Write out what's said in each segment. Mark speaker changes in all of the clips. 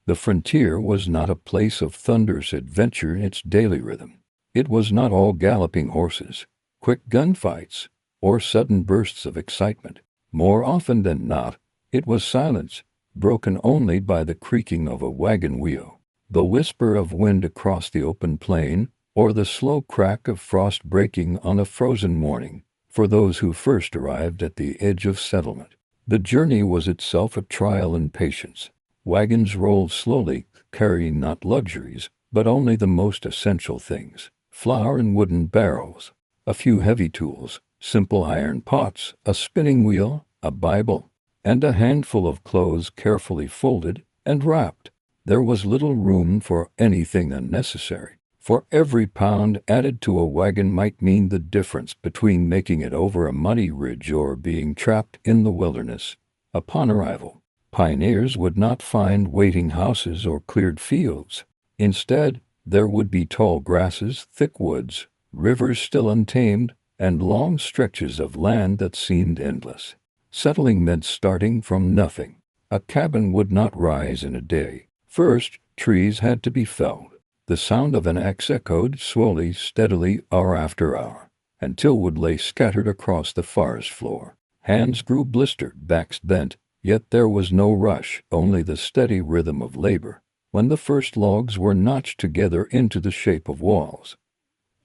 Speaker 1: The frontier was not a place of thunderous adventure in its daily rhythm. It was not all galloping horses, quick gunfights, or sudden bursts of excitement. More often than not, it was silence, broken only by the creaking of a wagon wheel, the whisper of wind across the open plain, or the slow crack of frost breaking on a frozen morning. For those who first arrived at the edge of settlement, the journey was itself a trial in patience. Wagons rolled slowly, carrying not luxuries, but only the most essential things: flour in wooden barrels, a few heavy tools, simple iron pots, a spinning wheel, a Bible, and a handful of clothes carefully folded and wrapped. There was little room for anything unnecessary, for every pound added to a wagon might mean the difference between making it over a muddy ridge or being trapped in the wilderness. Upon arrival, pioneers would not find waiting houses or cleared fields. Instead, there would be tall grasses, thick woods, rivers still untamed, and long stretches of land that seemed endless. Settling meant starting from nothing. A cabin would not rise in a day. First, trees had to be felled. The sound of an axe echoed slowly, steadily, hour after hour, until wood lay scattered across the forest floor. Hands grew blistered, backs bent, yet there was no rush, only the steady rhythm of labor. When the first logs were notched together into the shape of walls,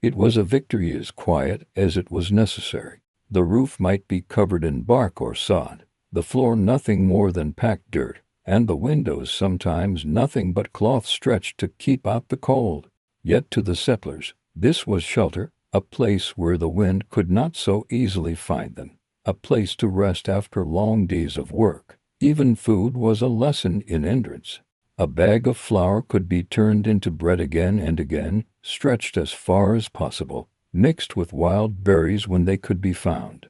Speaker 1: it was a victory as quiet as it was necessary. The roof might be covered in bark or sod, the floor nothing more than packed dirt, and the windows sometimes nothing but cloth stretched to keep out the cold. Yet to the settlers, this was shelter, a place where the wind could not so easily find them, a place to rest after long days of work. Even food was a lesson in endurance. A bag of flour could be turned into bread again and again, stretched as far as possible, mixed with wild berries when they could be found,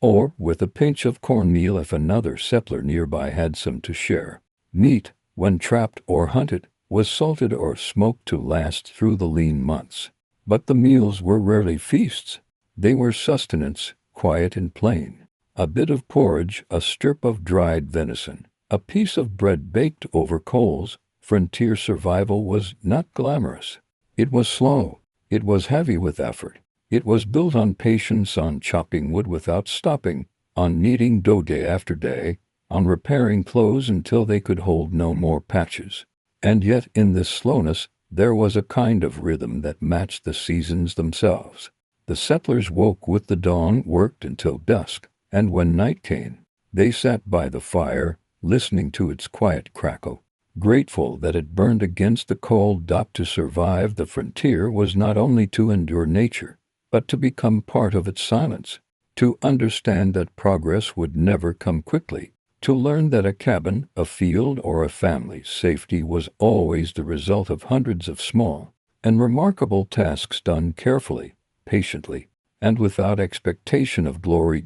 Speaker 1: or with a pinch of cornmeal if another settler nearby had some to share. Meat, when trapped or hunted, was salted or smoked to last through the lean months. But the meals were rarely feasts. They were sustenance, quiet and plain. A bit of porridge, a strip of dried venison, a piece of bread baked over coals. Frontier survival was not glamorous. It was slow. It was heavy with effort. It was built on patience, on chopping wood without stopping, on kneading dough day after day, on repairing clothes until they could hold no more patches. And yet in this slowness there was a kind of rhythm that matched the seasons themselves. The settlers woke with the dawn, worked until dusk, and when night came, they sat by the fire, listening to its quiet crackle, grateful that it burned against the cold. To survive the frontier was not only to endure nature, but to become part of its silence, to understand that progress would never come quickly, to learn that a cabin, a field, or a family's safety was always the result of hundreds of small and remarkable tasks done carefully, patiently, and without expectation of glory.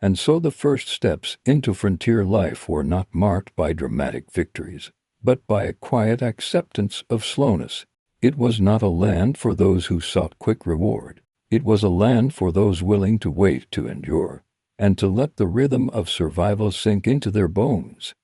Speaker 1: And so the first steps into frontier life were not marked by dramatic victories, but by a quiet acceptance of slowness. It was not a land for those who sought quick reward. It was a land for those willing to wait, to endure, and to let the rhythm of survival sink into their bones.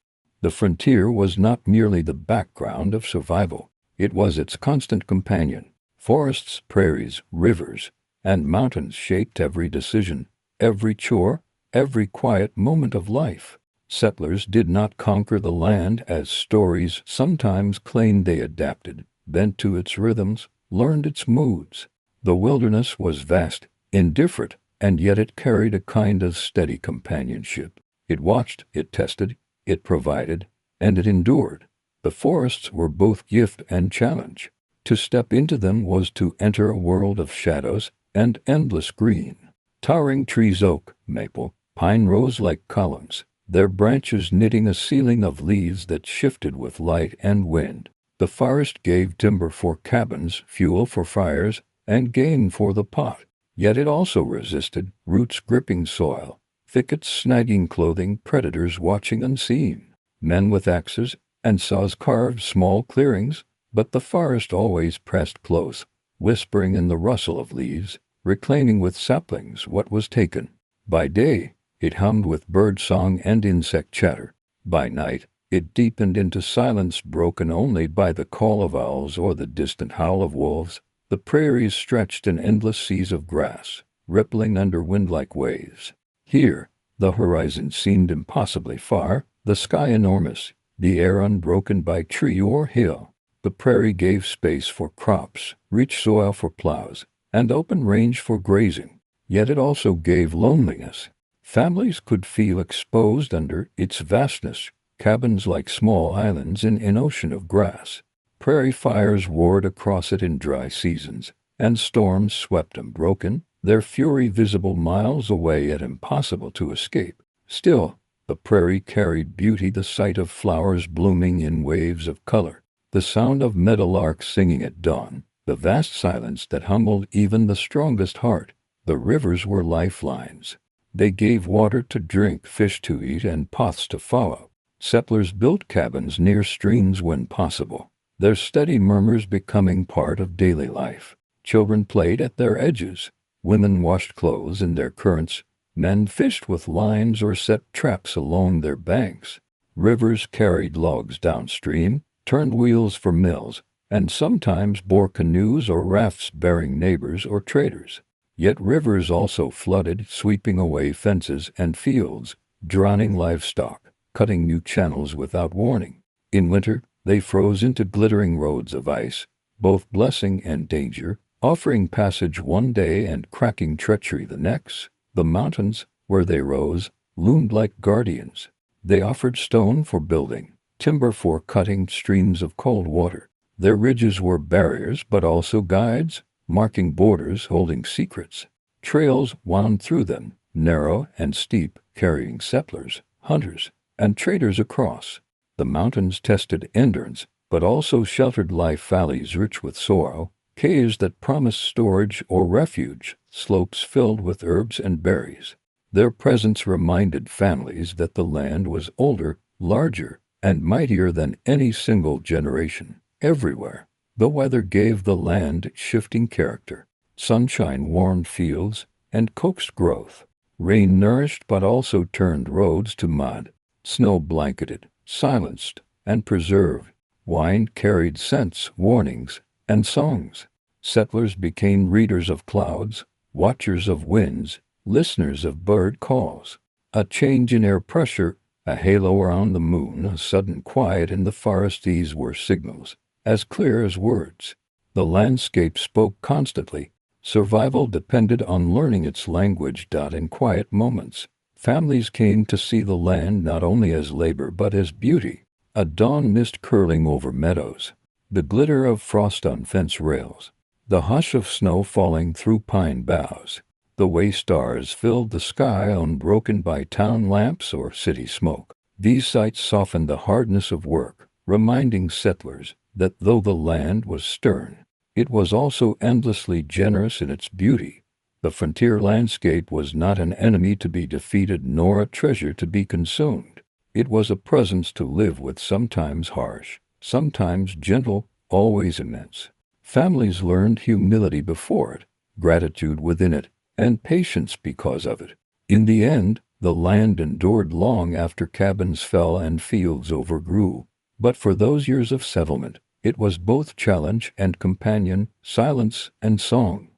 Speaker 1: The frontier was not merely the background of survival. It was its constant companion. Forests, prairies, rivers, and mountains shaped every decision, every chore, every quiet moment of life. Settlers did not conquer the land as stories sometimes claimed. They adapted, bent to its rhythms, learned its moods. The wilderness was vast, indifferent, and yet it carried a kind of steady companionship. It watched, it tested, it provided, and it endured. The forests were both gift and challenge. To step into them was to enter a world of shadows and endless green. Towering trees, oak, maple, pine, rose like columns, their branches knitting a ceiling of leaves that shifted with light and wind. The forest gave timber for cabins, fuel for fires, and game for the pot. Yet it also resisted, roots gripping soil, thickets snagging clothing, predators watching unseen. Men with axes and saws carved small clearings, but the forest always pressed close, whispering in the rustle of leaves, reclaiming with saplings what was taken. By day, it hummed with bird song and insect chatter. By night, It deepened into silence broken only by the call of owls or the distant howl of wolves. The prairies stretched in endless seas of grass, rippling under wind like waves. Here, the horizon seemed impossibly far, the sky enormous, the air unbroken by tree or hill. The prairie gave space for crops, rich soil for plows, and open range for grazing. Yet it also gave loneliness. Families could feel exposed under its vastness, cabins like small islands in an ocean of grass. Prairie fires roared across it in dry seasons, and storms swept unbroken, their fury visible miles away yet impossible to escape. Still, the prairie carried beauty, the sight of flowers blooming in waves of color, the sound of meadowlarks singing at dawn, the vast silence that humbled even the strongest heart. The rivers were lifelines. They gave water to drink, fish to eat, and paths to follow. Settlers built cabins near streams when possible, their steady murmurs becoming part of daily life. Children played at their edges. Women washed clothes in their currents. Men fished with lines or set traps along their banks. Rivers carried logs downstream, turned wheels for mills, and sometimes bore canoes or rafts bearing neighbors or traders. Yet rivers also flooded, sweeping away fences and fields, drowning livestock, cutting new channels without warning. In winter, they froze into glittering roads of ice, both blessing and danger, offering passage one day and cracking treachery the next. The mountains, where they rose, loomed like guardians. They offered stone for building, timber for cutting, streams of cold water. Their ridges were barriers but also guides, marking borders, holding secrets. Trails wound through them, narrow and steep, carrying settlers, hunters, and traders across. The mountains tested endurance, but also sheltered life, valleys rich with sorrow, caves that promised storage or refuge, slopes filled with herbs and berries. Their presence reminded families that the land was older, larger, and mightier than any single generation. Everywhere, the weather gave the land shifting character. Sunshine warmed fields and coaxed growth. Rain nourished but also turned roads to mud. Snow blanketed, silenced, and preserved. Wind carried scents, warnings, and songs. Settlers became readers of clouds, watchers of winds, listeners of bird calls. A change in air pressure, a halo around the moon, a sudden quiet in the forest, these were signals, as clear as words. The landscape spoke constantly. Survival depended on learning its language. In quiet moments, families came to see the land not only as labor but as beauty. A dawn mist curling over meadows, the glitter of frost on fence rails, the hush of snow falling through pine boughs. The way stars filled the sky unbroken by town lamps or city smoke. These sights softened the hardness of work, reminding settlers that though the land was stern, it was also endlessly generous in its beauty. The frontier landscape was not an enemy to be defeated nor a treasure to be consumed. It was a presence to live with, sometimes harsh, sometimes gentle, always immense. Families learned humility before it, gratitude within it, and patience because of it. In the end, the land endured long after cabins fell and fields overgrew. But for those years of settlement, it was both challenge and companion, silence and song.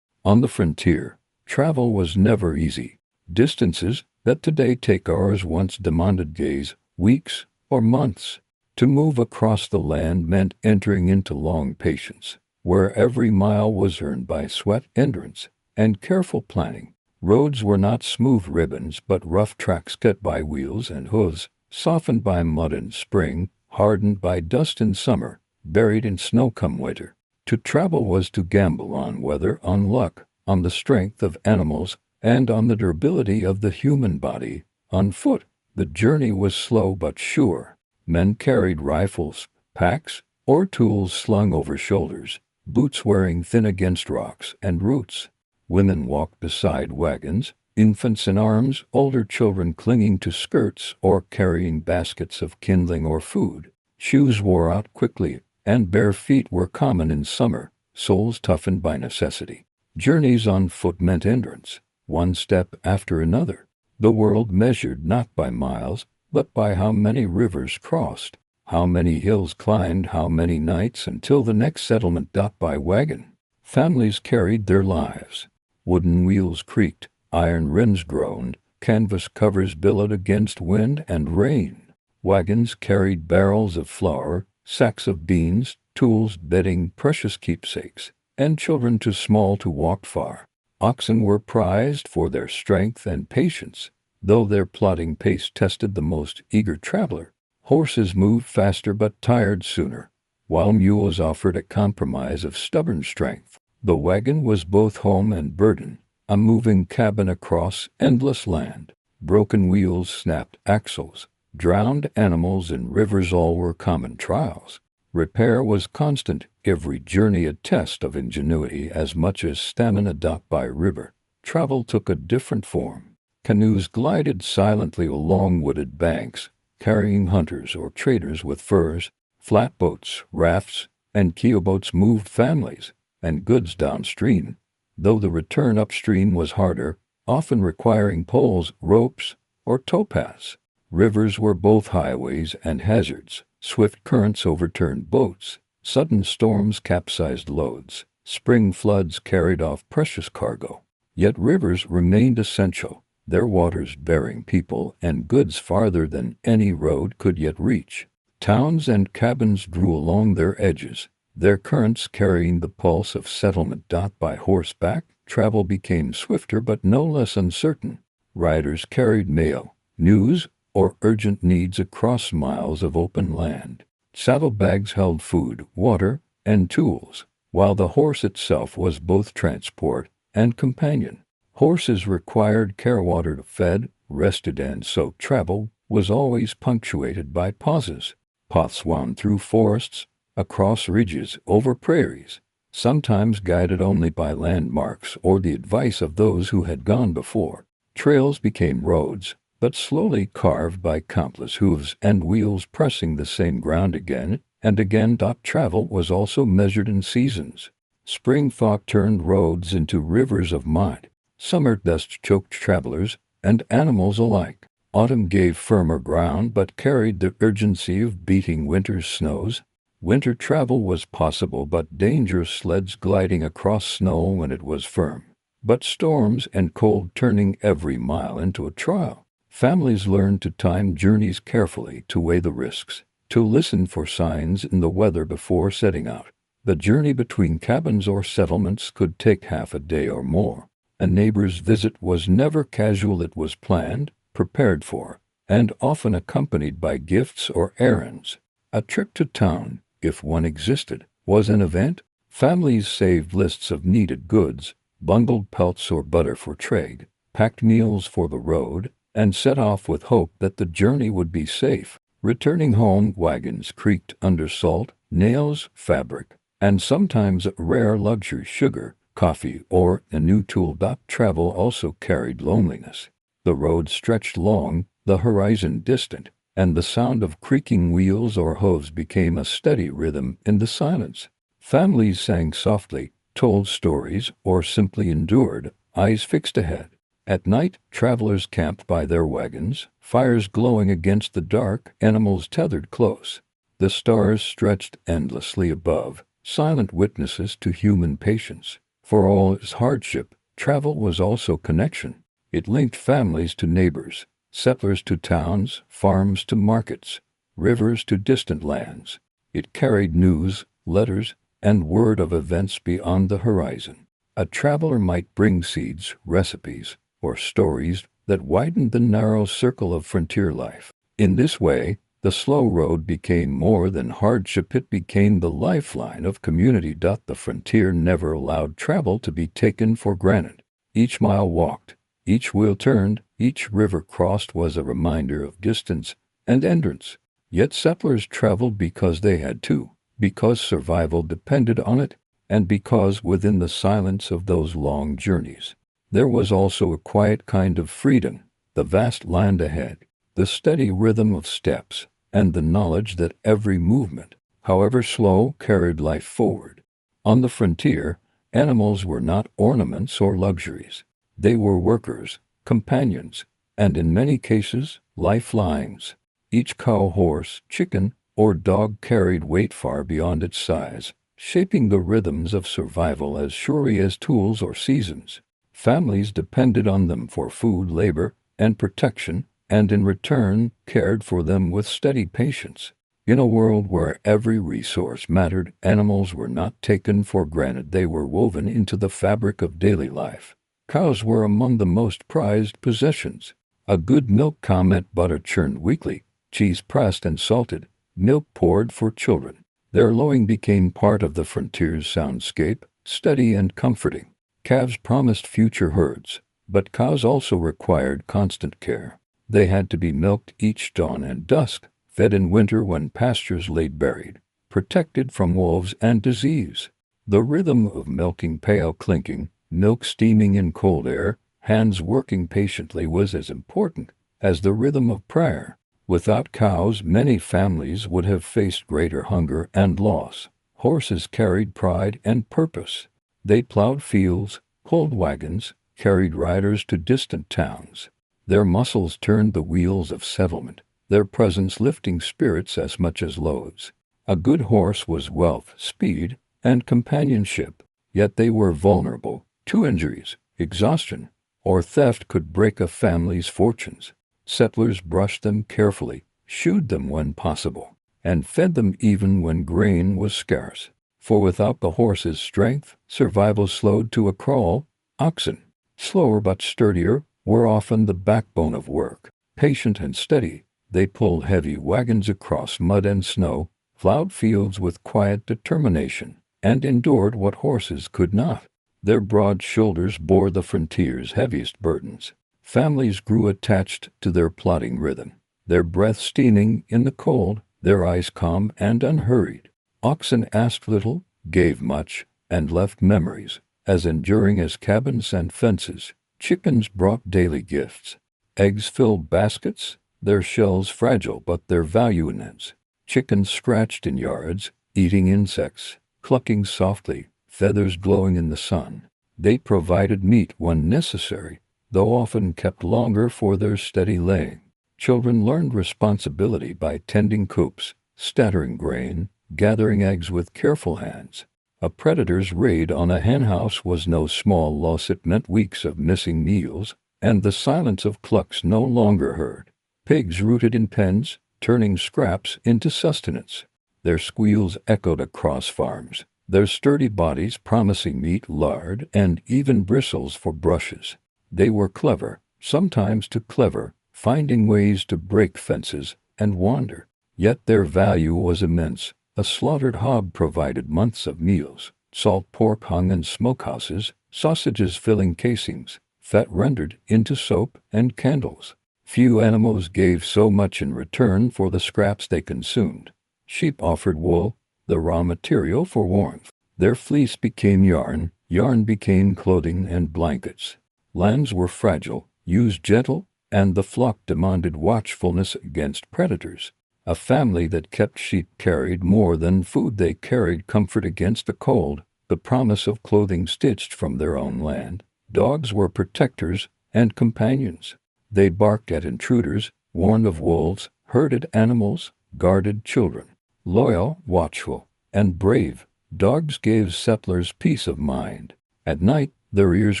Speaker 1: On the frontier, travel was never easy. Distances that today take hours once demanded days, weeks, or months. To move across the land meant entering into long patience, where every mile was earned by sweat, endurance, and careful planning. Roads were not smooth ribbons but rough tracks cut by wheels and hooves, softened by mud in spring, hardened by dust in summer, buried in snow come winter. To travel was to gamble on weather, on luck, on the strength of animals, and on the durability of the human body. On foot, the journey was slow but sure. Men carried rifles, packs, or tools slung over shoulders, boots wearing thin against rocks and roots. Women walked beside wagons, infants in arms, older children clinging to skirts or carrying baskets of kindling or food. Shoes wore out quickly, and bare feet were common in summer, soles toughened by necessity. Journeys on foot meant endurance, one step after another. The world measured not by miles, but by how many rivers crossed, how many hills climbed, how many nights until the next settlement. By wagon, families carried their lives. Wooden wheels creaked, iron rims groaned, canvas covers billowed against wind and rain. Wagons carried barrels of flour, sacks of beans, tools, bedding, precious keepsakes, and children too small to walk far. Oxen were prized for their strength and patience, though their plodding pace tested the most eager traveler. Horses moved faster but tired sooner, while mules offered a compromise of stubborn strength. The wagon was both home and burden, a moving cabin across endless land. Broken wheels, snapped axles, drowned animals in rivers, all were common trials. Repair was constant, every journey a test of ingenuity as much as stamina. By river, travel took a different form. Canoes glided silently along wooded banks, carrying hunters or traders with furs. Flatboats, rafts, and keelboats moved families and goods downstream, though the return upstream was harder, often requiring poles, ropes, or towpaths. Rivers were both highways and hazards. Swift currents overturned boats, sudden storms capsized loads, spring floods carried off precious cargo. Yet rivers remained essential, their waters bearing people and goods farther than any road could yet reach. Towns and cabins grew along their edges, their currents carrying the pulse of settlement. By horseback, travel became swifter but no less uncertain. Riders carried mail, news, or urgent needs across miles of open land. Saddlebags held food, water, and tools, while the horse itself was both transport and companion. Horses required care, watered, fed, rested, and so travel was always punctuated by pauses. Paths wound through forests, across ridges, over prairies, sometimes guided only by landmarks or the advice of those who had gone before. Trails became roads, but slowly carved by countless hooves and wheels pressing the same ground again and again. Travel was also measured in seasons. Spring thaw turned roads into rivers of mud. Summer dust choked travelers and animals alike. Autumn gave firmer ground but carried the urgency of beating winter's snows. Winter travel was possible but dangerous, sleds gliding across snow when it was firm, but storms and cold turning every mile into a trial. Families learned to time journeys carefully, to weigh the risks, to listen for signs in the weather before setting out. The journey between cabins or settlements could take half a day or more. A neighbor's visit was never casual, it was planned, prepared for, and often accompanied by gifts or errands. A trip to town, if one existed, was an event. Families saved lists of needed goods, bundled pelts or butter for trade, packed meals for the road, and set off with hope that the journey would be safe. Returning home, wagons creaked under salt, nails, fabric, and sometimes rare luxury, sugar, coffee, or a new tool. Travel also carried loneliness. The road stretched long, the horizon distant, and the sound of creaking wheels or hooves became a steady rhythm in the silence. Families sang softly, told stories, or simply endured, eyes fixed ahead. At night, travelers camped by their wagons, fires glowing against the dark, animals tethered close. The stars stretched endlessly above, silent witnesses to human patience. For all its hardship, travel was also connection. It linked families to neighbors, settlers to towns, farms to markets, rivers to distant lands. It carried news, letters, and word of events beyond the horizon. A traveler might bring seeds, recipes, or stories that widened the narrow circle of frontier life. In this way, the slow road became more than hardship, it became the lifeline of community. The frontier never allowed travel to be taken for granted. Each mile walked, each wheel turned, each river crossed was a reminder of distance and endurance. Yet settlers traveled because they had to, because survival depended on it, and because within the silence of those long journeys, there was also a quiet kind of freedom, the vast land ahead, the steady rhythm of steps, and the knowledge that every movement, however slow, carried life forward. On the frontier, animals were not ornaments or luxuries. They were workers, companions, and in many cases, lifelines. Each cow, horse, chicken, or dog carried weight far beyond its size, shaping the rhythms of survival as surely as tools or seasons. Families depended on them for food, labor, and protection, and in return cared for them with steady patience. In a world where every resource mattered, animals were not taken for granted. They were woven into the fabric of daily life. Cows were among the most prized possessions. A good milk cow meant butter churned weekly, cheese pressed and salted, milk poured for children. Their lowing became part of the frontier's soundscape, steady and comforting. Calves promised future herds, but cows also required constant care. They had to be milked each dawn and dusk, fed in winter when pastures lay buried, protected from wolves and disease. The rhythm of milking pail clinking, milk steaming in cold air, hands working patiently was as important as the rhythm of prayer. Without cows, many families would have faced greater hunger and loss. Horses carried pride and purpose. They plowed fields, pulled wagons, carried riders to distant towns. Their muscles turned the wheels of settlement, their presence lifting spirits as much as loads. A good horse was wealth, speed, and companionship, yet they were vulnerable. Two injuries, exhaustion, or theft could break a family's fortunes. Settlers brushed them carefully, shoed them when possible, and fed them even when grain was scarce. For without the horse's strength, survival slowed to a crawl. Oxen, slower but sturdier, were often the backbone of work. Patient and steady, they pulled heavy wagons across mud and snow, plowed fields with quiet determination, and endured what horses could not. Their broad shoulders bore the frontier's heaviest burdens. Families grew attached to their plodding rhythm, their breath steaming in the cold, their eyes calm and unhurried. Oxen asked little, gave much, and left memories as enduring as cabins and fences. Chickens brought daily gifts. Eggs filled baskets, their shells fragile but their value immense. Chickens scratched in yards, eating insects, clucking softly, feathers glowing in the sun. They provided meat when necessary, though often kept longer for their steady laying. Children learned responsibility by tending coops, scattering grain, gathering eggs with careful hands. A predator's raid on a henhouse was no small loss. It meant weeks of missing meals, and the silence of clucks no longer heard. Pigs rooted in pens, turning scraps into sustenance. Their squeals echoed across farms, their sturdy bodies promising meat, lard, and even bristles for brushes. They were clever, sometimes too clever, finding ways to break fences and wander. Yet their value was immense. A slaughtered hog provided months of meals. Salt pork hung in smokehouses, sausages filling casings, fat rendered into soap and candles. Few animals gave so much in return for the scraps they consumed. Sheep offered wool, the raw material for warmth. Their fleece became yarn, yarn became clothing and blankets. Lambs were fragile, used gentle, and the flock demanded watchfulness against predators. A family that kept sheep carried more than food. They carried comfort against the cold, the promise of clothing stitched from their own land. Dogs were protectors and companions. They barked at intruders, warned of wolves, herded animals, guarded children. Loyal, watchful, and brave, dogs gave settlers peace of mind. At night, their ears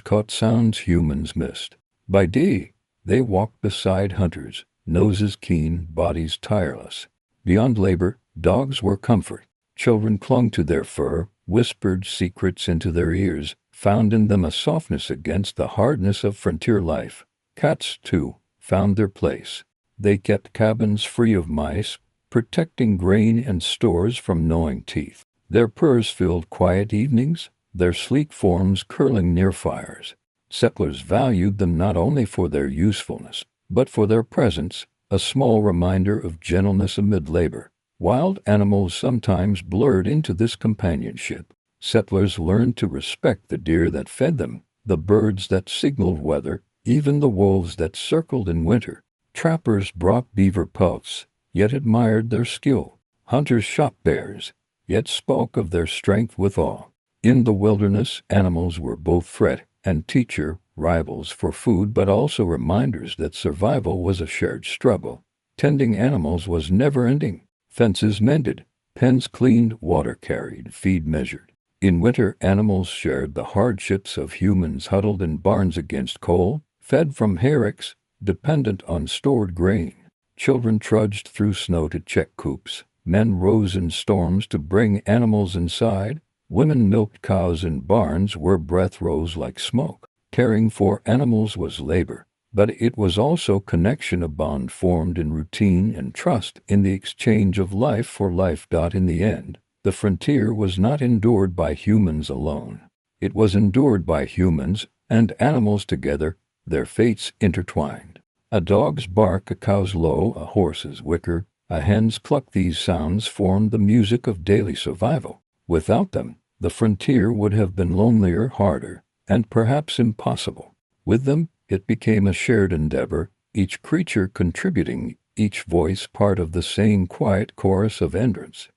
Speaker 1: caught sounds humans missed. By day, they walked beside hunters, noses keen, bodies tireless. Beyond labor, dogs were comfort. Children clung to their fur, whispered secrets into their ears, found in them a softness against the hardness of frontier life. Cats, too, found their place. They kept cabins free of mice, protecting grain and stores from gnawing teeth. Their purrs filled quiet evenings, their sleek forms curling near fires. Settlers valued them not only for their usefulness, but for their presence, a small reminder of gentleness amid labor. Wild animals sometimes blurred into this companionship. Settlers learned to respect the deer that fed them, the birds that signaled weather, even the wolves that circled in winter. Trappers brought beaver pelts, yet admired their skill. Hunters shot bears, yet spoke of their strength with awe. In the wilderness, animals were both threat and teacher, rivals for food but also reminders that survival was a shared struggle. Tending animals was never-ending. Fences mended, pens cleaned, water carried, feed measured. In winter, animals shared the hardships of humans huddled in barns against cold, fed from hayricks, dependent on stored grain. Children trudged through snow to check coops. Men rose in storms to bring animals inside. Women milked cows in barns where breath rose like smoke. Caring for animals was labor, but it was also connection, a bond formed in routine and trust in the exchange of life for life. In the end, the frontier was not endured by humans alone. It was endured by humans and animals together, their fates intertwined. A dog's bark, a cow's low, a horse's whicker, a hen's cluck, these sounds formed the music of daily survival. Without them, the frontier would have been lonelier, harder, and perhaps impossible. With them, it became a shared endeavor, each creature contributing, each voice part of the same quiet chorus of endurance.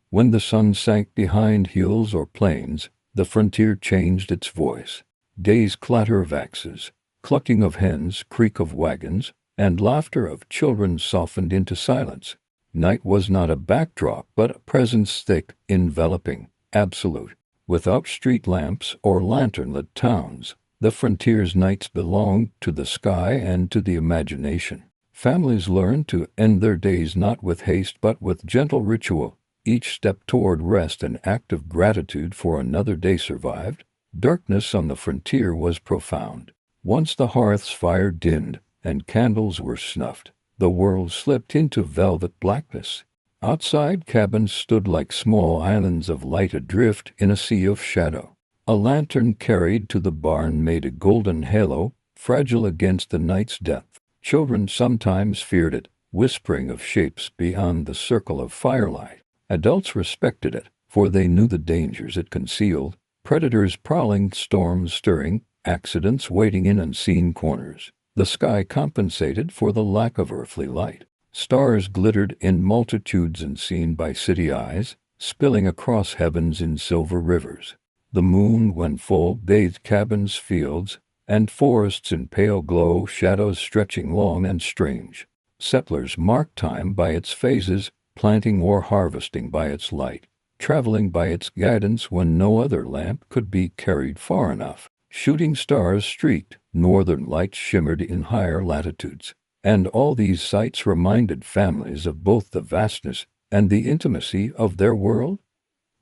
Speaker 1: When the sun sank behind hills or plains, the frontier changed its voice. Day's clatter of axes, clucking of hens, creak of wagons, and laughter of children softened into silence. Night was not a backdrop, but a presence thick, enveloping, absolute. Without street lamps or lantern-lit towns, the frontier's nights belonged to the sky and to the imagination. Families learned to end their days not with haste but with gentle ritual, each step toward rest an act of gratitude for another day survived. Darkness on the frontier was profound. Once the hearth's fire dimmed and candles were snuffed, the world slipped into velvet blackness. Outside, cabins stood like small islands of light adrift in a sea of shadow. A lantern carried to the barn made a golden halo, fragile against the night's depth. Children sometimes feared it, whispering of shapes beyond the circle of firelight. Adults respected it, for they knew the dangers it concealed: predators prowling, storms stirring, accidents waiting in unseen corners. The sky compensated for the lack of earthly light. Stars glittered in multitudes unseen by city eyes, spilling across heavens in silver rivers. The moon, when full, bathed cabins, fields, and forests in pale glow, shadows stretching long and strange. Settlers marked time by its phases, planting or harvesting by its light, traveling by its guidance when no other lamp could be carried far enough. Shooting stars streaked, northern lights shimmered in higher latitudes, and all these sights reminded families of both the vastness and the intimacy of their world.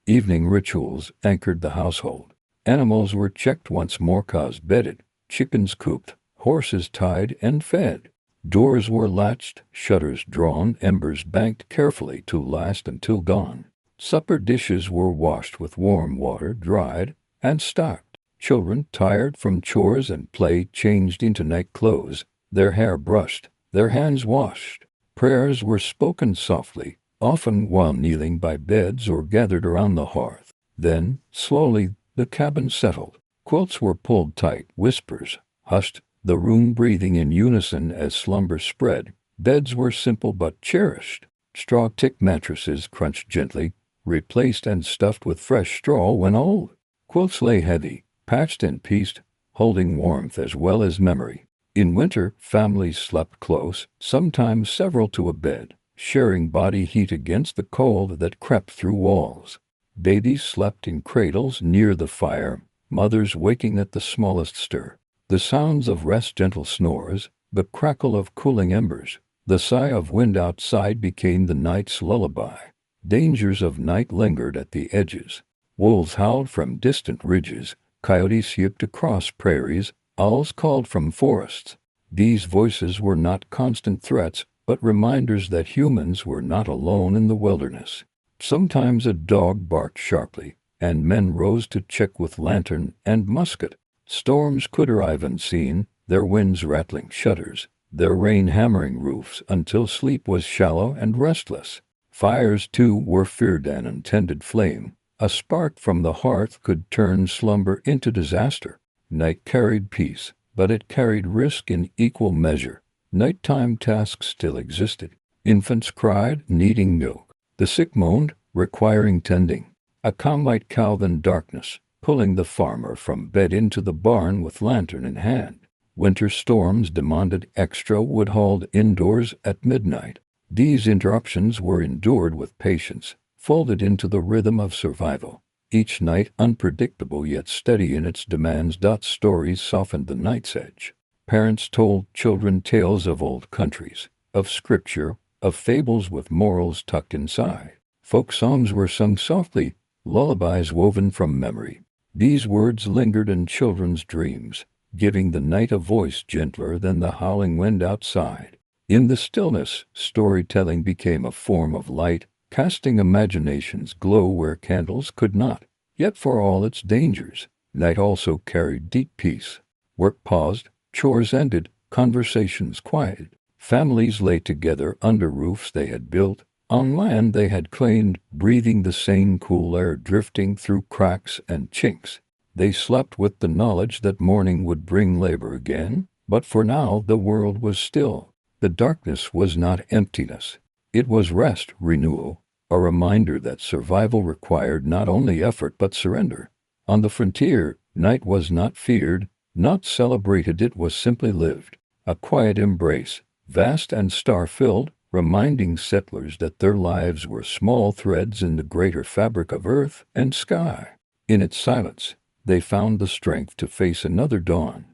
Speaker 1: Evening rituals anchored the household. Animals were checked once more, cows bedded, chickens cooped, horses tied and fed. Doors were latched, shutters drawn, embers banked carefully to last until dawn. Supper dishes were washed with warm water, dried, and stocked. Children, tired from chores and play, changed into night clothes, their hair brushed, their hands washed. Prayers were spoken softly, often while kneeling by beds or gathered around the hearth. Then, slowly, the cabin settled. Quilts were pulled tight, whispers hushed, the room breathing in unison as slumber spread. Beds were simple but cherished. Straw tick mattresses crunched gently, replaced and stuffed with fresh straw when old. Quilts lay heavy, patched and pieced, holding warmth as well as memory. In winter, families slept close, sometimes several to a bed, sharing body heat against the cold that crept through walls. Babies slept in cradles near the fire, mothers waking at the smallest stir. The sounds of rest, gentle snores, the crackle of cooling embers, the sigh of wind outside became the night's lullaby. Dangers of night lingered at the edges. Wolves howled from distant ridges, coyotes yipped across prairies, owls called from forests. These voices were not constant threats, but reminders that humans were not alone in the wilderness. Sometimes a dog barked sharply, and men rose to check with lantern and musket. Storms could arrive unseen, their winds rattling shutters, their rain hammering roofs until sleep was shallow and restless. Fires, too, were feared. An untended flame, a spark from the hearth, could turn slumber into disaster. Night carried peace, but it carried risk in equal measure. Nighttime tasks still existed. Infants cried, needing milk. The sick moaned, requiring tending. A cow might cower in darkness, pulling the farmer from bed into the barn with lantern in hand. Winter storms demanded extra wood hauled indoors at midnight. These interruptions were endured with patience, folded into the rhythm of survival. Each night unpredictable yet steady in its demands. Stories softened the night's edge. Parents told children tales of old countries, of scripture, of fables with morals tucked inside. Folk songs were sung softly, lullabies woven from memory. These words lingered in children's dreams, giving the night a voice gentler than the howling wind outside. In the stillness, storytelling became a form of light, casting imagination's glow where candles could not. Yet for all its dangers, night also carried deep peace. Work paused, chores ended, conversations quieted. Families lay together under roofs they had built, on land they had claimed, breathing the same cool air drifting through cracks and chinks. They slept with the knowledge that morning would bring labor again, but for now the world was still. The darkness was not emptiness. It was rest, renewal, a reminder that survival required not only effort but surrender. On the frontier, night was not feared, not celebrated, it was simply lived. A quiet embrace, vast and star-filled, reminding settlers that their lives were small threads in the greater fabric of earth and sky. In its silence, they found the strength to face another dawn.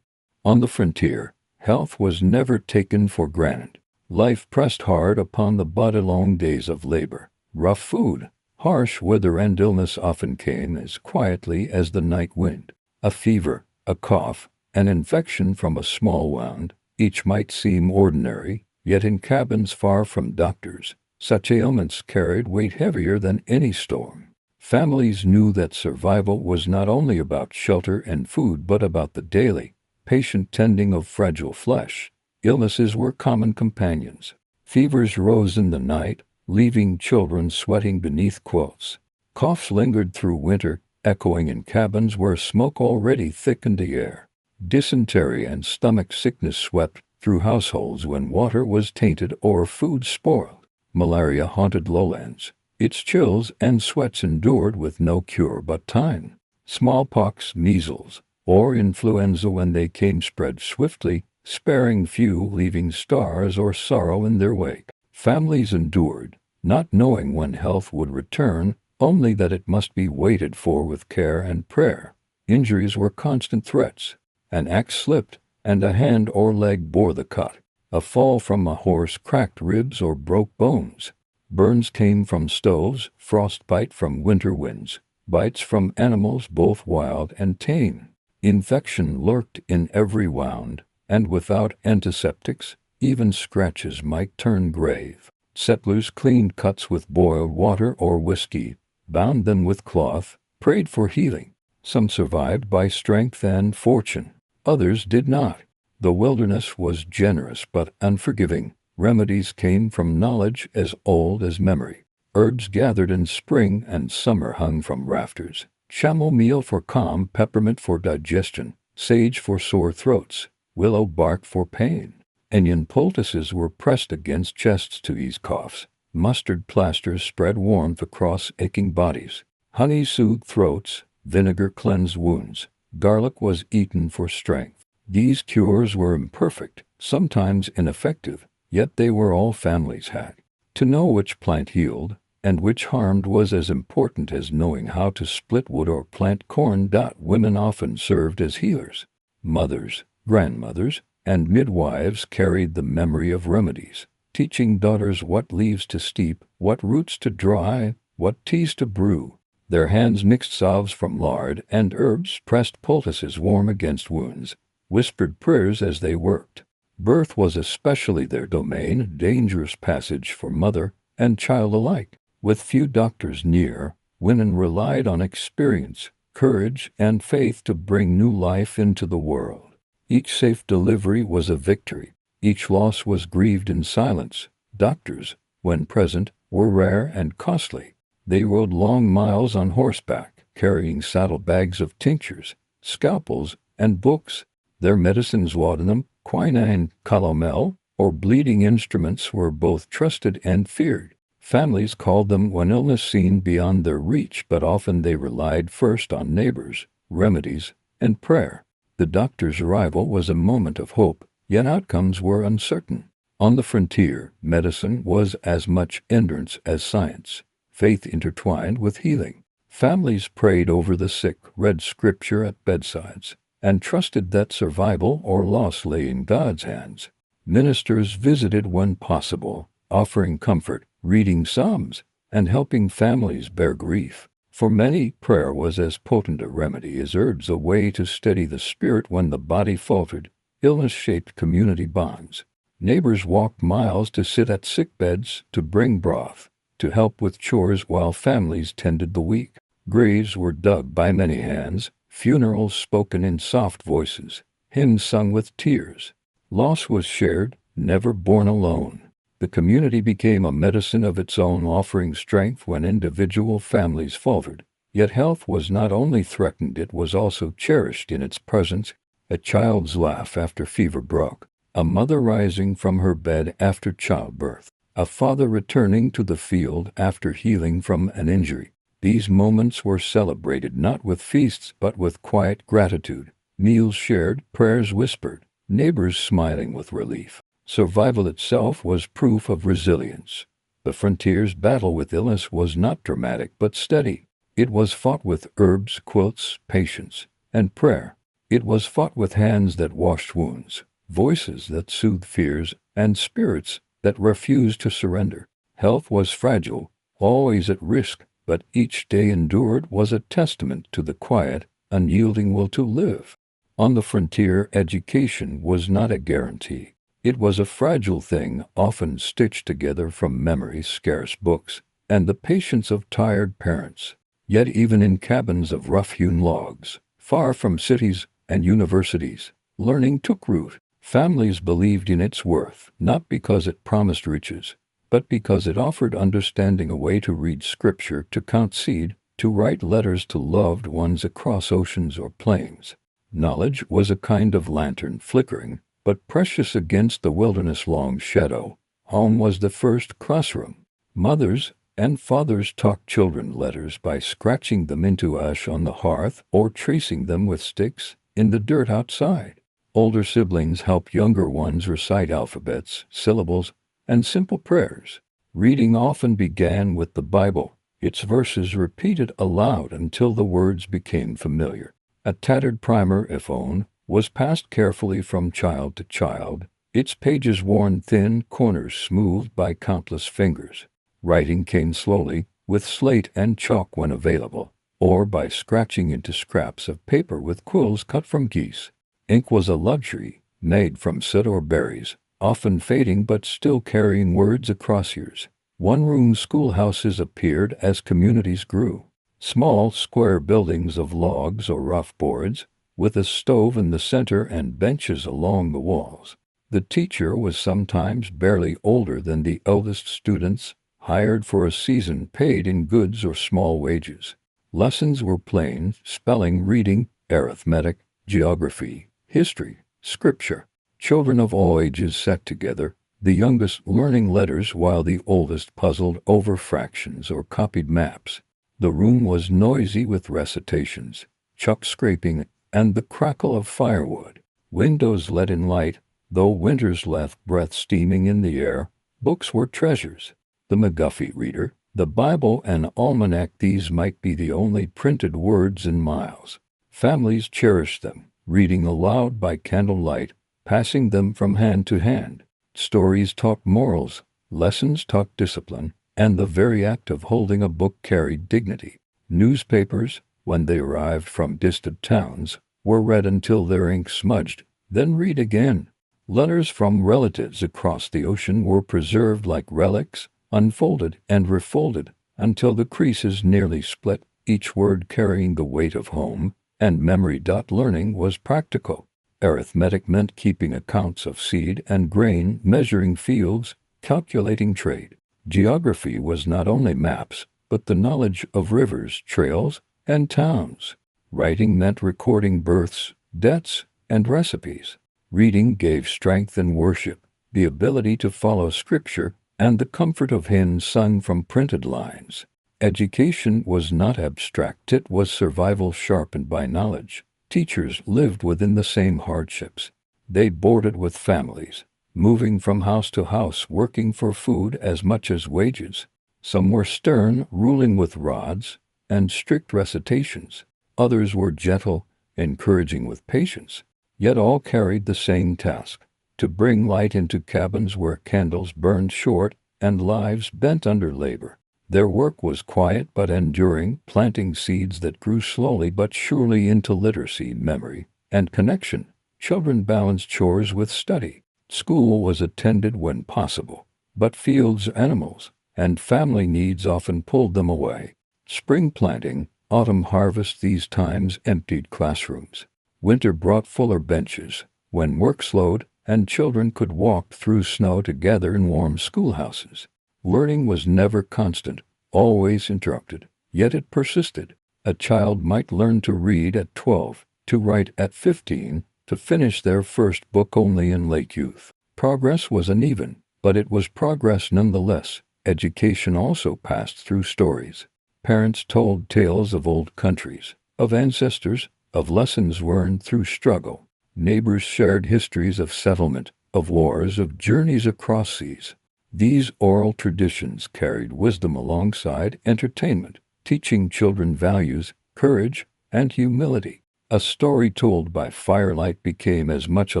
Speaker 1: On the frontier, health was never taken for granted. Life pressed hard upon the body. Long days of labor, rough food, harsh weather, and illness often came as quietly as the night wind. A fever, a cough, an infection from a small wound, each might seem ordinary, yet in cabins far from doctors, such ailments carried weight heavier than any storm. Families knew that survival was not only about shelter and food but about the daily, patient tending of fragile flesh. Illnesses were common companions. Fevers rose in the night, leaving children sweating beneath quilts. Coughs lingered through winter, echoing in cabins where smoke already thickened the air. Dysentery and stomach sickness swept through households when water was tainted or food spoiled. Malaria haunted lowlands. Its chills and sweats endured with no cure but time. Smallpox, measles, or influenza, when they came, spread swiftly, sparing few, leaving scars or sorrow in their wake. Families endured, not knowing when health would return, only that it must be waited for with care and prayer. Injuries were constant threats. An axe slipped, and a hand or leg bore the cut. A fall from a horse cracked ribs or broke bones. Burns came from stoves, frostbite from winter winds, bites from animals both wild and tame. Infection lurked in every wound, and without antiseptics, even scratches might turn grave. Settlers cleaned cuts with boiled water or whiskey, bound them with cloth, prayed for healing. Some survived by strength and fortune. Others did not. The wilderness was generous but unforgiving. Remedies came from knowledge as old as memory. Herbs gathered in spring and summer hung from rafters. Chamomile for calm, peppermint for digestion, sage for sore throats, willow bark for pain. Onion poultices were pressed against chests to ease coughs. Mustard plasters spread warmth across aching bodies. Honey soothed throats. Vinegar cleansed wounds. Garlic was eaten for strength. These cures were imperfect, sometimes ineffective, yet they were all families had. To know which plant healed and which harmed was as important as knowing how to split wood or plant corn. Women often served as healers. Mothers, grandmothers, and midwives carried the memory of remedies, teaching daughters what leaves to steep, what roots to dry, what teas to brew. Their hands mixed salves from lard and herbs, pressed poultices warm against wounds, whispered prayers as they worked. Birth was especially their domain, a dangerous passage for mother and child alike. With few doctors near, women relied on experience, courage, and faith to bring new life into the world. Each safe delivery was a victory. Each loss was grieved in silence. Doctors, when present, were rare and costly. They rode long miles on horseback, carrying saddlebags of tinctures, scalpels, and books. Their medicines, laudanum, quinine, calomel, or bleeding instruments, were both trusted and feared. Families called them when illness seemed beyond their reach, but often they relied first on neighbors, remedies, and prayer. The doctor's arrival was a moment of hope, yet outcomes were uncertain. On the frontier, medicine was as much endurance as science, faith intertwined with healing. Families prayed over the sick, read scripture at bedsides, and trusted that survival or loss lay in God's hands. Ministers visited when possible, offering comfort, reading psalms, and helping families bear grief. For many, prayer was as potent a remedy as herbs, a way to steady the spirit when the body faltered. Illness shaped community bonds. Neighbors walked miles to sit at sick beds, to bring broth, to help with chores while families tended the weak. Graves were dug by many hands, funerals spoken in soft voices, hymns sung with tears. Loss was shared, never borne alone. The community became a medicine of its own, offering strength when individual families faltered. Yet health was not only threatened, it was also cherished in its presence. A child's laugh after fever broke, a mother rising from her bed after childbirth, a father returning to the field after healing from an injury. These moments were celebrated not with feasts but with quiet gratitude, meals shared, prayers whispered, neighbors smiling with relief. Survival itself was proof of resilience. The frontier's battle with illness was not dramatic but steady. It was fought with herbs, quilts, patience, and prayer. It was fought with hands that washed wounds, voices that soothed fears, and spirits that refused to surrender. Health was fragile, always at risk, but each day endured was a testament to the quiet, unyielding will to live. On the frontier, education was not a guarantee. It was a fragile thing, often stitched together from memory's scarce books and the patience of tired parents. Yet even in cabins of rough-hewn logs, far from cities and universities, learning took root. Families believed in its worth, not because it promised riches, but because it offered understanding, a way to read scripture, to count seed, to write letters to loved ones across oceans or plains. Knowledge was a kind of lantern, flickering, but precious against the wilderness' long shadow. Home was the first classroom. Mothers and fathers taught children letters by scratching them into ash on the hearth or tracing them with sticks in the dirt outside. Older siblings helped younger ones recite alphabets, syllables, and simple prayers. Reading often began with the Bible, its verses repeated aloud until the words became familiar. A tattered primer, if owned, was passed carefully from child to child, its pages worn thin, corners smoothed by countless fingers. Writing came slowly, with slate and chalk when available, or by scratching into scraps of paper with quills cut from geese. Ink was a luxury, made from soot or berries, often fading but still carrying words across years. One-room schoolhouses appeared as communities grew. Small, square buildings of logs or rough boards, with a stove in the center and benches along the walls. The teacher was sometimes barely older than the eldest students, hired for a season, paid in goods or small wages. Lessons were plain: spelling, reading, arithmetic, geography, history, scripture. Children of all ages sat together, the youngest learning letters while the oldest puzzled over fractions or copied maps. The room was noisy with recitations, chalk scraping, and the crackle of firewood. Windows let in light, though winters left breath steaming in the air. Books were treasures. The McGuffey reader, the Bible and almanac, these might be the only printed words in miles. Families cherished them, reading aloud by candlelight, passing them from hand to hand. Stories taught morals, lessons taught discipline, and the very act of holding a book carried dignity. Newspapers, when they arrived from distant towns, were read until their ink smudged, then read again. Letters from relatives across the ocean were preserved like relics, unfolded and refolded until the creases nearly split, each word carrying the weight of home and memory. Learning was practical. Arithmetic meant keeping accounts of seed and grain, measuring fields, calculating trade. Geography was not only maps, but the knowledge of rivers, trails, and towns. Writing meant recording births, deaths, and recipes. Reading gave strength in worship, the ability to follow scripture, and the comfort of hymns sung from printed lines. Education was not abstract, it was survival sharpened by knowledge. Teachers lived within the same hardships. They boarded with families, moving from house to house, working for food as much as wages. Some were stern, ruling with rods and strict recitations. Others were gentle, encouraging with patience. Yet all carried the same task: to bring light into cabins where candles burned short and lives bent under labor. Their work was quiet but enduring, planting seeds that grew slowly but surely into literacy, memory, and connection. Children balanced chores with study. School was attended when possible, but fields, animals, and family needs often pulled them away. Spring planting, autumn harvest, these times emptied classrooms. Winter brought fuller benches, when work slowed and children could walk through snow together in warm schoolhouses. Learning was never constant, always interrupted, yet it persisted. A child might learn to read at 12, to write at 15, to finish their first book only in late youth. Progress was uneven, but it was progress nonetheless. Education also passed through stories. Parents told tales of old countries, of ancestors, of lessons learned through struggle. Neighbors shared histories of settlement, of wars, of journeys across seas. These oral traditions carried wisdom alongside entertainment, teaching children values, courage, and humility. A story told by firelight became as much a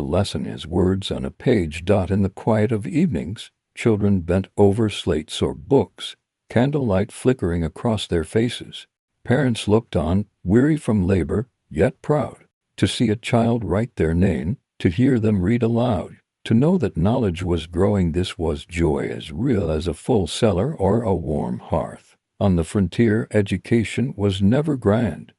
Speaker 1: lesson as words on a page. In the quiet of evenings, children bent over slates or books, candlelight flickering across their faces. Parents looked on, weary from labor, yet proud. To see a child write their name, to hear them read aloud, to know that knowledge was growing, this was joy as real as a full cellar or a warm hearth. On the frontier, education was never grand,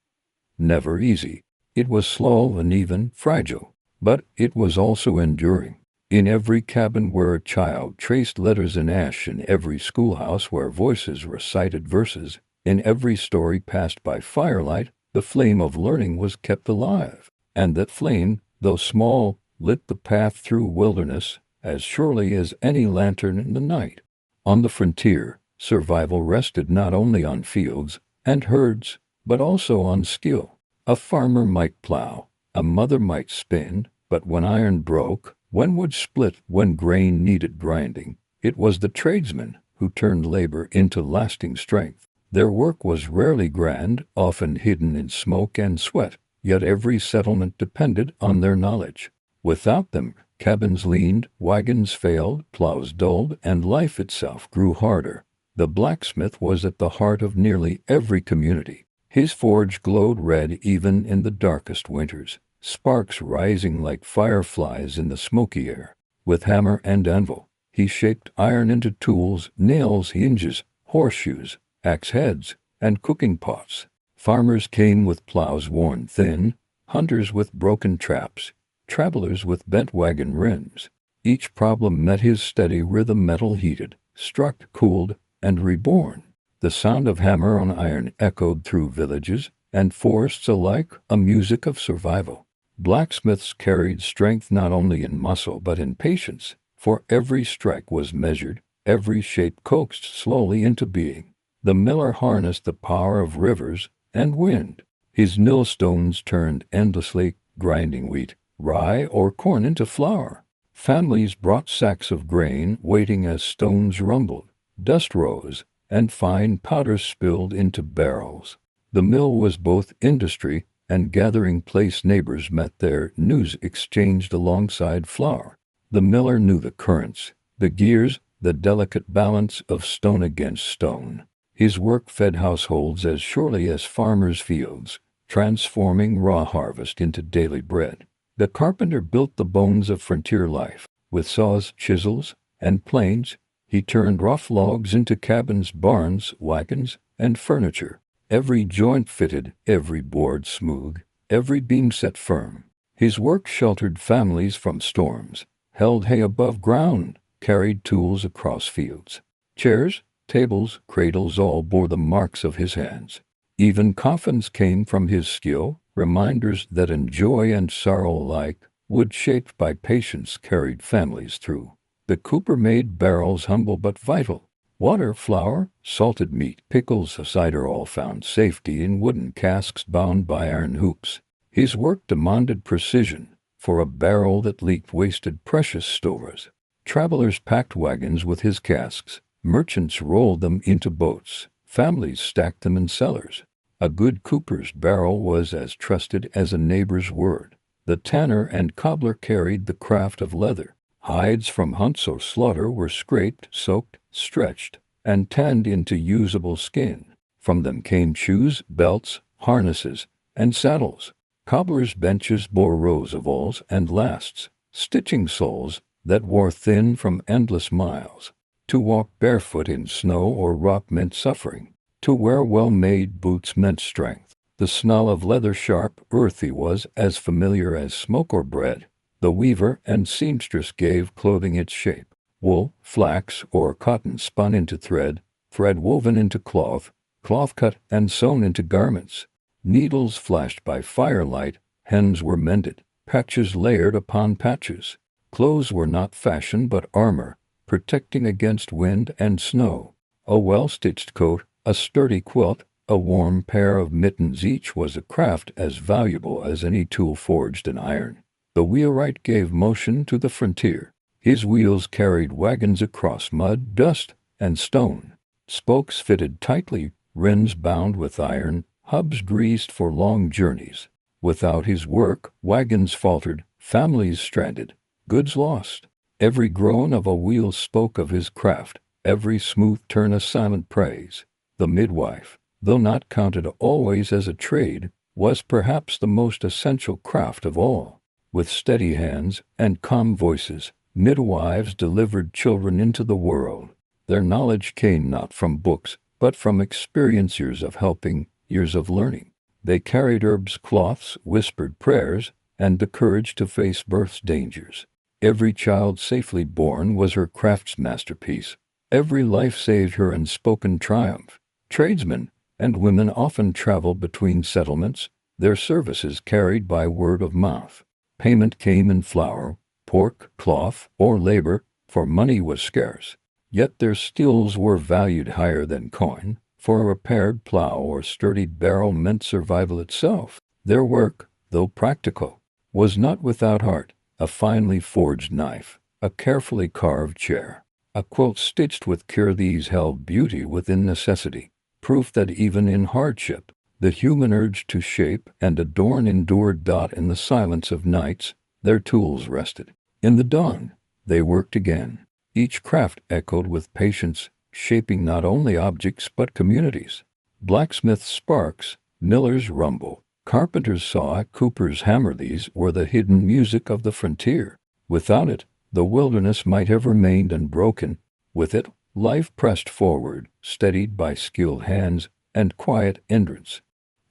Speaker 1: never easy. It was slow, uneven, fragile, but it was also enduring. In every cabin where a child traced letters in ash, in every schoolhouse where voices recited verses, in every story passed by firelight, the flame of learning was kept alive. And that flame, though small, lit the path through wilderness as surely as any lantern in the night. On the frontier, survival rested not only on fields and herds, but also on skill. A farmer might plow, a mother might spin, but when iron broke, when wood split, when grain needed grinding, it was the tradesman who turned labor into lasting strength. Their work was rarely grand, often hidden in smoke and sweat, yet every settlement depended on their knowledge. Without them, cabins leaned, wagons failed, plows dulled, and life itself grew harder. The blacksmith was at the heart of nearly every community. His forge glowed red even in the darkest winters, sparks rising like fireflies in the smoky air. With hammer and anvil, he shaped iron into tools, nails, hinges, horseshoes, axe heads, and cooking pots. Farmers came with plows worn thin, hunters with broken traps, travelers with bent wagon rims. Each problem met his steady rhythm, metal heated, struck, cooled, and reborn. The sound of hammer on iron echoed through villages and forests alike, a music of survival. Blacksmiths carried strength not only in muscle but in patience, for every strike was measured, every shape coaxed slowly into being. The miller harnessed the power of rivers and wind. His millstones turned endlessly, grinding wheat, rye, or corn into flour. Families brought sacks of grain, waiting as stones rumbled. Dust rose, and fine powder spilled into barrels. The mill was both industry and gathering place. Neighbors met there, news exchanged alongside flour. The miller knew the currents, the gears, the delicate balance of stone against stone. His work fed households as surely as farmers' fields, transforming raw harvest into daily bread. The carpenter built the bones of frontier life. With saws, chisels, and planes, he turned rough logs into cabins, barns, wagons, and furniture. Every joint fitted, every board smooth, every beam set firm. His work sheltered families from storms, held hay above ground, carried tools across fields. Chairs, tables, cradles, all bore the marks of his hands. Even coffins came from his skill, reminders that in joy and sorrow alike, wood shaped by patience carried families through. The cooper made barrels humble but vital. Water, flour, salted meat, pickles, cider, all found safety in wooden casks bound by iron hoops. His work demanded precision, for a barrel that leaked wasted precious stores. Travelers packed wagons with his casks. Merchants rolled them into boats. Families stacked them in cellars. A good cooper's barrel was as trusted as a neighbor's word. The tanner and cobbler carried the craft of leather. Hides from hunts or slaughter were scraped, soaked, stretched, and tanned into usable skin. From them came shoes, belts, harnesses, and saddles. Cobblers' benches bore rows of awls and lasts, stitching soles that wore thin from endless miles. To walk barefoot in snow or rock meant suffering. To wear well-made boots meant strength. The smell of leather, sharp, earthy, was as familiar as smoke or bread. The weaver and seamstress gave clothing its shape. Wool, flax, or cotton spun into thread, thread woven into cloth, cloth cut and sewn into garments. Needles flashed by firelight, hems were mended, patches layered upon patches. Clothes were not fashion but armor, protecting against wind and snow. A well-stitched coat, a sturdy quilt, a warm pair of mittens, each was a craft as valuable as any tool forged in iron. The wheelwright gave motion to the frontier. His wheels carried wagons across mud, dust, and stone. Spokes fitted tightly, rims bound with iron, hubs greased for long journeys. Without his work, wagons faltered, families stranded, goods lost. Every groan of a wheel spoke of his craft, every smooth turn a silent praise. The midwife, though not counted always as a trade, was perhaps the most essential craft of all. With steady hands and calm voices, midwives delivered children into the world. Their knowledge came not from books, but from experience, years of helping, years of learning. They carried herbs, cloths, whispered prayers, and the courage to face birth's dangers. Every child safely born was her craft's masterpiece. Every life saved her unspoken triumph. Tradesmen and women often traveled between settlements, their services carried by word of mouth. Payment came in flour, pork, cloth, or labor, for money was scarce. Yet their skills were valued higher than coin, for a repaired plow or sturdy barrel meant survival itself. Their work, though practical, was not without art. A finely forged knife, a carefully carved chair, a quilt stitched with care, these held beauty within necessity, proof that even in hardship, the human urge to shape and adorn endured. In the silence of nights, their tools rested. In the dawn, they worked again. Each craft echoed with patience, shaping not only objects but communities. Blacksmiths' sparks, millers' rumble, carpenters' saw, coopers' hammer, these were the hidden music of the frontier. Without it, the wilderness might have remained unbroken. With it, life pressed forward, steadied by skilled hands and quiet endurance.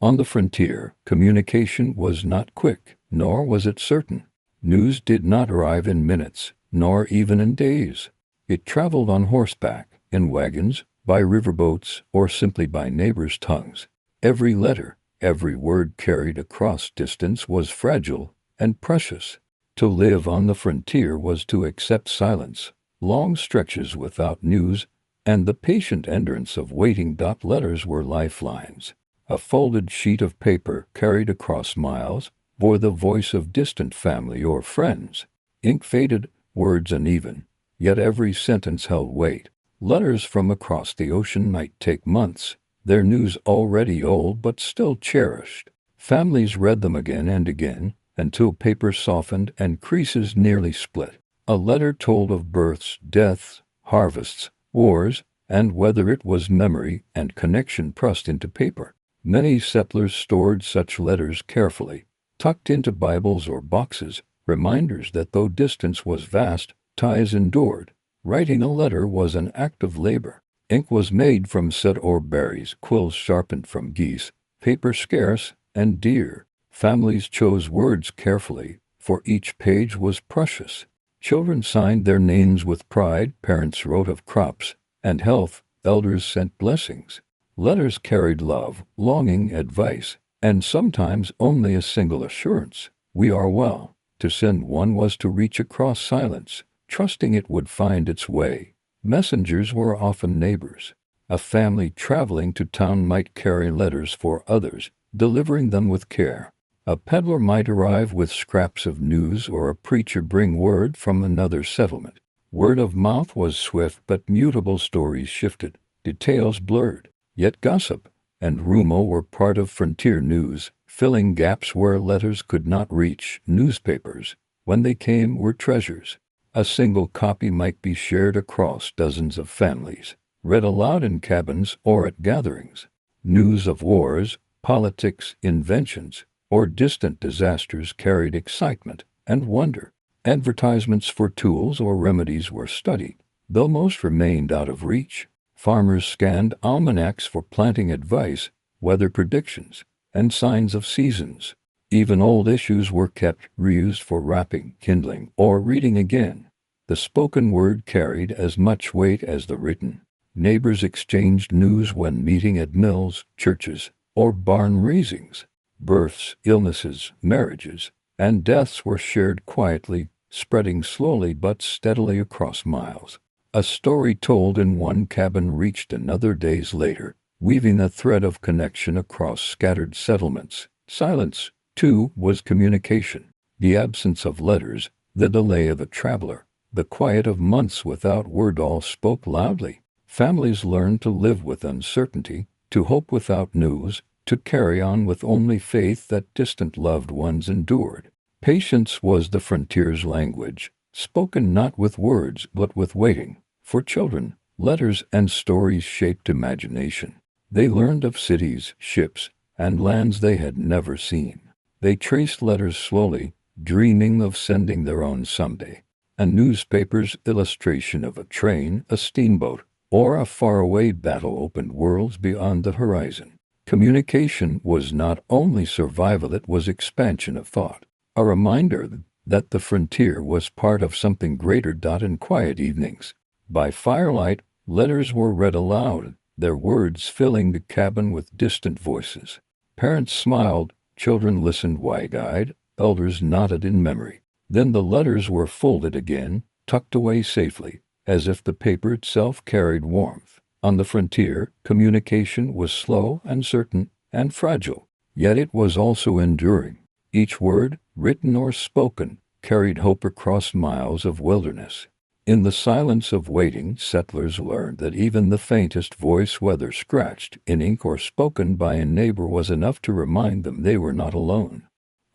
Speaker 1: On the frontier, communication was not quick, nor was it certain. News did not arrive in minutes, nor even in days. It traveled on horseback, in wagons, by riverboats, or simply by neighbors' tongues. Every letter, every word carried across distance was fragile and precious. To live on the frontier was to accept silence, long stretches without news, and the patient endurance of waiting. Letters were lifelines. A folded sheet of paper carried across miles bore the voice of distant family or friends. Ink faded, words uneven, yet every sentence held weight. Letters from across the ocean might take months, their news already old but still cherished. Families read them again and again, until paper softened and creases nearly split. A letter told of births, deaths, harvests, wars, and whether it was memory and connection pressed into paper. Many settlers stored such letters carefully, tucked into Bibles or boxes, reminders that though distance was vast, ties endured. Writing a letter was an act of labor. Ink was made from soot or berries, quills sharpened from geese, paper scarce and dear. Families chose words carefully, for each page was precious. Children signed their names with pride, parents wrote of crops and health, elders sent blessings. Letters carried love, longing, advice, and sometimes only a single assurance, "We are well." To send one was to reach across silence, trusting it would find its way. Messengers were often neighbors. A family traveling to town might carry letters for others, delivering them with care. A peddler might arrive with scraps of news, or a preacher bring word from another settlement. Word of mouth was swift, but mutable stories shifted, details blurred. Yet gossip and rumor were part of frontier news, filling gaps where letters could not reach. Newspapers, when they came, were treasures. A single copy might be shared across dozens of families, read aloud in cabins or at gatherings. News of wars, politics, inventions, or distant disasters carried excitement and wonder. Advertisements for tools or remedies were studied, though most remained out of reach. Farmers scanned almanacs for planting advice, weather predictions, and signs of seasons. Even old issues were kept, reused for wrapping, kindling, or reading again. The spoken word carried as much weight as the written. Neighbors exchanged news when meeting at mills, churches, or barn raisings. Births, illnesses, marriages, and deaths were shared quietly, spreading slowly but steadily across miles. A story told in one cabin reached another days later, weaving a thread of connection across scattered settlements. Silence, too, was communication. The absence of letters, the delay of a traveler, the quiet of months without word all spoke loudly. Families learned to live with uncertainty, to hope without news, to carry on with only faith that distant loved ones endured. Patience was the frontier's language, spoken not with words but with waiting. For children, letters and stories shaped imagination. They learned of cities, ships, and lands they had never seen. They traced letters slowly, dreaming of sending their own someday. A newspaper's illustration of a train, a steamboat, or a faraway battle opened worlds beyond the horizon. Communication was not only survival, it was expansion of thought. A reminder that the frontier was part of something greater. In quiet evenings, by firelight, letters were read aloud, their words filling the cabin with distant voices. Parents smiled, children listened wide-eyed, elders nodded in memory. Then the letters were folded again, tucked away safely, as if the paper itself carried warmth. On the frontier, communication was slow and certain and fragile, yet it was also enduring. Each word, written or spoken, carried hope across miles of wilderness. In the silence of waiting, settlers learned that even the faintest voice, whether scratched in ink or spoken by a neighbor, was enough to remind them they were not alone.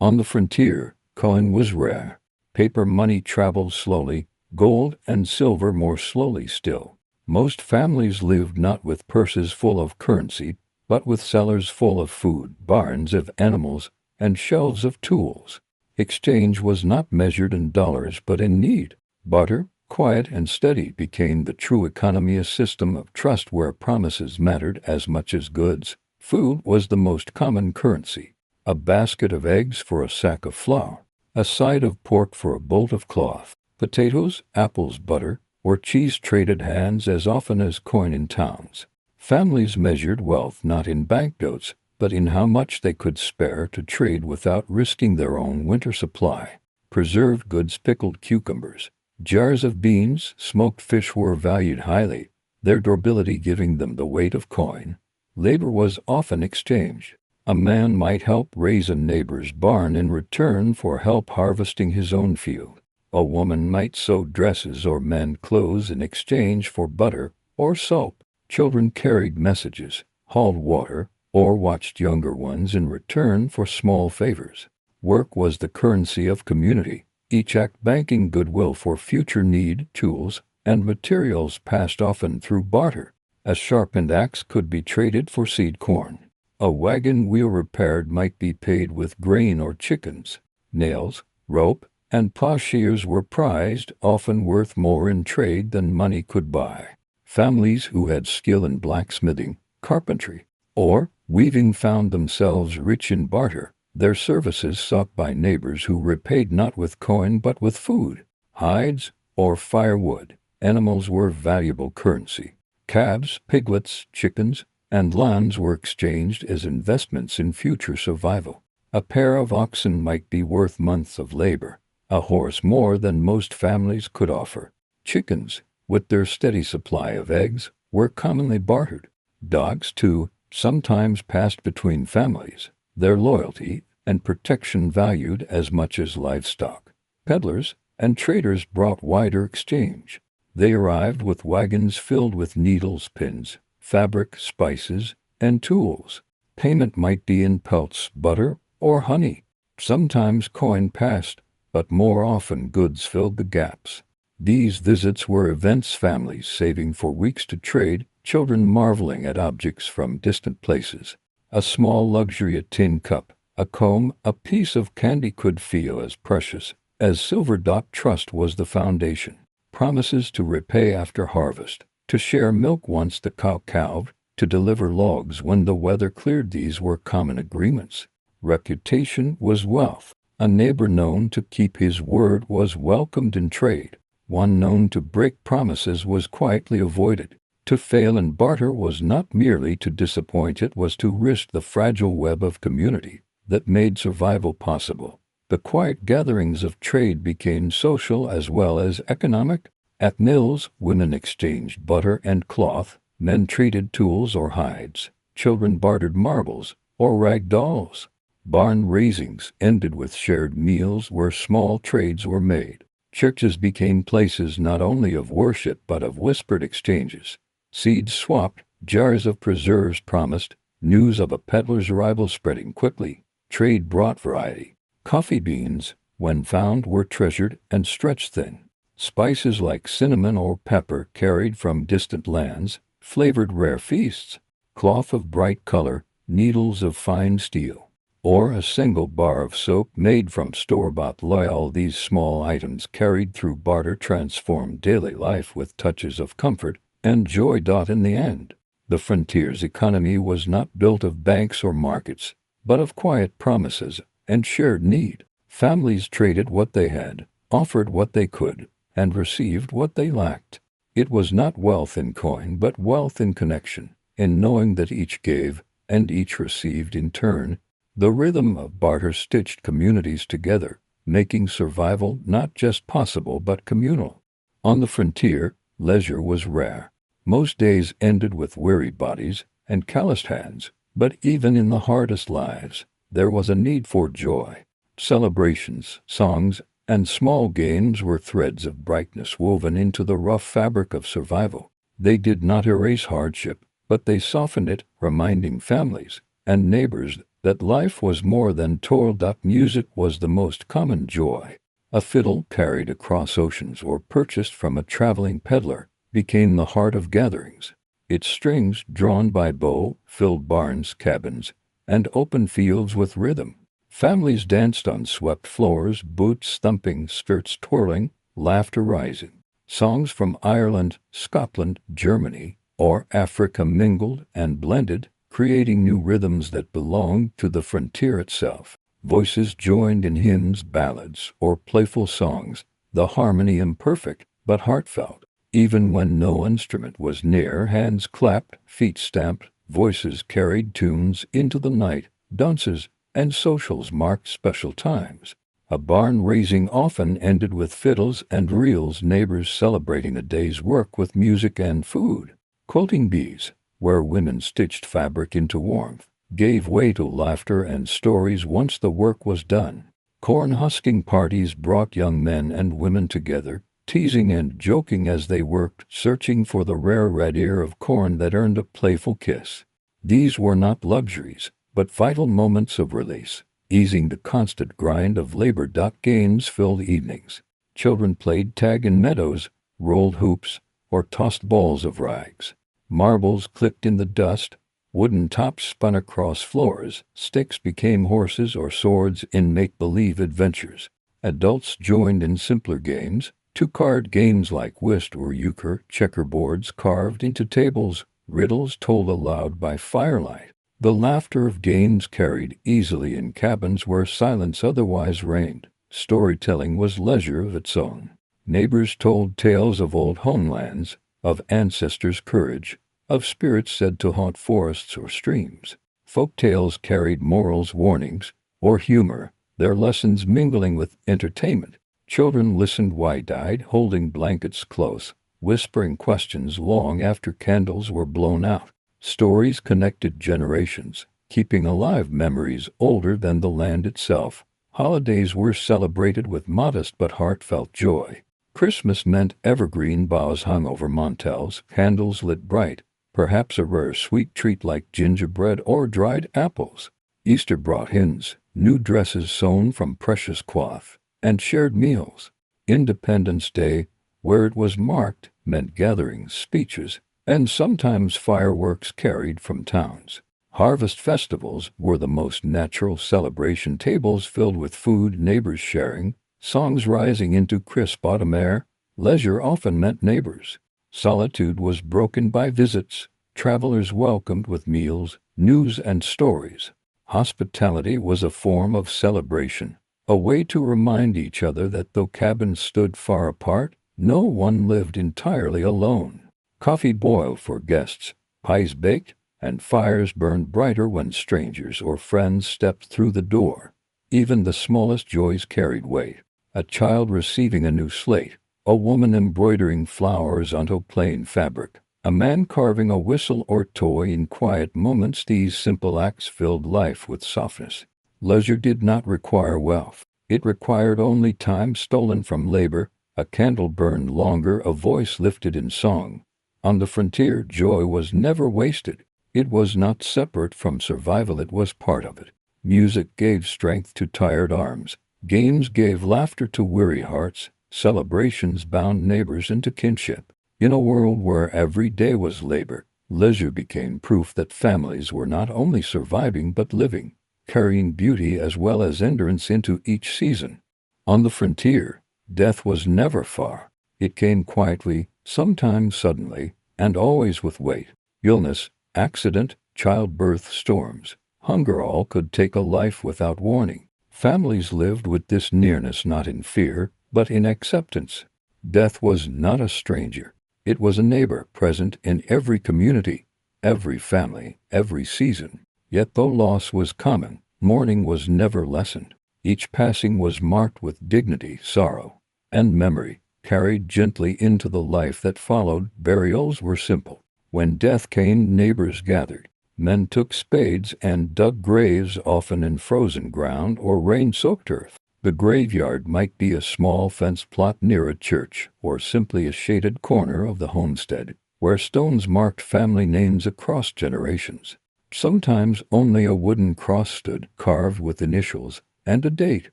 Speaker 1: On the frontier, coin was rare. Paper money traveled slowly, gold and silver more slowly still. Most families lived not with purses full of currency, but with cellars full of food, barns of animals, and shelves of tools. Exchange was not measured in dollars but in need. Barter, quiet and steady, became the true economy, a system of trust where promises mattered as much as goods. Food was the most common currency. A basket of eggs for a sack of flour, a side of pork for a bolt of cloth. Potatoes, apples, butter, or cheese traded hands as often as coin in towns. Families measured wealth not in banknotes, but in how much they could spare to trade without risking their own winter supply. Preserved goods, pickled cucumbers, jars of beans, smoked fish were valued highly, their durability giving them the weight of coin. Labor was often exchanged. A man might help raise a neighbor's barn in return for help harvesting his own field. A woman might sew dresses or mend clothes in exchange for butter or soap. Children carried messages, hauled water, or watched younger ones in return for small favors. Work was the currency of community, each act banking goodwill for future need. Tools and materials passed often through barter. A sharpened axe could be traded for seed corn. A wagon wheel repaired might be paid with grain or chickens. Nails, rope, and plowshares were prized, often worth more in trade than money could buy. Families who had skill in blacksmithing, carpentry, or weaving found themselves rich in barter, their services sought by neighbors who repaid not with coin but with food. Hides or firewood, animals were valuable currency. Calves, piglets, chickens, and lambs were exchanged as investments in future survival. A pair of oxen might be worth months of labor, a horse more than most families could offer. Chickens, with their steady supply of eggs, were commonly bartered. Dogs, too, sometimes passed between families, their loyalty and protection valued as much as livestock. Peddlers and traders brought wider exchange. They arrived with wagons filled with needles, pins, fabric, spices, and tools. Payment might be in pelts, butter, or honey. Sometimes coin passed, but more often goods filled the gaps. These visits were events, families saving for weeks to trade, children marveling at objects from distant places. A small luxury, a tin cup, a comb, a piece of candy could feel as precious as silver. Trust was the foundation. Promises to repay after harvest, to share milk once the cow calved, to deliver logs when the weather cleared. These were common agreements. Reputation was wealth. A neighbor known to keep his word was welcomed in trade. One known to break promises was quietly avoided. To fail in barter was not merely to disappoint, it was to risk the fragile web of community that made survival possible. The quiet gatherings of trade became social as well as economic. At mills, women exchanged butter and cloth, men traded tools or hides, children bartered marbles or rag dolls. Barn raisings ended with shared meals where small trades were made. Churches became places not only of worship but of whispered exchanges. Seeds swapped, jars of preserves promised, news of a peddler's arrival spreading quickly. Trade brought variety. Coffee beans, when found, were treasured and stretched thin. Spices like cinnamon or pepper carried from distant lands flavored rare feasts. Cloth of bright color, needles of fine steel, or a single bar of soap made from store-bought oil. These small items carried through barter transformed daily life with touches of comfort and joy. In the end, the frontier's economy was not built of banks or markets, but of quiet promises and shared need. Families traded what they had, offered what they could, and received what they lacked. It was not wealth in coin, but wealth in connection, in knowing that each gave and each received in turn. The rhythm of barter stitched communities together, making survival not just possible but communal. On the frontier, leisure was rare. Most days ended with weary bodies and calloused hands, but even in the hardest lives, there was a need for joy. Celebrations, songs, and small games were threads of brightness woven into the rough fabric of survival. They did not erase hardship, but they softened it, reminding families and neighbors that life was more than toil. Music was the most common joy. A fiddle carried across oceans or purchased from a traveling peddler became the heart of gatherings. Its strings, drawn by bow, filled barns, cabins, and open fields with rhythm. Families danced on swept floors, boots thumping, skirts twirling, laughter rising. Songs from Ireland, Scotland, Germany, or Africa mingled and blended, creating new rhythms that belonged to the frontier itself. Voices joined in hymns, ballads, or playful songs, the harmony imperfect but heartfelt. Even when no instrument was near, hands clapped, feet stamped, voices carried tunes into the night. Dances and socials marked special times. A barn raising often ended with fiddles and reels, neighbors celebrating a day's work with music and food. Quilting bees, where women stitched fabric into warmth, gave way to laughter and stories once the work was done. Corn husking parties brought young men and women together, teasing and joking as they worked, searching for the rare red ear of corn that earned a playful kiss. These were not luxuries, but vital moments of release, easing the constant grind of labor. Games filled evenings. Children played tag in meadows, rolled hoops, or tossed balls of rags. Marbles clicked in the dust, wooden tops spun across floors, sticks became horses or swords in make-believe adventures. Adults joined in simpler games, two-card games like whist or euchre, checkerboards carved into tables, riddles told aloud by firelight. The laughter of games carried easily in cabins where silence otherwise reigned. Storytelling was leisure of its own. Neighbors told tales of old homelands, of ancestors' courage, of spirits said to haunt forests or streams. Folk tales carried morals, warnings, or humor, their lessons mingling with entertainment. Children listened wide-eyed, holding blankets close, whispering questions long after candles were blown out. Stories connected generations, keeping alive memories older than the land itself. Holidays were celebrated with modest but heartfelt joy. Christmas meant evergreen boughs hung over mantels, candles lit bright, perhaps a rare sweet treat like gingerbread or dried apples. Easter brought hymns, new dresses sewn from precious cloth, and shared meals. Independence Day, where it was marked, meant gatherings, speeches, and sometimes fireworks carried from towns. Harvest festivals were the most natural celebration, tables filled with food, neighbors sharing, songs rising into crisp autumn air. Leisure often meant neighbors. Solitude was broken by visits, travelers welcomed with meals, news, and stories. Hospitality was a form of celebration, a way to remind each other that though cabins stood far apart, no one lived entirely alone. Coffee boiled for guests, pies baked, and fires burned brighter when strangers or friends stepped through the door. Even the smallest joys carried weight. A child receiving a new slate, a woman embroidering flowers onto plain fabric, a man carving a whistle or toy in quiet moments. These simple acts filled life with softness. Leisure did not require wealth. It required only time stolen from labor, a candle burned longer, a voice lifted in song. On the frontier, joy was never wasted. It was not separate from survival, it was part of it. Music gave strength to tired arms. Games gave laughter to weary hearts. Celebrations bound neighbors into kinship. In a world where every day was labor, leisure became proof that families were not only surviving but living, carrying beauty as well as endurance into each season. On the frontier, death was never far. It came quietly, sometimes suddenly, and always with weight. Illness, accident, childbirth, storms, hunger, all could take a life without warning. Families lived with this nearness not in fear, but in acceptance. Death was not a stranger. It was a neighbor present in every community, every family, every season. Yet though loss was common, mourning was never lessened. Each passing was marked with dignity, sorrow, and memory, carried gently into the life that followed. Burials were simple. When death came, neighbors gathered. Men took spades and dug graves, often in frozen ground or rain-soaked earth. The graveyard might be a small fenced plot near a church, or simply a shaded corner of the homestead, where stones marked family names across generations. Sometimes only a wooden cross stood, carved with initials and a date.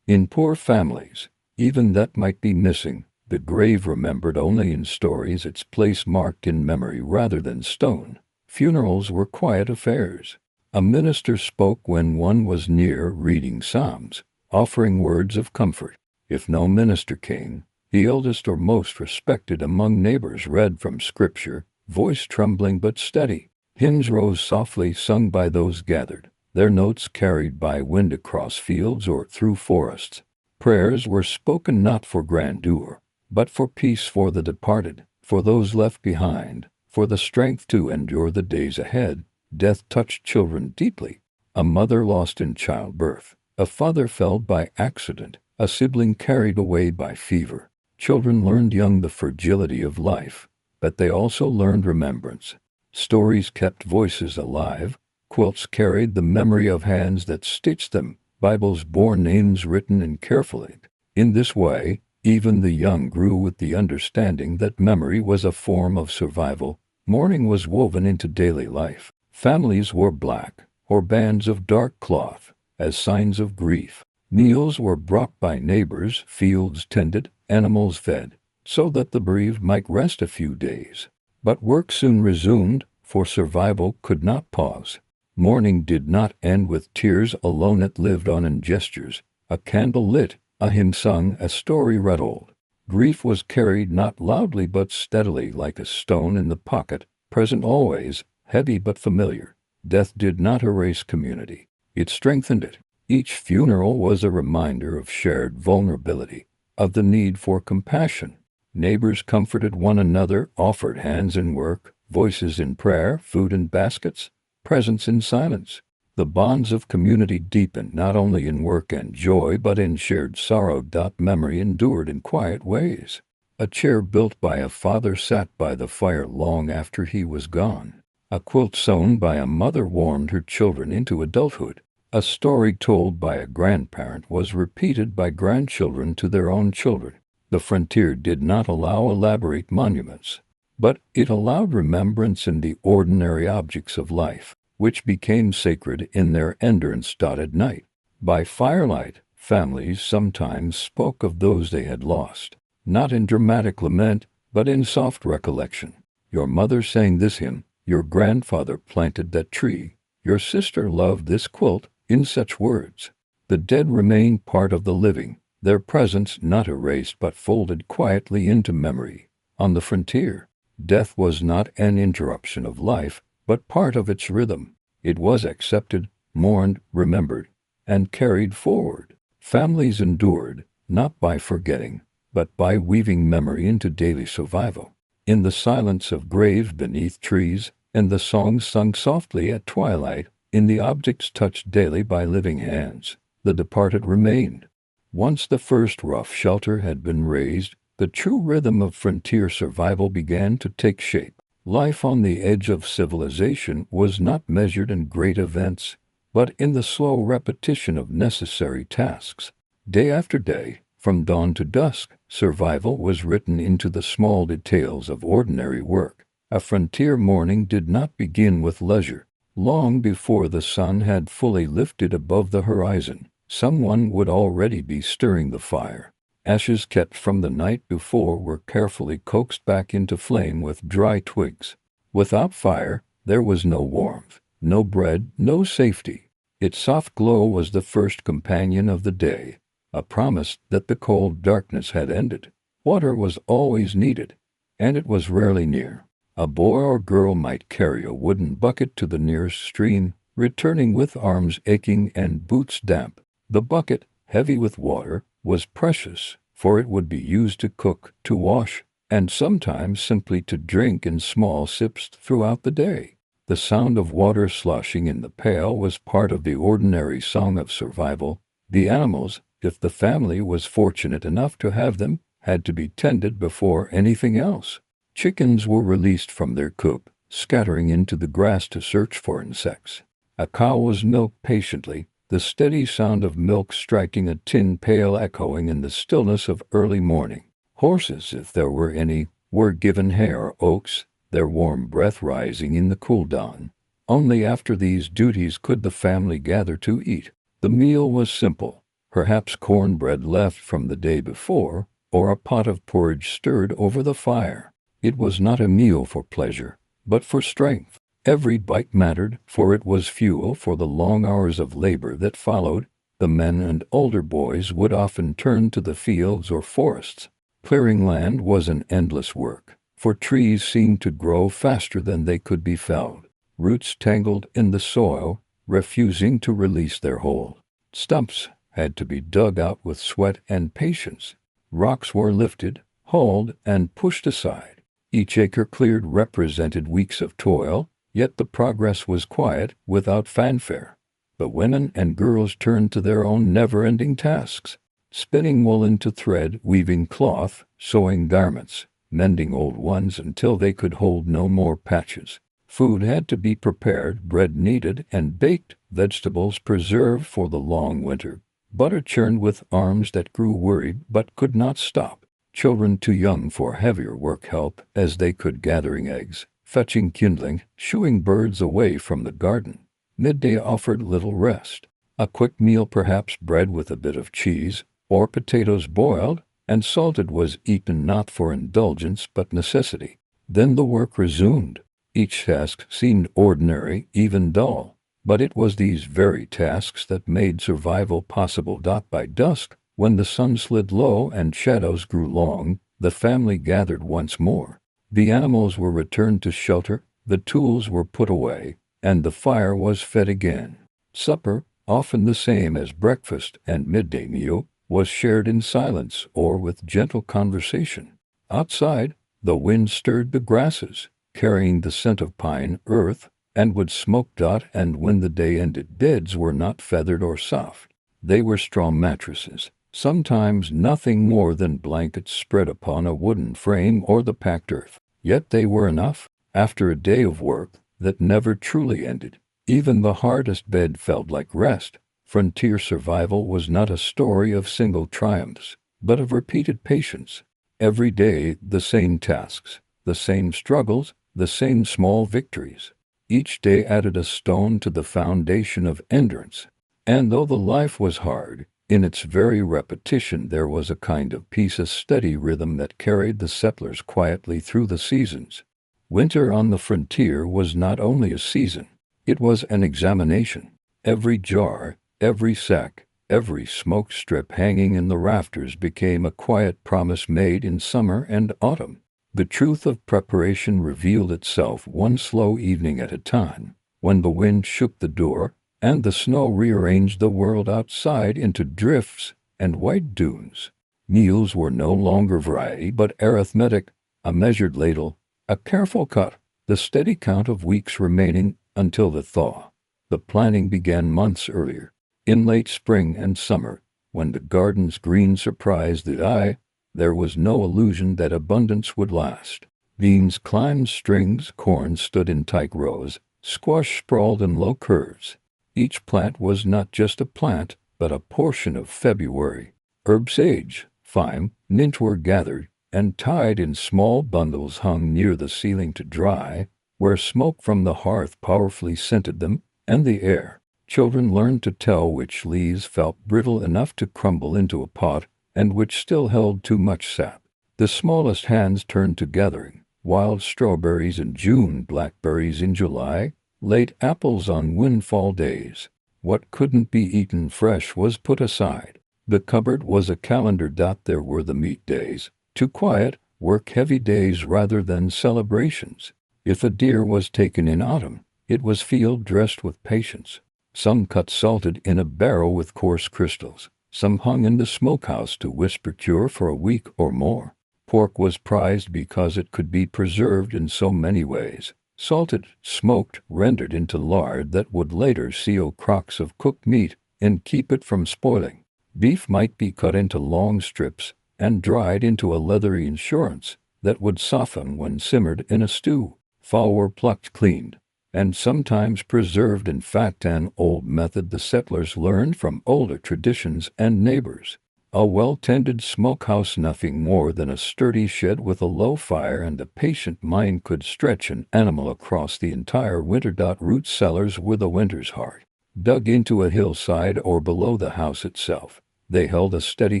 Speaker 1: In poor families, even that might be missing. The grave remembered only in stories, its place marked in memory rather than stone. Funerals were quiet affairs. A minister spoke when one was near, reading psalms, offering words of comfort. If no minister came, the eldest or most respected among neighbors read from Scripture, voice trembling but steady. Hymns rose softly, sung by those gathered, their notes carried by wind across fields or through forests. Prayers were spoken not for grandeur, but for peace, for the departed, for those left behind, for the strength to endure the days ahead. Death touched children deeply. A mother lost in childbirth, a father felled by accident, a sibling carried away by fever. Children learned young the fragility of life, but they also learned remembrance. Stories kept voices alive. Quilts carried the memory of hands that stitched them. Bibles bore names written in careful ink. In this way, even the young grew with the understanding that memory was a form of survival. Mourning was woven into daily life. Families wore black, or bands of dark cloth, as signs of grief. Meals were brought by neighbors, fields tended, animals fed, so that the bereaved might rest a few days. But work soon resumed, for survival could not pause. Mourning did not end with tears alone, it lived on in gestures. A candle lit, a hymn sung, a story retold. Grief was carried not loudly but steadily, like a stone in the pocket, present always, heavy but familiar. Death did not erase community. It strengthened it. Each funeral was a reminder of shared vulnerability, of the need for compassion. Neighbors comforted one another, offered hands in work, voices in prayer, food in baskets, presence in silence. The bonds of community deepened not only in work and joy but in shared sorrow. Memory endured in quiet ways. A chair built by a father sat by the fire long after he was gone. A quilt sewn by a mother warmed her children into adulthood. A story told by a grandparent was repeated by grandchildren to their own children. The frontier did not allow elaborate monuments, but it allowed remembrance in the ordinary objects of life, which became sacred in their endurance. At night, by firelight, families sometimes spoke of those they had lost, not in dramatic lament, but in soft recollection. Your mother sang this hymn, your grandfather planted that tree, your sister loved this quilt. In such words, the dead remained part of the living, their presence not erased but folded quietly into memory. On the frontier, death was not an interruption of life, but part of its rhythm. It was accepted, mourned, remembered, and carried forward. Families endured, not by forgetting, but by weaving memory into daily survival. In the silence of graves beneath trees, in the songs sung softly at twilight, in the objects touched daily by living hands, the departed remained. Once the first rough shelter had been raised, the true rhythm of frontier survival began to take shape. Life on the edge of civilization was not measured in great events, but in the slow repetition of necessary tasks. Day after day, from dawn to dusk, survival was written into the small details of ordinary work. A frontier morning did not begin with leisure. Long before the sun had fully lifted above the horizon, someone would already be stirring the fire. Ashes kept from the night before were carefully coaxed back into flame with dry twigs. Without fire, there was no warmth, no bread, no safety. Its soft glow was the first companion of the day, a promise that the cold darkness had ended. Water was always needed, and it was rarely near. A boy or girl might carry a wooden bucket to the nearest stream, returning with arms aching and boots damp. The bucket, heavy with water, was precious, for it would be used to cook, to wash, and sometimes simply to drink in small sips throughout the day. The sound of water sloshing in the pail was part of the ordinary song of survival. The animals, if the family was fortunate enough to have them, had to be tended before anything else. Chickens were released from their coop, scattering into the grass to search for insects. A cow was milked patiently, the steady sound of milk striking a tin pail echoing in the stillness of early morning. Horses, if there were any, were given hay or oats, their warm breath rising in the cool dawn. Only after these duties could the family gather to eat. The meal was simple, perhaps cornbread left from the day before, or a pot of porridge stirred over the fire. It was not a meal for pleasure, but for strength. Every bite mattered, for it was fuel for the long hours of labor that followed. The men and older boys would often turn to the fields or forests. Clearing land was an endless work, for trees seemed to grow faster than they could be felled. Roots tangled in the soil, refusing to release their hold. Stumps had to be dug out with sweat and patience. Rocks were lifted, hauled, and pushed aside. Each acre cleared represented weeks of toil, yet the progress was quiet, without fanfare. The women and girls turned to their own never-ending tasks, spinning wool into thread, weaving cloth, sewing garments, mending old ones until they could hold no more patches. Food had to be prepared, bread kneaded and baked, vegetables preserved for the long winter, butter churned with arms that grew worried but could not stop. Children too young for heavier work helped as they could, gathering eggs, fetching kindling, shooing birds away from the garden. Midday offered little rest. A quick meal, perhaps bread with a bit of cheese, or potatoes boiled and salted, was eaten not for indulgence but necessity. Then the work resumed. Each task seemed ordinary, even dull, but it was these very tasks that made survival possible. By dusk, when the sun slid low and shadows grew long, the family gathered once more. The animals were returned to shelter, the tools were put away, and the fire was fed again. Supper, often the same as breakfast and midday meal, was shared in silence or with gentle conversation. Outside, the wind stirred the grasses, carrying the scent of pine, earth, and wood smoke. And when the day ended, beds were not feathered or soft. They were straw mattresses, sometimes nothing more than blankets spread upon a wooden frame or the packed earth. Yet they were enough. After a day of work that never truly ended, even the hardest bed felt like rest. Frontier survival was not a story of single triumphs, but of repeated patience. Every day the same tasks, the same struggles, the same small victories. Each day added a stone to the foundation of endurance. And though the life was hard, in its very repetition there was a kind of peace, a steady rhythm that carried the settlers quietly through the seasons. Winter on the frontier was not only a season, it was an examination. Every jar, every sack, every smoke strip hanging in the rafters became a quiet promise made in summer and autumn. The truth of preparation revealed itself one slow evening at a time, when the wind shook the door, and the snow rearranged the world outside into drifts and white dunes. Meals were no longer variety but arithmetic, a measured ladle, a careful cut, the steady count of weeks remaining until the thaw. The planning began months earlier, in late spring and summer, when the garden's green surprised the eye. There was no illusion that abundance would last. Beans climbed strings, corn stood in tight rows, squash sprawled in low curves. Each plant was not just a plant, but a portion of February. Herb sage, thyme, mint were gathered, and tied in small bundles hung near the ceiling to dry, where smoke from the hearth powerfully scented them, and the air. Children learned to tell which leaves felt brittle enough to crumble into a pot, and which still held too much sap. The smallest hands turned to gathering wild strawberries in June, blackberries in July, late apples on windfall days. What couldn't be eaten fresh was put aside. The cupboard was a calendar. There were the meat days, too quiet, work-heavy days rather than celebrations. If a deer was taken in autumn, it was field-dressed with patience. Some cut salted in a barrel with coarse crystals. Some hung in the smokehouse to whisper cure for a week or more. Pork was prized because it could be preserved in so many ways. Salted, smoked, rendered into lard that would later seal crocks of cooked meat and keep it from spoiling. Beef might be cut into long strips and dried into a leathery assurance that would soften when simmered in a stew. Fowl were plucked, cleaned, and sometimes preserved in fat, an old method the settlers learned from older traditions and neighbors. A well-tended smokehouse, nothing more than a sturdy shed with a low fire, and a patient mind could stretch an animal across the entire winter. Root cellars were the winter's heart. Dug into a hillside or below the house itself, they held a steady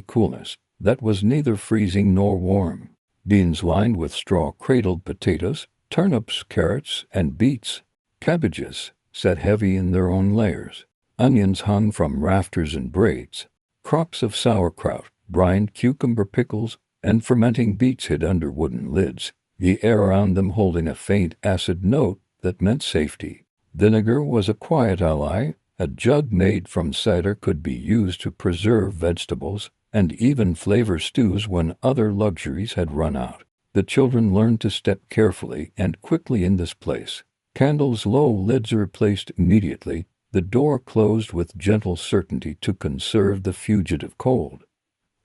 Speaker 1: coolness that was neither freezing nor warm. Bins lined with straw cradled potatoes, turnips, carrots, and beets. Cabbages sat heavy in their own layers. Onions hung from rafters and braids. Crops of sauerkraut, brined cucumber pickles, and fermenting beets hid under wooden lids, the air around them holding a faint acid note that meant safety. Vinegar was a quiet ally. A jug made from cider could be used to preserve vegetables and even flavor stews when other luxuries had run out. The children learned to step carefully and quickly in this place. Candles' low lids replaced immediately. The door closed with gentle certainty to conserve the fugitive cold.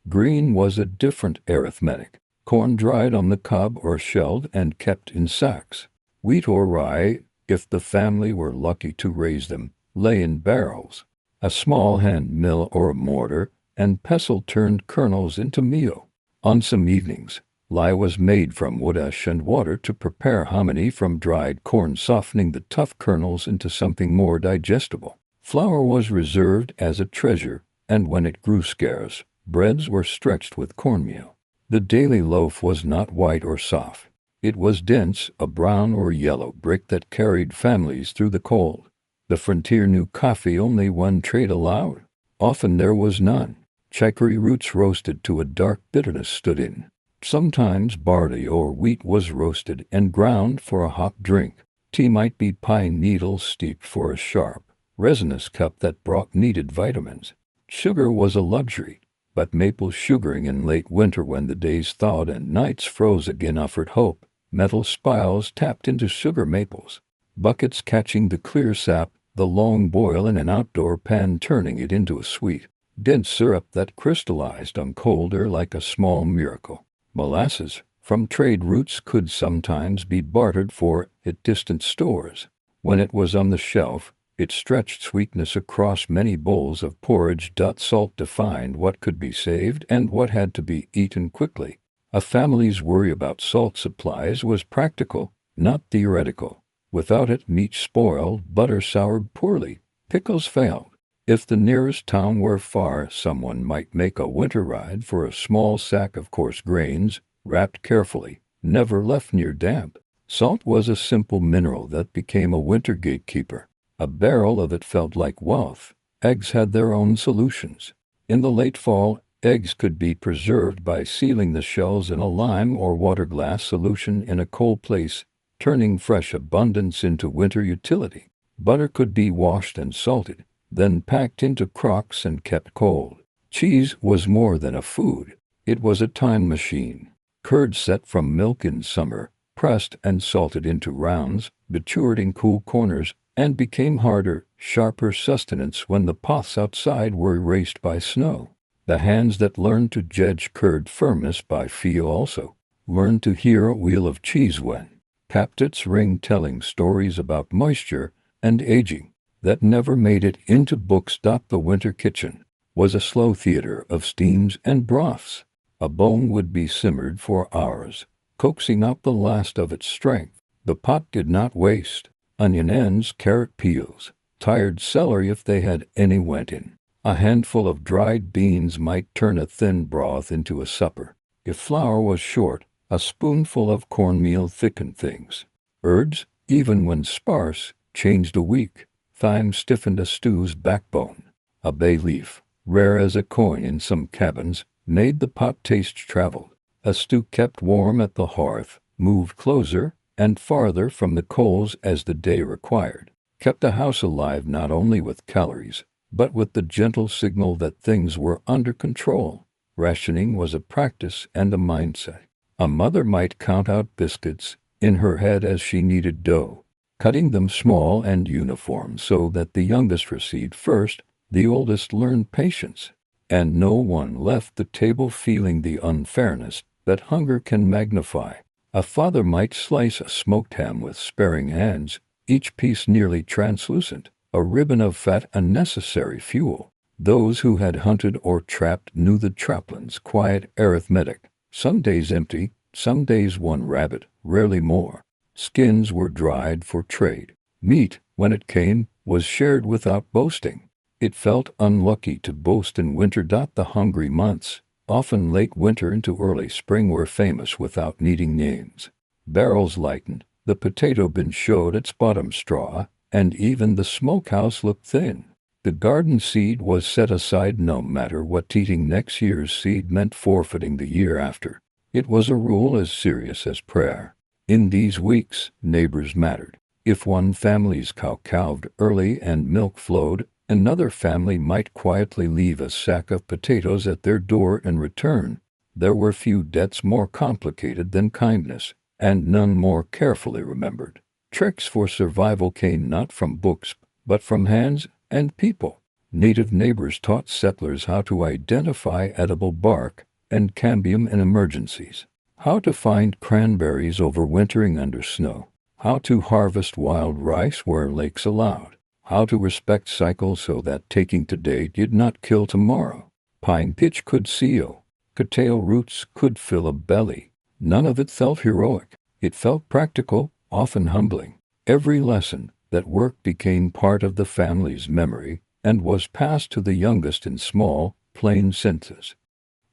Speaker 1: Green was a different arithmetic. Corn dried on the cob or shelled and kept in sacks. Wheat or rye, if the family were lucky to raise them, lay in barrels. A small hand mill or a mortar and pestle turned kernels into meal. On some evenings, lye was made from wood ash and water to prepare hominy from dried corn, softening the tough kernels into something more digestible. Flour was reserved as a treasure, and when it grew scarce, breads were stretched with cornmeal. The daily loaf was not white or soft. It was dense, a brown or yellow brick that carried families through the cold. The frontier knew coffee only when trade allowed. Often there was none. Chicory roots roasted to a dark bitterness stood in. Sometimes barley or wheat was roasted and ground for a hot drink. Tea might be pine needles steeped for a sharp, resinous cup that brought needed vitamins. Sugar was a luxury, but maple sugaring in late winter when the days thawed and nights froze again offered hope. Metal spiles tapped into sugar maples, buckets catching the clear sap, the long boil in an outdoor pan turning it into a sweet, dense syrup that crystallized on cold air like a small miracle. Molasses from trade routes could sometimes be bartered for at distant stores. When it was on the shelf, It stretched sweetness across many bowls of porridge. Salt defined what could be saved and what had to be eaten quickly. A family's worry about salt supplies was practical, not theoretical. Without it, meat spoiled, butter soured poorly, pickles failed. If the nearest town were far, someone might make a winter ride for a small sack of coarse grains, wrapped carefully, never left near damp. Salt was a simple mineral that became a winter gatekeeper. A barrel of it felt like wealth. Eggs had their own solutions. In the late fall, eggs could be preserved by sealing the shells in a lime or water glass solution in a cold place, turning fresh abundance into winter utility. Butter could be washed and salted, then packed into crocks and kept cold. Cheese was more than a food. It was a time machine. Curd set from milk in summer, pressed and salted into rounds, matured in cool corners, and became harder, sharper sustenance when the pots outside were erased by snow. The hands that learned to judge curd firmness by feel also learned to hear a wheel of cheese when tapped its ring, telling stories about moisture and aging that never made it into books. The winter kitchen was a slow theater of steams and broths. A bone would be simmered for hours, coaxing out the last of its strength. The pot did not waste. Onion ends, carrot peels, tired celery if they had any went in. A handful of dried beans might turn a thin broth into a supper. If flour was short, a spoonful of cornmeal thickened things. Herbs, even when sparse, changed a week. Thyme stiffened a stew's backbone. A bay leaf, rare as a coin in some cabins, made the pot taste traveled. A stew kept warm at the hearth, moved closer and farther from the coals as the day required, kept a house alive not only with calories, but with the gentle signal that things were under control. Rationing was a practice and a mindset. A mother might count out biscuits in her head as she kneaded dough, cutting them small and uniform so that the youngest received first. The oldest learned patience, and no one left the table feeling the unfairness that hunger can magnify. A father might slice a smoked ham with sparing hands, each piece nearly translucent, a ribbon of fat, a necessary fuel. Those who had hunted or trapped knew the traplin's quiet arithmetic. Some days empty, some days one rabbit, rarely more. Skins were dried for trade. Meat, when it came, was shared without boasting. It felt unlucky to boast in winter. The hungry months, often late winter into early spring, were famous without needing names. Barrels lightened, the potato bin showed its bottom straw, and even the smokehouse looked thin. The garden seed was set aside no matter what. Eating next year's seed meant forfeiting the year after. It was a rule as serious as prayer. In these weeks, neighbors mattered. If one family's cow calved early and milk flowed, another family might quietly leave a sack of potatoes at their door in return. There were few debts more complicated than kindness, and none more carefully remembered. Tricks for survival came not from books, but from hands and people. Native neighbors taught settlers how to identify edible bark and cambium in emergencies, how to find cranberries overwintering under snow, how to harvest wild rice where lakes allowed, how to respect cycles so that taking today did not kill tomorrow. Pine pitch could seal, cattail roots could fill a belly. None of it felt heroic. It felt practical, often humbling. Every lesson that work became part of the family's memory and was passed to the youngest in small, plain sentences.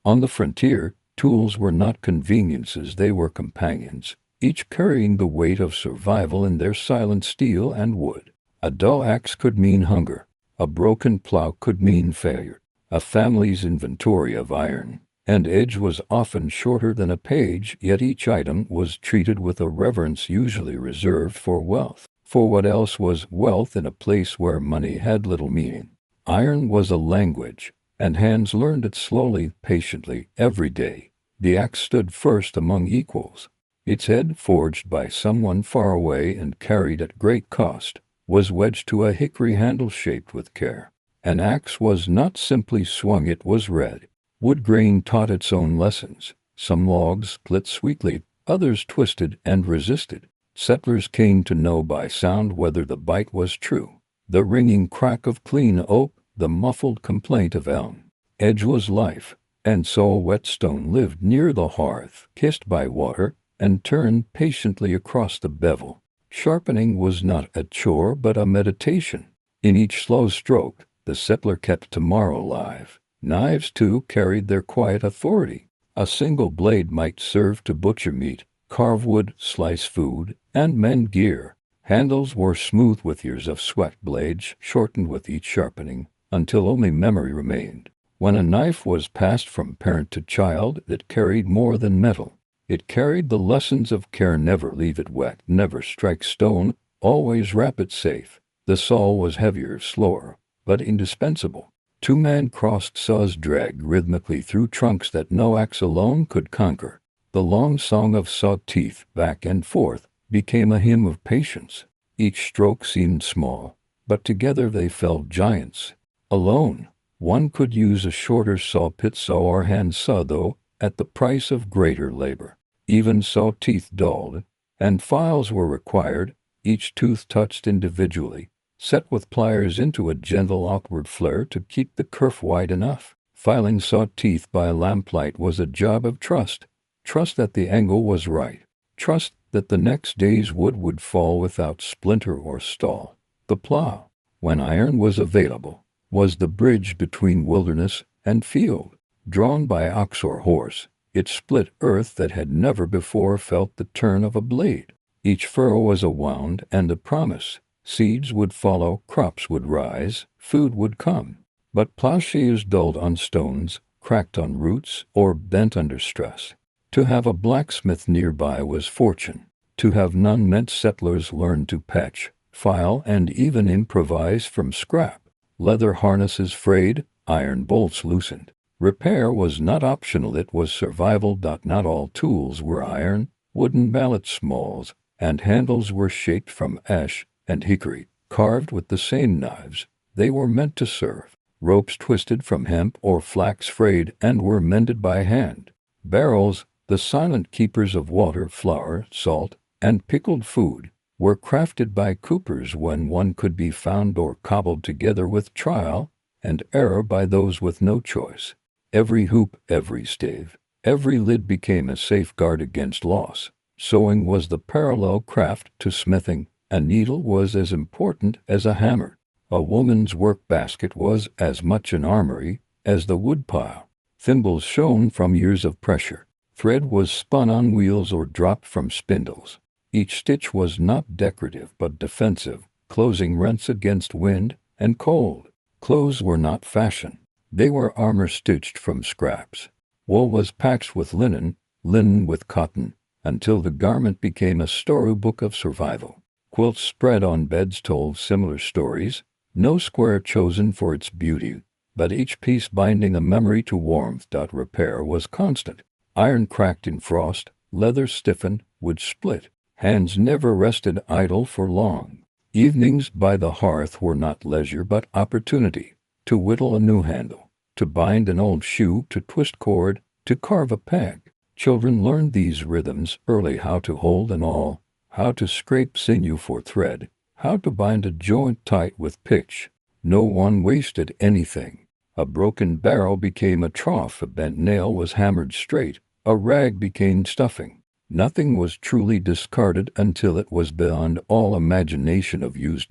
Speaker 1: On the frontier, tools were not conveniences, they were companions, each carrying the weight of survival in their silent steel and wood. A dull axe could mean hunger. A broken plow could mean failure. A family's inventory of iron and edge was often shorter than a page, yet each item was treated with a reverence usually reserved for wealth. For what else was wealth in a place where money had little meaning? Iron was a language, and hands learned it slowly, patiently, every day. The axe stood first among equals. Its head, forged by someone far away and carried at great cost, was wedged to a hickory handle shaped with care. An axe was not simply swung, it was read. Wood grain taught its own lessons. Some logs split sweetly, others twisted and resisted. Settlers came to know by sound whether the bite was true. The ringing crack of clean oak, the muffled complaint of elm. Edge was life, and so whetstone lived near the hearth, kissed by water, and turned patiently across the bevel. Sharpening was not a chore but a meditation. In each slow stroke, the settler kept tomorrow alive. Knives, too, carried their quiet authority. A single blade might serve to butcher meat, carve wood, slice food, and mend gear. Handles were smooth with years of sweat, blades shortened with each sharpening, until only memory remained. When a knife was passed from parent to child, it carried more than metal. It carried the lessons of care: never leave it wet, never strike stone, always wrap it safe. The saw was heavier, slower, but indispensable. Two-man crossed saws dragged rhythmically through trunks that no axe alone could conquer. The long song of saw teeth, back and forth, became a hymn of patience. Each stroke seemed small, but together they felled giants. Alone, one could use a shorter saw, pit saw, or hand saw, though at the price of greater labor. Even saw teeth dulled, and files were required, each tooth touched individually, set with pliers into a gentle awkward flare to keep the kerf wide enough. Filing saw teeth by lamplight was a job of trust. Trust that the angle was right. Trust that the next day's wood would fall without splinter or stall. The plow, when iron was available, was the bridge between wilderness and field. Drawn by ox or horse, it split earth that had never before felt the turn of a blade. Each furrow was a wound and a promise. Seeds would follow, crops would rise, food would come. But plowshares dulled on stones, cracked on roots, or bent under stress. To have a blacksmith nearby was fortune. To have none meant settlers learned to patch, file, and even improvise from scrap. Leather harnesses frayed, iron bolts loosened. Repair was not optional, it was survival. Not all tools were iron. Wooden mallet smalls and handles were shaped from ash and hickory, carved with the same knives. They were meant to serve. Ropes twisted from hemp or flax frayed and were mended by hand. Barrels, the silent keepers of water, flour, salt, and pickled food, were crafted by coopers when one could be found, or cobbled together with trial and error by those with no choice. Every hoop, every stave, every lid became a safeguard against loss. Sewing was the parallel craft to smithing. A needle was as important as a hammer. A woman's work basket was as much an armory as the woodpile. Thimbles shone from years of pressure. Thread was spun on wheels or dropped from spindles. Each stitch was not decorative but defensive, closing rents against wind and cold. Clothes were not fashion. They were armor stitched from scraps. Wool was patched with linen, linen with cotton, until the garment became a storybook of survival. Quilts spread on beds told similar stories, no square chosen for its beauty, but each piece binding a memory to warmth. Repair was constant. Iron cracked in frost, leather stiffened, wood split. Hands never rested idle for long. Evenings by the hearth were not leisure but opportunity. To whittle a new handle, to bind an old shoe, to twist cord, to carve a peg. Children learned these rhythms early: how to hold an awl, how to scrape sinew for thread, how to bind a joint tight with pitch. No one wasted anything. A broken barrel became a trough, a bent nail was hammered straight, a rag became stuffing. Nothing was truly discarded until it was beyond all imagination of use.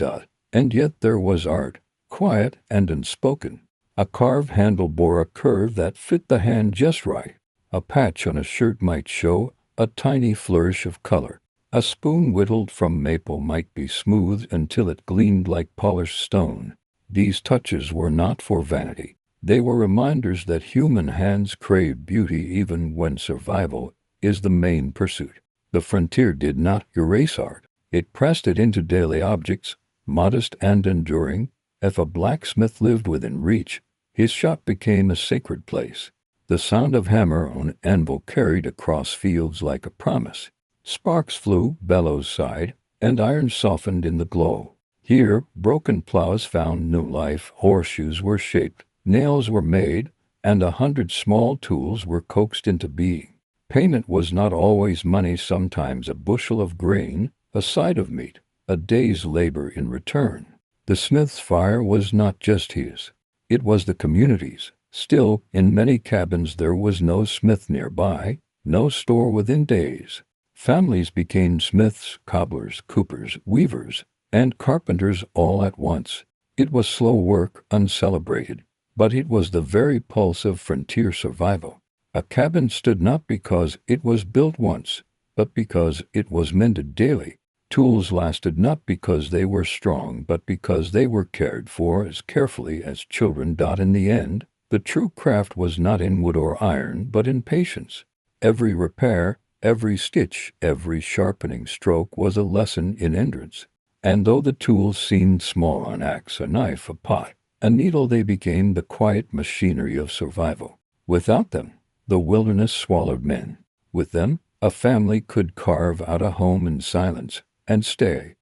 Speaker 1: And yet there was art, quiet and unspoken. A carved handle bore a curve that fit the hand just right. A patch on a shirt might show a tiny flourish of color. A spoon whittled from maple might be smoothed until it gleamed like polished stone. These touches were not for vanity. They were reminders that human hands crave beauty even when survival is the main pursuit. The frontier did not erase art. It pressed it into daily objects, modest and enduring. If a blacksmith lived within reach, his shop became a sacred place. The sound of hammer on anvil carried across fields like a promise. Sparks flew, bellows sighed, and iron softened in the glow. Here, broken plows found new life, horseshoes were shaped, nails were made, and 100 small tools were coaxed into being. Payment was not always money, sometimes a bushel of grain, a side of meat, a day's labor in return. The smith's fire was not just his. It was the community's. Still, in many cabins there was no smith nearby, no store within days. Families became smiths, cobblers, coopers, weavers, and carpenters all at once. It was slow work, uncelebrated, but it was the very pulse of frontier survival. A cabin stood not because it was built once, but because it was mended daily. Tools lasted not because they were strong, but because they were cared for as carefully as children. In the end, the true craft was not in wood or iron, but in patience. Every repair, every stitch, every sharpening stroke was a lesson in endurance. And though the tools seemed small, an axe, a knife, a pot, a needle, they became the quiet machinery of survival. Without them, the wilderness swallowed men. With them, a family could carve out a home in silence and stay.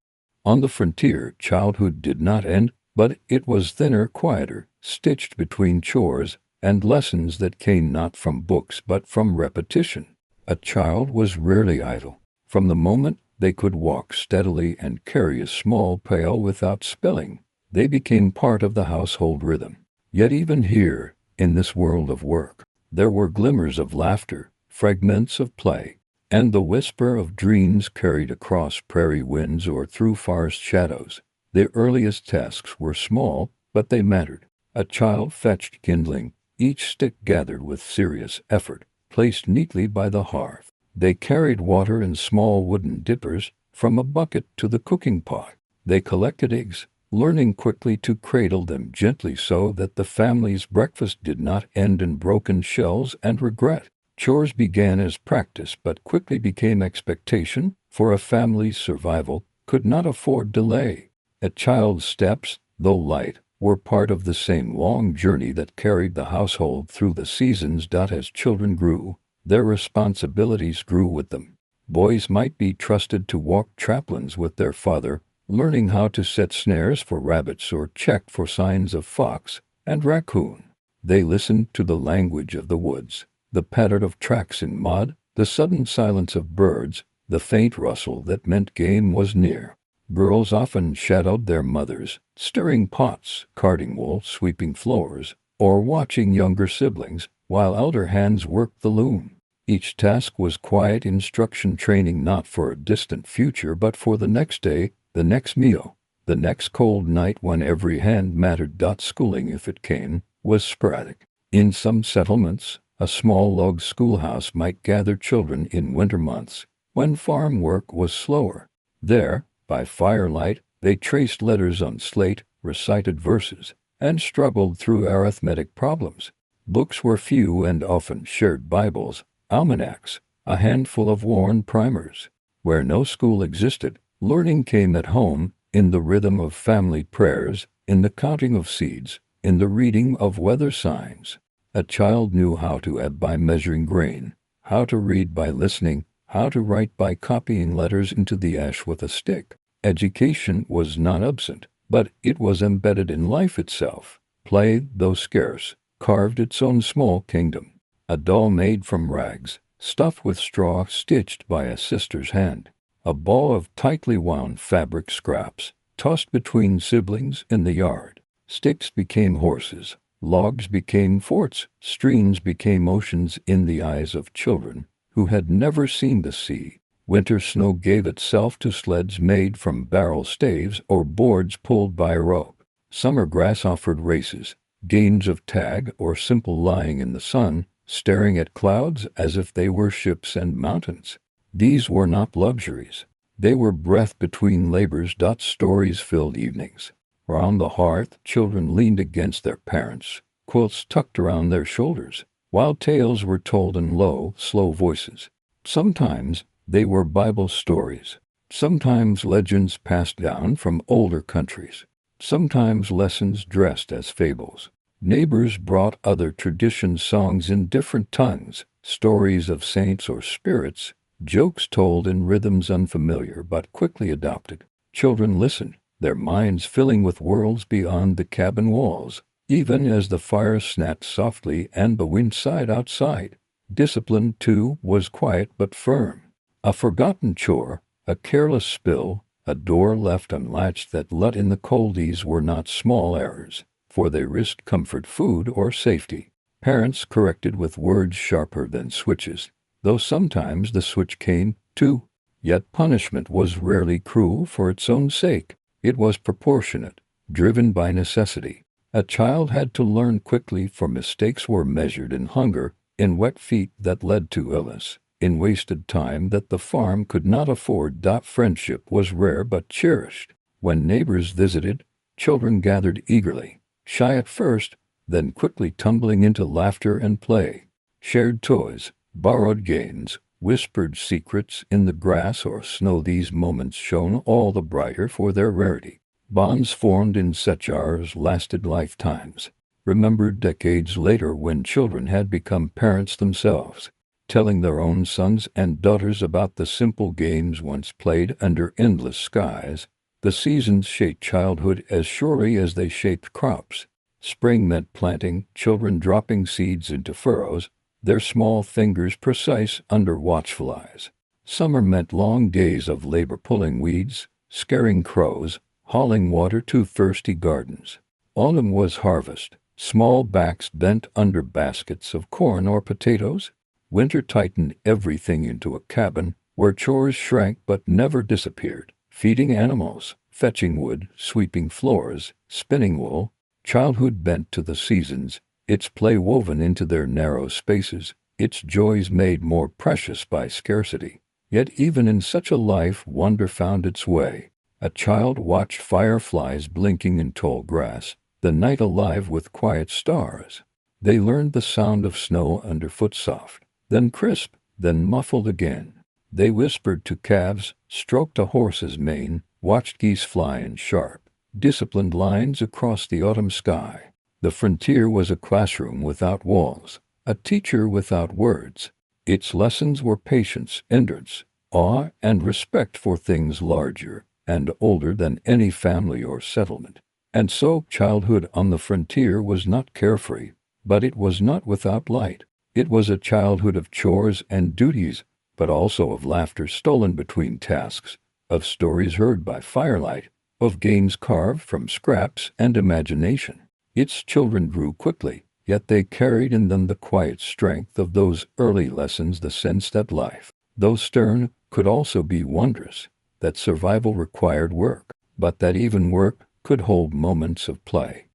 Speaker 1: On the frontier, childhood did not end, but it was thinner, quieter, stitched between chores and lessons that came not from books but from repetition. A child was rarely idle. From the moment they could walk steadily and carry a small pail without spilling, they became part of the household rhythm. Yet even here, in this world of work, there were glimmers of laughter, fragments of play, and the whisper of dreams carried across prairie winds or through forest shadows. The earliest tasks were small, but they mattered. A child fetched kindling, each stick gathered with serious effort, placed neatly by the hearth. They carried water in small wooden dippers from a bucket to the cooking pot. They collected eggs, learning quickly to cradle them gently so that the family's breakfast did not end in broken shells and regret. Chores began as practice but quickly became expectation, for a family's survival could not afford delay. A child's steps, though light, were part of the same long journey that carried the household through the seasons. As children grew, their responsibilities grew with them. Boys might be trusted to walk traplins with their father, learning how to set snares for rabbits or check for signs of fox and raccoon. They listened to the language of the woods, the patter of tracks in mud, the sudden silence of birds, the faint rustle that meant game was near. Girls often shadowed their mothers, stirring pots, carding wool, sweeping floors, or watching younger siblings, while elder hands worked the loom. Each task was quiet instruction, training not for a distant future but for the next day, the next meal, the next cold night when every hand mattered. Schooling, if it came, was sporadic. In some settlements, a small log schoolhouse might gather children in winter months, when farm work was slower. There, by firelight, they traced letters on slate, recited verses, and struggled through arithmetic problems. Books were few and often shared Bibles, almanacs, a handful of worn primers. Where no school existed, learning came at home, in the rhythm of family prayers, in the counting of seeds, in the reading of weather signs. A child knew how to ebb by measuring grain, how to read by listening, how to write by copying letters into the ash with a stick. Education was not absent, but it was embedded in life itself. Play, though scarce, carved its own small kingdom. A doll made from rags, stuffed with straw, stitched by a sister's hand. A ball of tightly wound fabric scraps, tossed between siblings in the yard. Sticks became horses, logs became forts, streams became oceans in the eyes of children who had never seen the sea. Winter snow gave itself to sleds made from barrel staves or boards pulled by a rope. Summer grass offered races, games of tag, or simple lying in the sun, staring at clouds as if they were ships and mountains. These were not luxuries. They were breath between labors. Stories filled evenings. Round the hearth, children leaned against their parents, quilts tucked around their shoulders, while tales were told in low, slow voices. Sometimes they were Bible stories, sometimes legends passed down from older countries, sometimes lessons dressed as fables. Neighbors brought other tradition songs in different tongues, stories of saints or spirits, jokes told in rhythms unfamiliar but quickly adopted. Children listened, their minds filling with worlds beyond the cabin walls, even as the fire snapped softly and the wind sighed outside. Discipline, too, was quiet but firm. A forgotten chore, a careless spill, A door left unlatched that let in the coldies were not small errors, for they risked comfort, food, or safety. Parents corrected with words sharper than switches, though sometimes the switch came, too. Yet punishment was rarely cruel for its own sake. It was proportionate, driven by necessity. A child had to learn quickly, for mistakes were measured in hunger, in wet feet that led to illness, in wasted time that the farm could not afford. Friendship was rare but cherished. When neighbors visited, children gathered eagerly, shy at first, then quickly tumbling into laughter and play. Shared toys, borrowed games, whispered secrets in the grass or snow. These moments shone all the brighter for their rarity. Bonds formed in such hours lasted lifetimes, remembered decades later when children had become parents themselves, telling their own sons and daughters about the simple games once played under endless skies. The seasons shaped childhood as surely as they shaped crops. Spring meant planting, children dropping seeds into furrows, their small fingers precise under watchful eyes. Summer meant long days of labor pulling weeds, scaring crows, hauling water to thirsty gardens. Autumn was harvest, small backs bent under baskets of corn or potatoes. Winter tightened everything into a cabin where chores shrank but never disappeared. Feeding animals, fetching wood, sweeping floors, spinning wool. Childhood bent to the seasons, its play woven into their narrow spaces, its joys made more precious by scarcity. Yet even in such a life wonder found its way. A child watched fireflies blinking in tall grass, the night alive with quiet stars. They learned the sound of snow underfoot, soft, then crisp, then muffled again. They whispered to calves, stroked a horse's mane, watched geese fly in sharp, disciplined lines across the autumn sky. The frontier was a classroom without walls, a teacher without words. Its lessons were patience, endurance, awe, and respect for things larger and older than any family or settlement. And so childhood on the frontier was not carefree, but it was not without light. It was a childhood of chores and duties, but also of laughter stolen between tasks, of stories heard by firelight, of games carved from scraps and imagination. Its children grew quickly, yet they carried in them the quiet strength of those early lessons, the sense that life, though stern, could also be wondrous, that survival required work, but that even work could hold moments of play.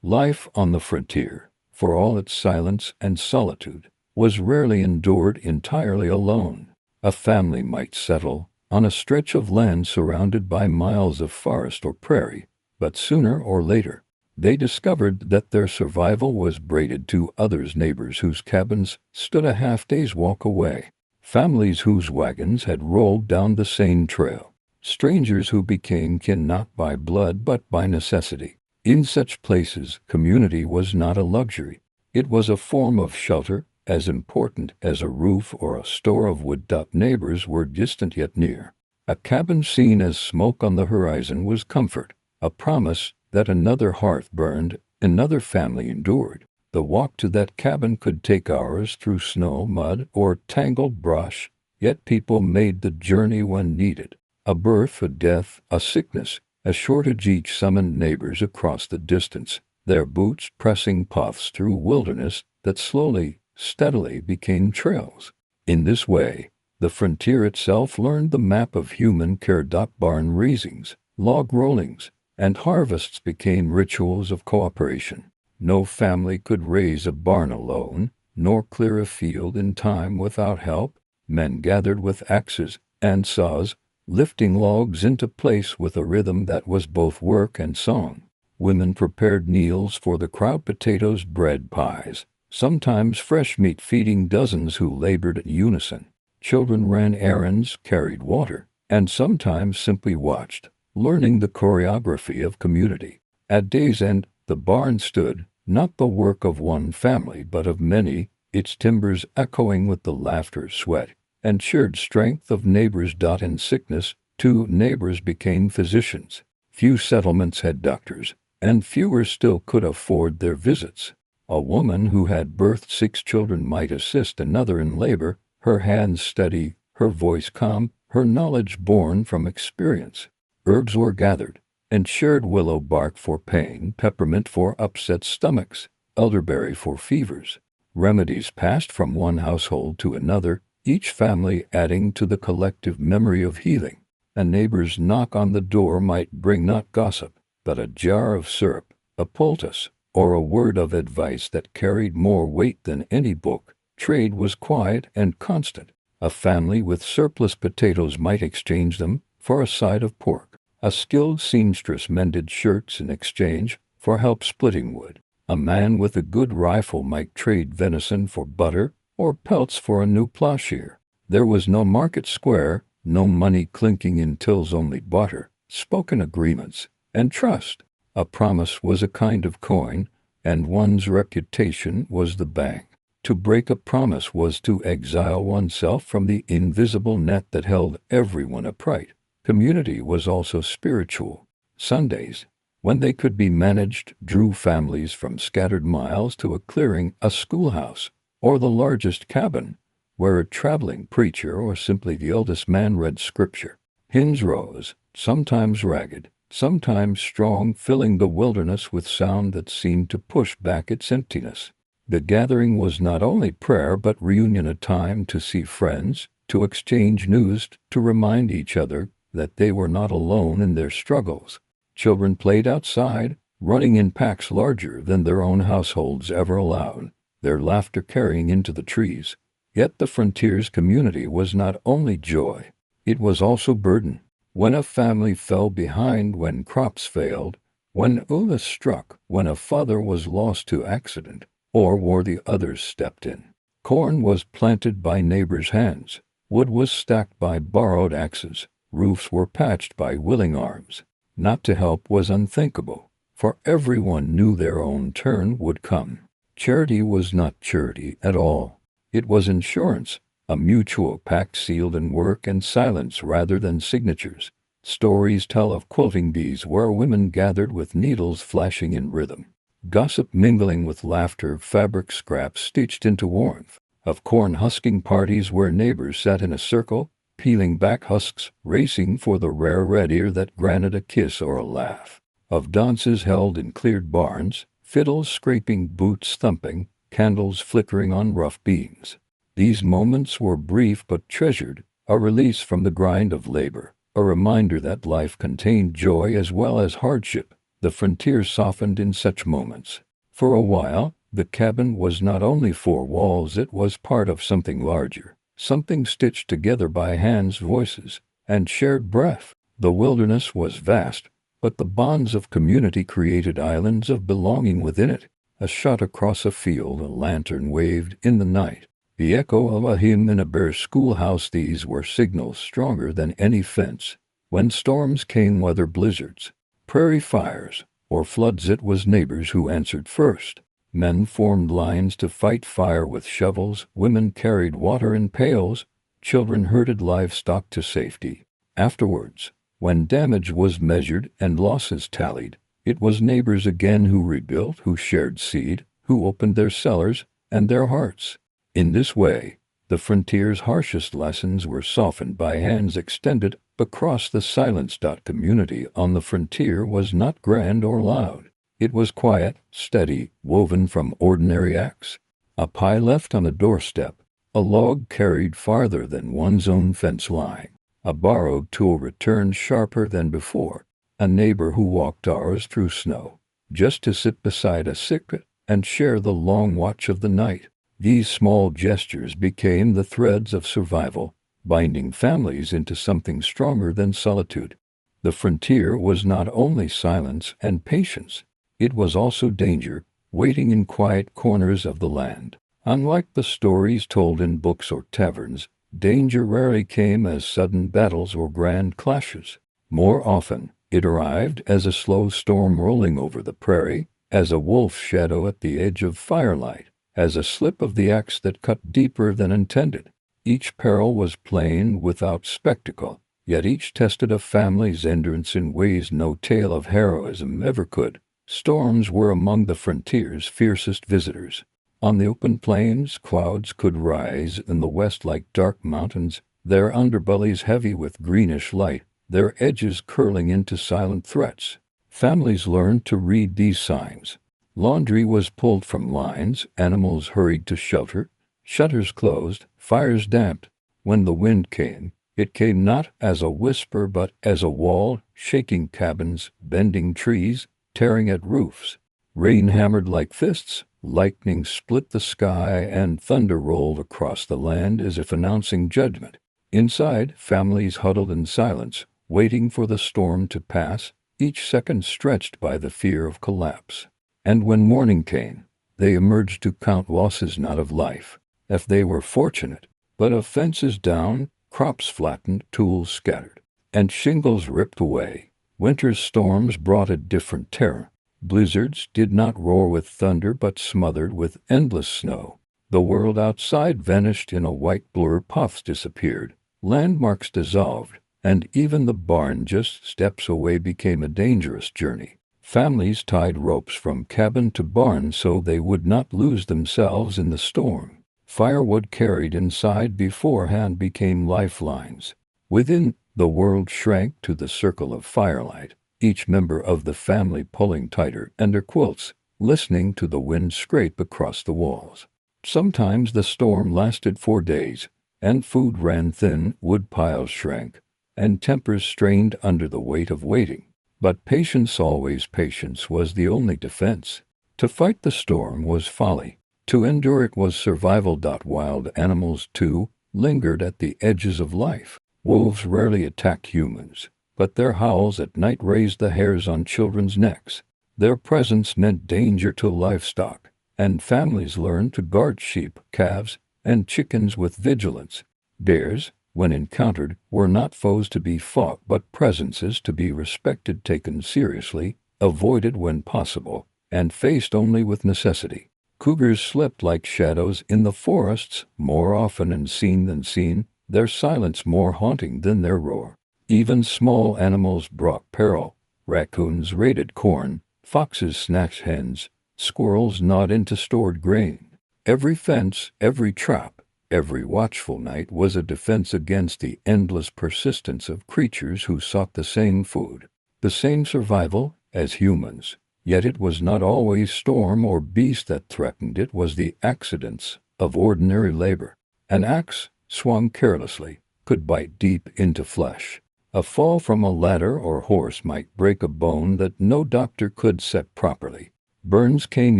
Speaker 1: Life on the frontier, for all its silence and solitude, was rarely endured entirely alone. A family might settle on a stretch of land surrounded by miles of forest or prairie, but sooner or later, they discovered that their survival was braided to others, neighbors whose cabins stood a half-day's walk away, families whose wagons had rolled down the same trail, strangers who became kin not by blood but by necessity. In such places, community was not a luxury. It was a form of shelter, as important as a roof or a store of wood. Neighbors were distant yet near. A cabin seen as smoke on the horizon was comfort, a promise that another hearth burned, another family endured. The walk to that cabin could take hours through snow, mud, or tangled brush, yet people made the journey when needed. A birth, a death, a sickness, a shortage each summoned neighbors across the distance, their boots pressing paths through wilderness that slowly, steadily became trails. In this way, the frontier itself learned the map of human care. Barn raisings, log rollings, and harvests became rituals of cooperation. No family could raise a barn alone, nor clear a field in time without help. Men gathered with axes and saws, lifting logs into place with a rhythm that was both work and song. Women prepared meals for the crowd, potatoes, bread, pies, sometimes fresh meat, feeding dozens who labored in unison. Children ran errands, carried water, and sometimes simply watched, learning the choreography of community. At day's end, the barn stood, not the work of one family but of many, its timbers echoing with the laughter, sweat, and shared strength of neighbors. In sickness, 2 neighbors became physicians. Few settlements had doctors, and fewer still could afford their visits. A woman who had birthed 6 children might assist another in labor, her hands steady, her voice calm, her knowledge born from experience. Herbs were gathered and shared: willow bark for pain, peppermint for upset stomachs, elderberry for fevers. Remedies passed from one household to another, each family adding to the collective memory of healing. A neighbor's knock on the door might bring not gossip, but a jar of syrup, a poultice, or a word of advice that carried more weight than any book. Trade was quiet and constant. A family with surplus potatoes might exchange them for a side of pork. A skilled seamstress mended shirts in exchange for help splitting wood. A man with a good rifle might trade venison for butter or pelts for a new plowshare. There was no market square, no money clinking in tills, only barter, spoken agreements, and trust. A promise was a kind of coin, and one's reputation was the bank. To break a promise was to exile oneself from the invisible net that held everyone upright. Community was also spiritual. Sundays, when they could be managed, drew families from scattered miles to a clearing, a schoolhouse, or the largest cabin, where a traveling preacher or simply the eldest man read scripture. Hymns rose, sometimes ragged, sometimes strong, filling the wilderness with sound that seemed to push back its emptiness. The gathering was not only prayer but reunion, a time to see friends, to exchange news, to remind each other that they were not alone in their struggles. Children played outside, running in packs larger than their own households ever allowed, their laughter carrying into the trees. Yet the frontier's community was not only joy, it was also burden. When a family fell behind, when crops failed, when illness struck, when a father was lost to accident or war, the others stepped in. Corn was planted by neighbors' hands, wood was stacked by borrowed axes, roofs were patched by willing arms. Not to help was unthinkable, for everyone knew their own turn would come. Charity was not charity at all. It was insurance, a mutual pact sealed in work and silence rather than signatures. Stories tell of quilting bees where women gathered with needles flashing in rhythm, gossip mingling with laughter, fabric scraps stitched into warmth. Of corn husking parties where neighbors sat in a circle, peeling back husks, racing for the rare red ear that granted a kiss or a laugh. Of dances held in cleared barns, fiddles scraping, boots thumping, candles flickering on rough beams. These moments were brief but treasured, a release from the grind of labor, a reminder that life contained joy as well as hardship. The frontier softened in such moments. For a while, the cabin was not only four walls, it was part of something larger, something stitched together by hands, voices, and shared breath. The wilderness was vast, but the bonds of community created islands of belonging within it. A shot across a field, a lantern waved in the night, the echo of a hymn in a bare schoolhouse. These were signals stronger than any fence. When storms came, whether blizzards, prairie fires, or floods, it was neighbors who answered first. Men formed lines to fight fire with shovels, women carried water in pails, children herded livestock to safety. Afterwards, when damage was measured and losses tallied, it was neighbors again who rebuilt, who shared seed, who opened their cellars and their hearts. In this way, the frontier's harshest lessons were softened by hands extended across the silence. Community on the frontier was not grand or loud. It was quiet, steady, woven from ordinary acts. A pie left on a doorstep, a log carried farther than one's own fence line, a borrowed tool returned sharper than before, a neighbor who walked hours through snow just to sit beside a sick and share the long watch of the night. These small gestures became the threads of survival, binding families into something stronger than solitude. The frontier was not only silence and patience, it was also danger, waiting in quiet corners of the land. Unlike the stories told in books or taverns, danger rarely came as sudden battles or grand clashes. More often, it arrived as a slow storm rolling over the prairie, as a wolf's shadow at the edge of firelight, as a slip of the axe that cut deeper than intended. Each peril was plain without spectacle, yet each tested a family's endurance in ways no tale of heroism ever could. Storms were among the frontier's fiercest visitors. On the open plains, clouds could rise in the west like dark mountains, their underbellies heavy with greenish light, their edges curling into silent threats. Families learned to read these signs. Laundry was pulled from lines, animals hurried to shelter, shutters closed, fires damped. When the wind came, it came not as a whisper but as a wall, shaking cabins, bending trees, tearing at roofs. Rain hammered like fists, lightning split the sky, and thunder rolled across the land as if announcing judgment. Inside, families huddled in silence, waiting for the storm to pass, each second stretched by the fear of collapse. And when morning came, they emerged to count losses not of life, if they were fortunate, but of fences down, crops flattened, tools scattered, and shingles ripped away. Winter's storms brought a different terror. Blizzards did not roar with thunder but smothered with endless snow. The world outside vanished in a white blur, puffs disappeared, landmarks dissolved, and even the barn just steps away became a dangerous journey. Families tied ropes from cabin to barn so they would not lose themselves in the storm. Firewood carried inside beforehand became lifelines. Within, the world shrank to the circle of firelight, each member of the family pulling tighter under quilts, listening to the wind scrape across the walls. Sometimes the storm lasted 4 days, and food ran thin, wood piles shrank, and tempers strained under the weight of waiting. But patience, always patience, was the only defense. To fight the storm was folly. To endure it was survival. Wild animals, too, lingered at the edges of life. Wolves rarely attacked humans, but their howls at night raised the hairs on children's necks. Their presence meant danger to livestock, and families learned to guard sheep, calves, and chickens with vigilance. Bears, when encountered, were not foes to be fought but presences to be respected, taken seriously, avoided when possible, and faced only with necessity. Cougars slept like shadows in the forests, more often unseen than seen, their silence more haunting than their roar. Even small animals brought peril. Raccoons raided corn, foxes snatched hens, squirrels gnawed into stored grain. Every fence, every trap, every watchful night was a defense against the endless persistence of creatures who sought the same food, the same survival, as humans. Yet it was not always storm or beast that threatened, it was the accidents of ordinary labor. An axe, swung carelessly, could bite deep into flesh. A fall from a ladder or horse might break a bone that no doctor could set properly. Burns came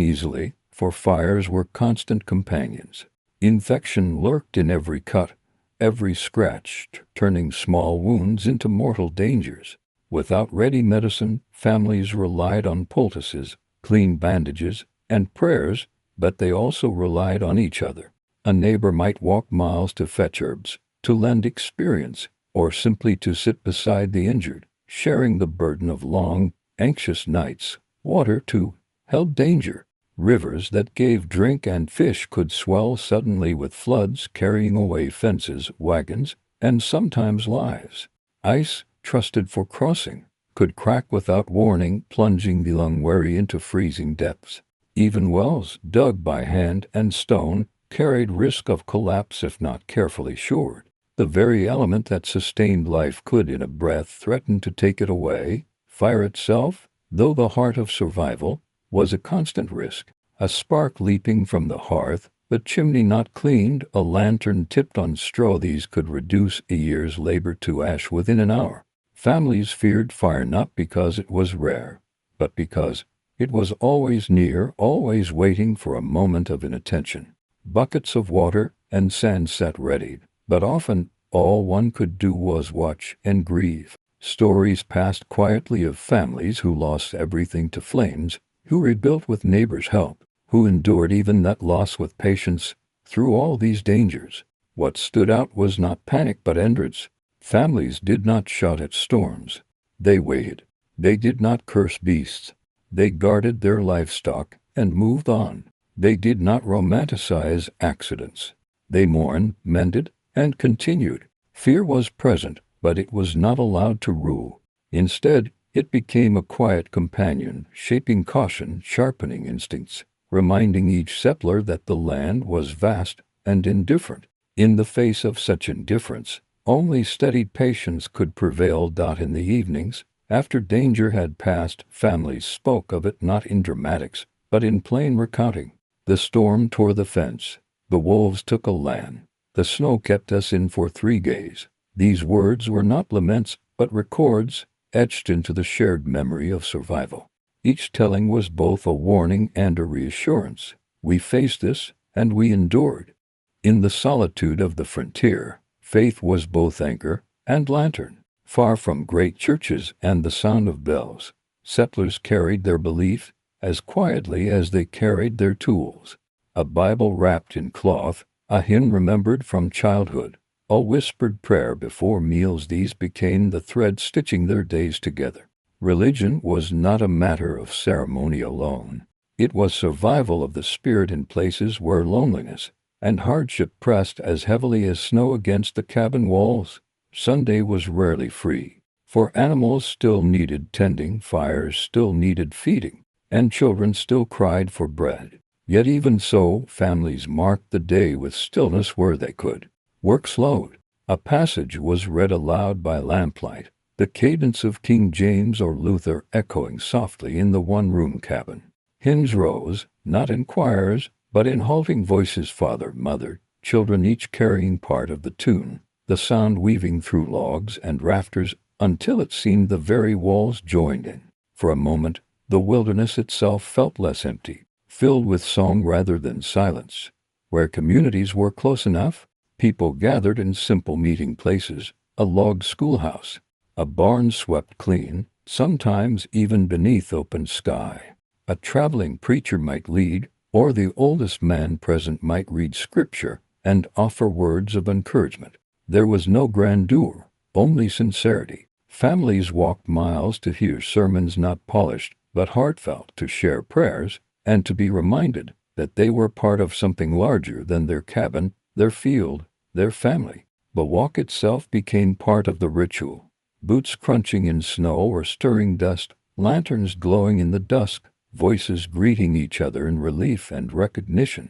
Speaker 1: easily, for fires were constant companions. Infection lurked in every cut, every scratch, turning small wounds into mortal dangers. Without ready medicine, families relied on poultices, clean bandages, and prayers, but they also relied on each other. A neighbor might walk miles to fetch herbs, to lend experience, or simply to sit beside the injured, sharing the burden of long, anxious nights. Water, too, held danger. Rivers that gave drink and fish could swell suddenly with floods, carrying away fences, wagons, and sometimes lives. Ice, trusted for crossing, could crack without warning, plunging the unwary into freezing depths. Even wells, dug by hand and stone, carried risk of collapse if not carefully shored. The very element that sustained life could in a breath threaten to take it away. Fire itself, though the heart of survival, was a constant risk. A spark leaping from the hearth, the chimney not cleaned, a lantern tipped on straw, these could reduce a year's labor to ash within an hour. Families feared fire not because it was rare, but because it was always near, always waiting for a moment of inattention. Buckets of water and sand sat ready, but often all one could do was watch and grieve. Stories passed quietly of families who lost everything to flames, who rebuilt with neighbors' help, who endured even that loss with patience. Through all these dangers, what stood out was not panic but endurance. Families did not shout at storms. They waited. They did not curse beasts. They guarded their livestock and moved on. They did not romanticize accidents. They mourned, mended, and continued. Fear was present, but it was not allowed to rule. Instead, it became a quiet companion, shaping caution, sharpening instincts, reminding each settler that the land was vast and indifferent. In the face of such indifference, Only steady patience could prevail. In the evenings, after danger had passed, families spoke of it not in dramatics, but in plain recounting. The storm tore the fence. The wolves took a lamb. The snow kept us in for 3 days. These words were not laments, but records, etched into the shared memory of survival. Each telling was both a warning and a reassurance. We faced this, and we endured. In the solitude of the frontier, faith was both anchor and lantern. Far from great churches and the sound of bells, settlers carried their belief as quietly as they carried their tools. A Bible wrapped in cloth, a hymn remembered from childhood, a whispered prayer before meals, these became the thread stitching their days together. Religion was not a matter of ceremony alone. It was survival of the spirit in places where loneliness and hardship pressed as heavily as snow against the cabin walls. Sunday was rarely free, for animals still needed tending, fires still needed feeding, and children still cried for bread. Yet even so, families marked the day with stillness where they could. Work slowed. A passage was read aloud by lamplight, the cadence of King James or Luther echoing softly in the one-room cabin. Hymns rose, not in choirs, but in halting voices, father, mother, children each carrying part of the tune, the sound weaving through logs and rafters until it seemed the very walls joined in. For a moment, the wilderness itself felt less empty, filled with song rather than silence. Where communities were close enough, people gathered in simple meeting places, a log schoolhouse, a barn swept clean, sometimes even beneath open sky. A traveling preacher might lead, or the oldest man present might read scripture and offer words of encouragement. There was no grandeur, only sincerity. Families walked miles to hear sermons not polished, but heartfelt, to share prayers, and to be reminded that they were part of something larger than their cabin, their field, their family. The walk itself became part of the ritual. Boots crunching in snow or stirring dust, lanterns glowing in the dusk, voices greeting each other in relief and recognition.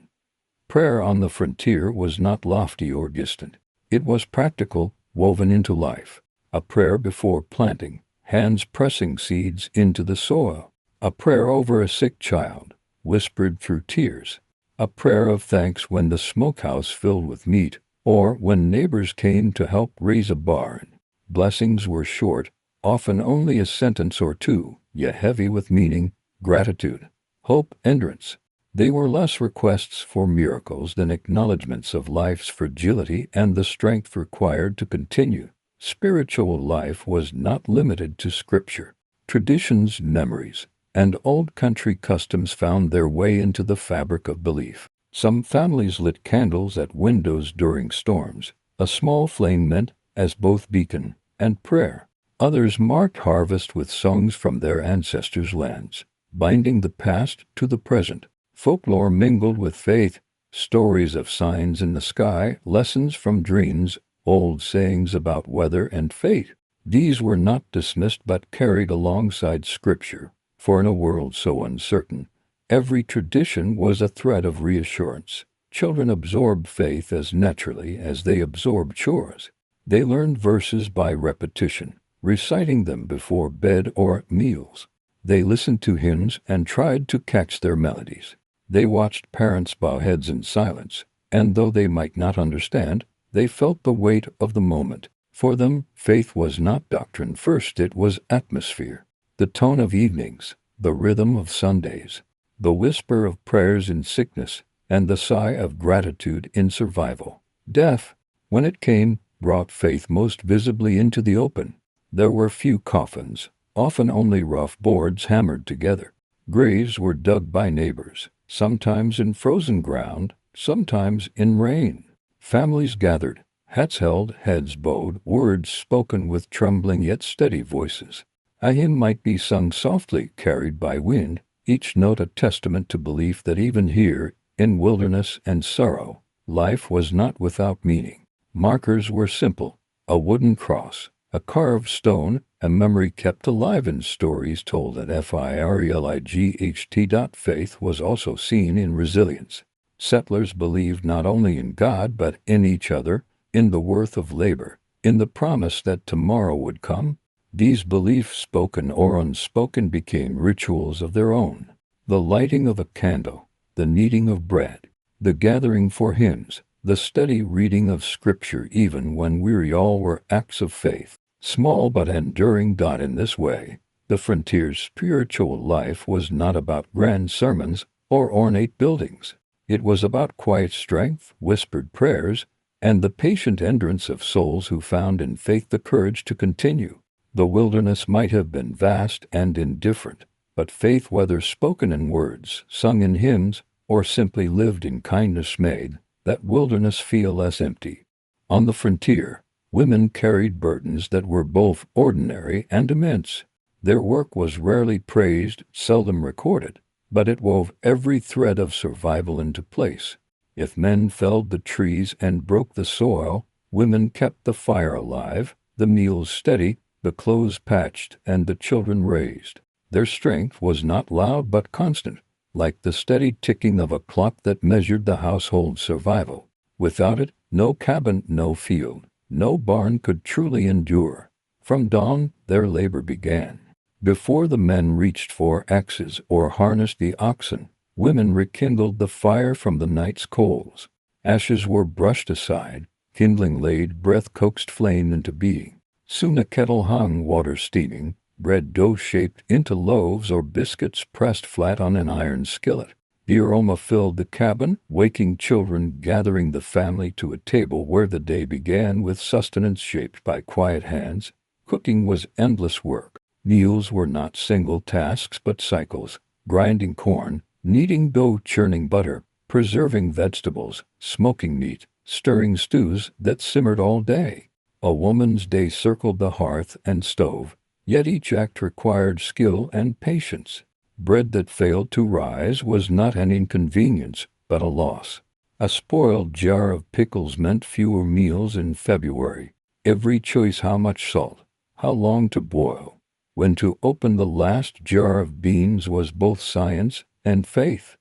Speaker 1: Prayer on the frontier was not lofty or distant. It was practical, woven into life. A prayer before planting, hands pressing seeds into the soil. A prayer over a sick child, whispered through tears. A prayer of thanks when the smokehouse filled with meat, or when neighbors came to help raise a barn. Blessings were short, often only a sentence or two, yet heavy with meaning, gratitude, hope, endurance. They were less requests for miracles than acknowledgments of life's fragility and the strength required to continue. Spiritual life was not limited to scripture. Traditions, memories, and old country customs found their way into the fabric of belief. Some families lit candles at windows during storms. A small flame meant as both beacon and prayer. Others marked harvest with songs from their ancestors' lands, binding the past to the present. Folklore mingled with faith, stories of signs in the sky, lessons from dreams, old sayings about weather and fate. These were not dismissed but carried alongside scripture, for in a world so uncertain, every tradition was a thread of reassurance. Children absorbed faith as naturally as they absorbed chores. They learned verses by repetition, reciting them before bed or at meals. They listened to hymns and tried to catch their melodies. They watched parents bow heads in silence, and though they might not understand, they felt the weight of the moment. For them, faith was not doctrine first, it was atmosphere. The tone of evenings, the rhythm of Sundays, the whisper of prayers in sickness, and the sigh of gratitude in survival. Death, when it came, brought faith most visibly into the open. There were few coffins, often only rough boards hammered together. Graves were dug by neighbors, sometimes in frozen ground, sometimes in rain. Families gathered, hats held, heads bowed, words spoken with trembling yet steady voices. A hymn might be sung softly, carried by wind, each note a testament to belief that even here, in wilderness and sorrow, life was not without meaning. Markers were simple: a wooden cross, a carved stone, a memory kept alive in stories told at FIRELIGHT. Faith was also seen in resilience. Settlers believed not only in God but in each other, in the worth of labor, in the promise that tomorrow would come. These beliefs, spoken or unspoken, became rituals of their own. The lighting of a candle, the kneading of bread, the gathering for hymns, the steady reading of Scripture even when weary, all were acts of faith, small but enduring. In this way, the frontier's spiritual life was not about grand sermons or ornate buildings. It was about quiet strength, whispered prayers, and the patient endurance of souls who found in faith the courage to continue. The wilderness might have been vast and indifferent, but faith, whether spoken in words, sung in hymns, or simply lived in kindness, made that wilderness feel less empty. On the frontier, women carried burdens that were both ordinary and immense. Their work was rarely praised, seldom recorded, but it wove every thread of survival into place. If men felled the trees and broke the soil, women kept the fire alive, the meals steady, the clothes patched, and the children raised. Their strength was not loud but constant, like the steady ticking of a clock that measured the household's survival. Without it, no cabin, no field, no barn could truly endure. From dawn, their labor began. Before the men reached for axes or harnessed the oxen, women rekindled the fire from the night's coals. Ashes were brushed aside, kindling laid, breath coaxed flame into being. Soon a kettle hung, water steaming, bread dough shaped into loaves or biscuits pressed flat on an iron skillet. The aroma filled the cabin, waking children gathering the family to a table where the day began with sustenance shaped by quiet hands. Cooking was endless work. Meals were not single tasks but cycles, grinding corn, kneading dough, churning butter, preserving vegetables, smoking meat, stirring stews that simmered all day. A woman's day circled the hearth and stove, yet each act required skill and patience. Bread that failed to rise was not an inconvenience, but a loss. A spoiled jar of pickles meant fewer meals in February. Every choice, how much salt, how long to boil, when to open the last jar of beans, was both science and faith.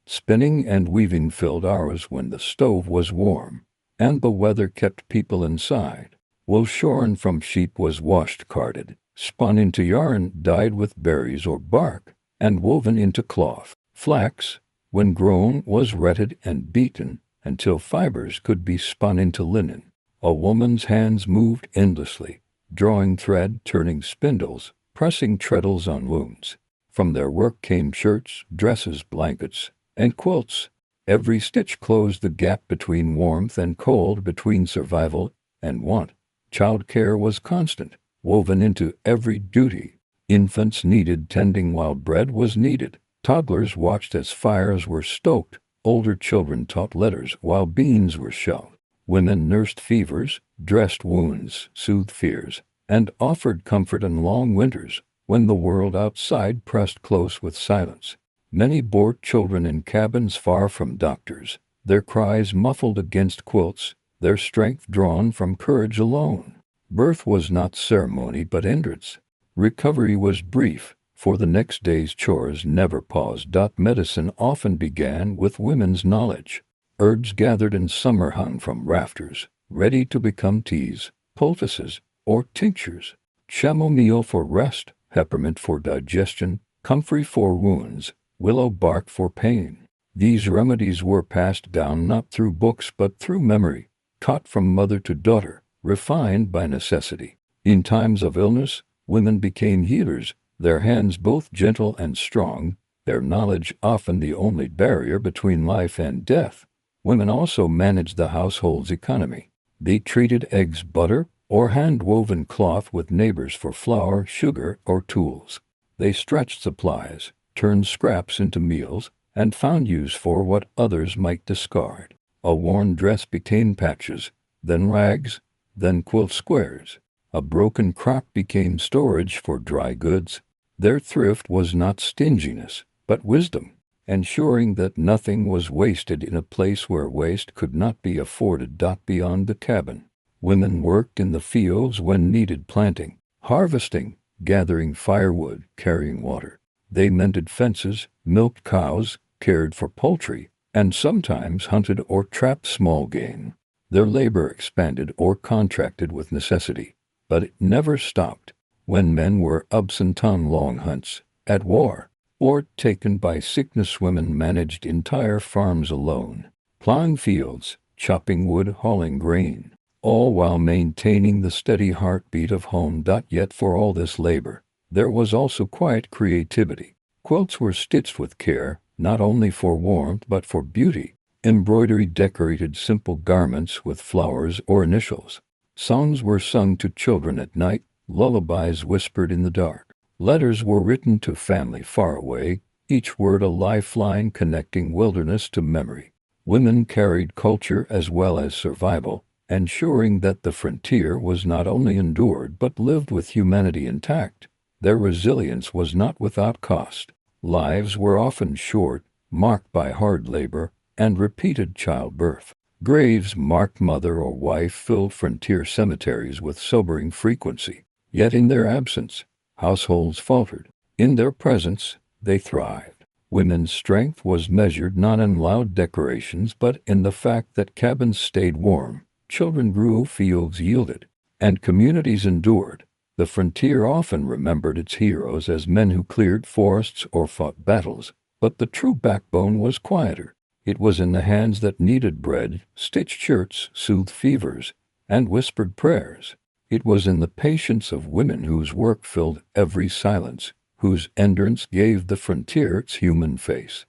Speaker 1: Spinning and weaving filled hours when the stove was warm, and the weather kept people inside. Wool shorn from sheep was washed, carded, spun into yarn, dyed with berries or bark, and woven into cloth. Flax, when grown, was retted and beaten until fibers could be spun into linen. A woman's hands moved endlessly, drawing thread, turning spindles, pressing treadles on wounds. From their work came shirts, dresses, blankets, and quilts. Every stitch closed the gap between warmth and cold, between survival and want. Child care was constant, woven into every duty. Infants needed tending while bread was needed. Toddlers watched as fires were stoked. Older children taught letters while beans were shelled. Women nursed fevers, dressed wounds, soothed fears, and offered comfort in long winters when the world outside pressed close with silence. Many bore children in cabins far from doctors, their cries muffled against quilts, their strength drawn from courage alone. Birth was not ceremony but endurance. Recovery was brief, for the next day's chores never paused. Medicine often began with women's knowledge. Herbs gathered in summer hung from rafters, ready to become teas, poultices, or tinctures. Chamomile for rest, peppermint for digestion, comfrey for wounds, willow bark for pain. These remedies were passed down not through books but through memory, taught from mother to daughter, refined by necessity. In times of illness, women became healers, their hands both gentle and strong, their knowledge often the only barrier between life and death. Women also managed the household's economy. They traded eggs, butter, or hand-woven cloth with neighbors for flour, sugar, or tools. They stretched supplies, turned scraps into meals, and found use for what others might discard. A worn dress became patches, then rags, then quilt squares. A broken crock became storage for dry goods. Their thrift was not stinginess, but wisdom, ensuring that nothing was wasted in a place where waste could not be afforded. Beyond the cabin, women worked in the fields when needed, planting, harvesting, gathering firewood, carrying water. They mended fences, milked cows, cared for poultry, and sometimes hunted or trapped small game. Their labor expanded or contracted with necessity, but it never stopped. When men were absent on long hunts, at war, or taken by sickness, women managed entire farms alone, plowing fields, chopping wood, hauling grain, all while maintaining the steady heartbeat of home. Yet for all this labor, there was also quiet creativity. Quilts were stitched with care, not only for warmth but for beauty. Embroidery decorated simple garments with flowers or initials. Songs were sung to children at night, lullabies whispered in the dark. Letters were written to family far away, each word a lifeline connecting wilderness to memory. Women carried culture as well as survival, ensuring that the frontier was not only endured but lived with humanity intact. Their resilience was not without cost. Lives were often short, marked by hard labor and repeated childbirth. Graves marked mother or wife filled frontier cemeteries with sobering frequency. Yet in their absence, households faltered. In their presence, they thrived. Women's strength was measured not in loud decorations but in the fact that cabins stayed warm, children grew, fields yielded, and communities endured. The frontier often remembered its heroes as men who cleared forests or fought battles, but the true backbone was quieter. It was in the hands that kneaded bread, stitched shirts, soothed fevers, and whispered prayers. It was in the patience of women whose work filled every silence, whose endurance gave the frontier its human face.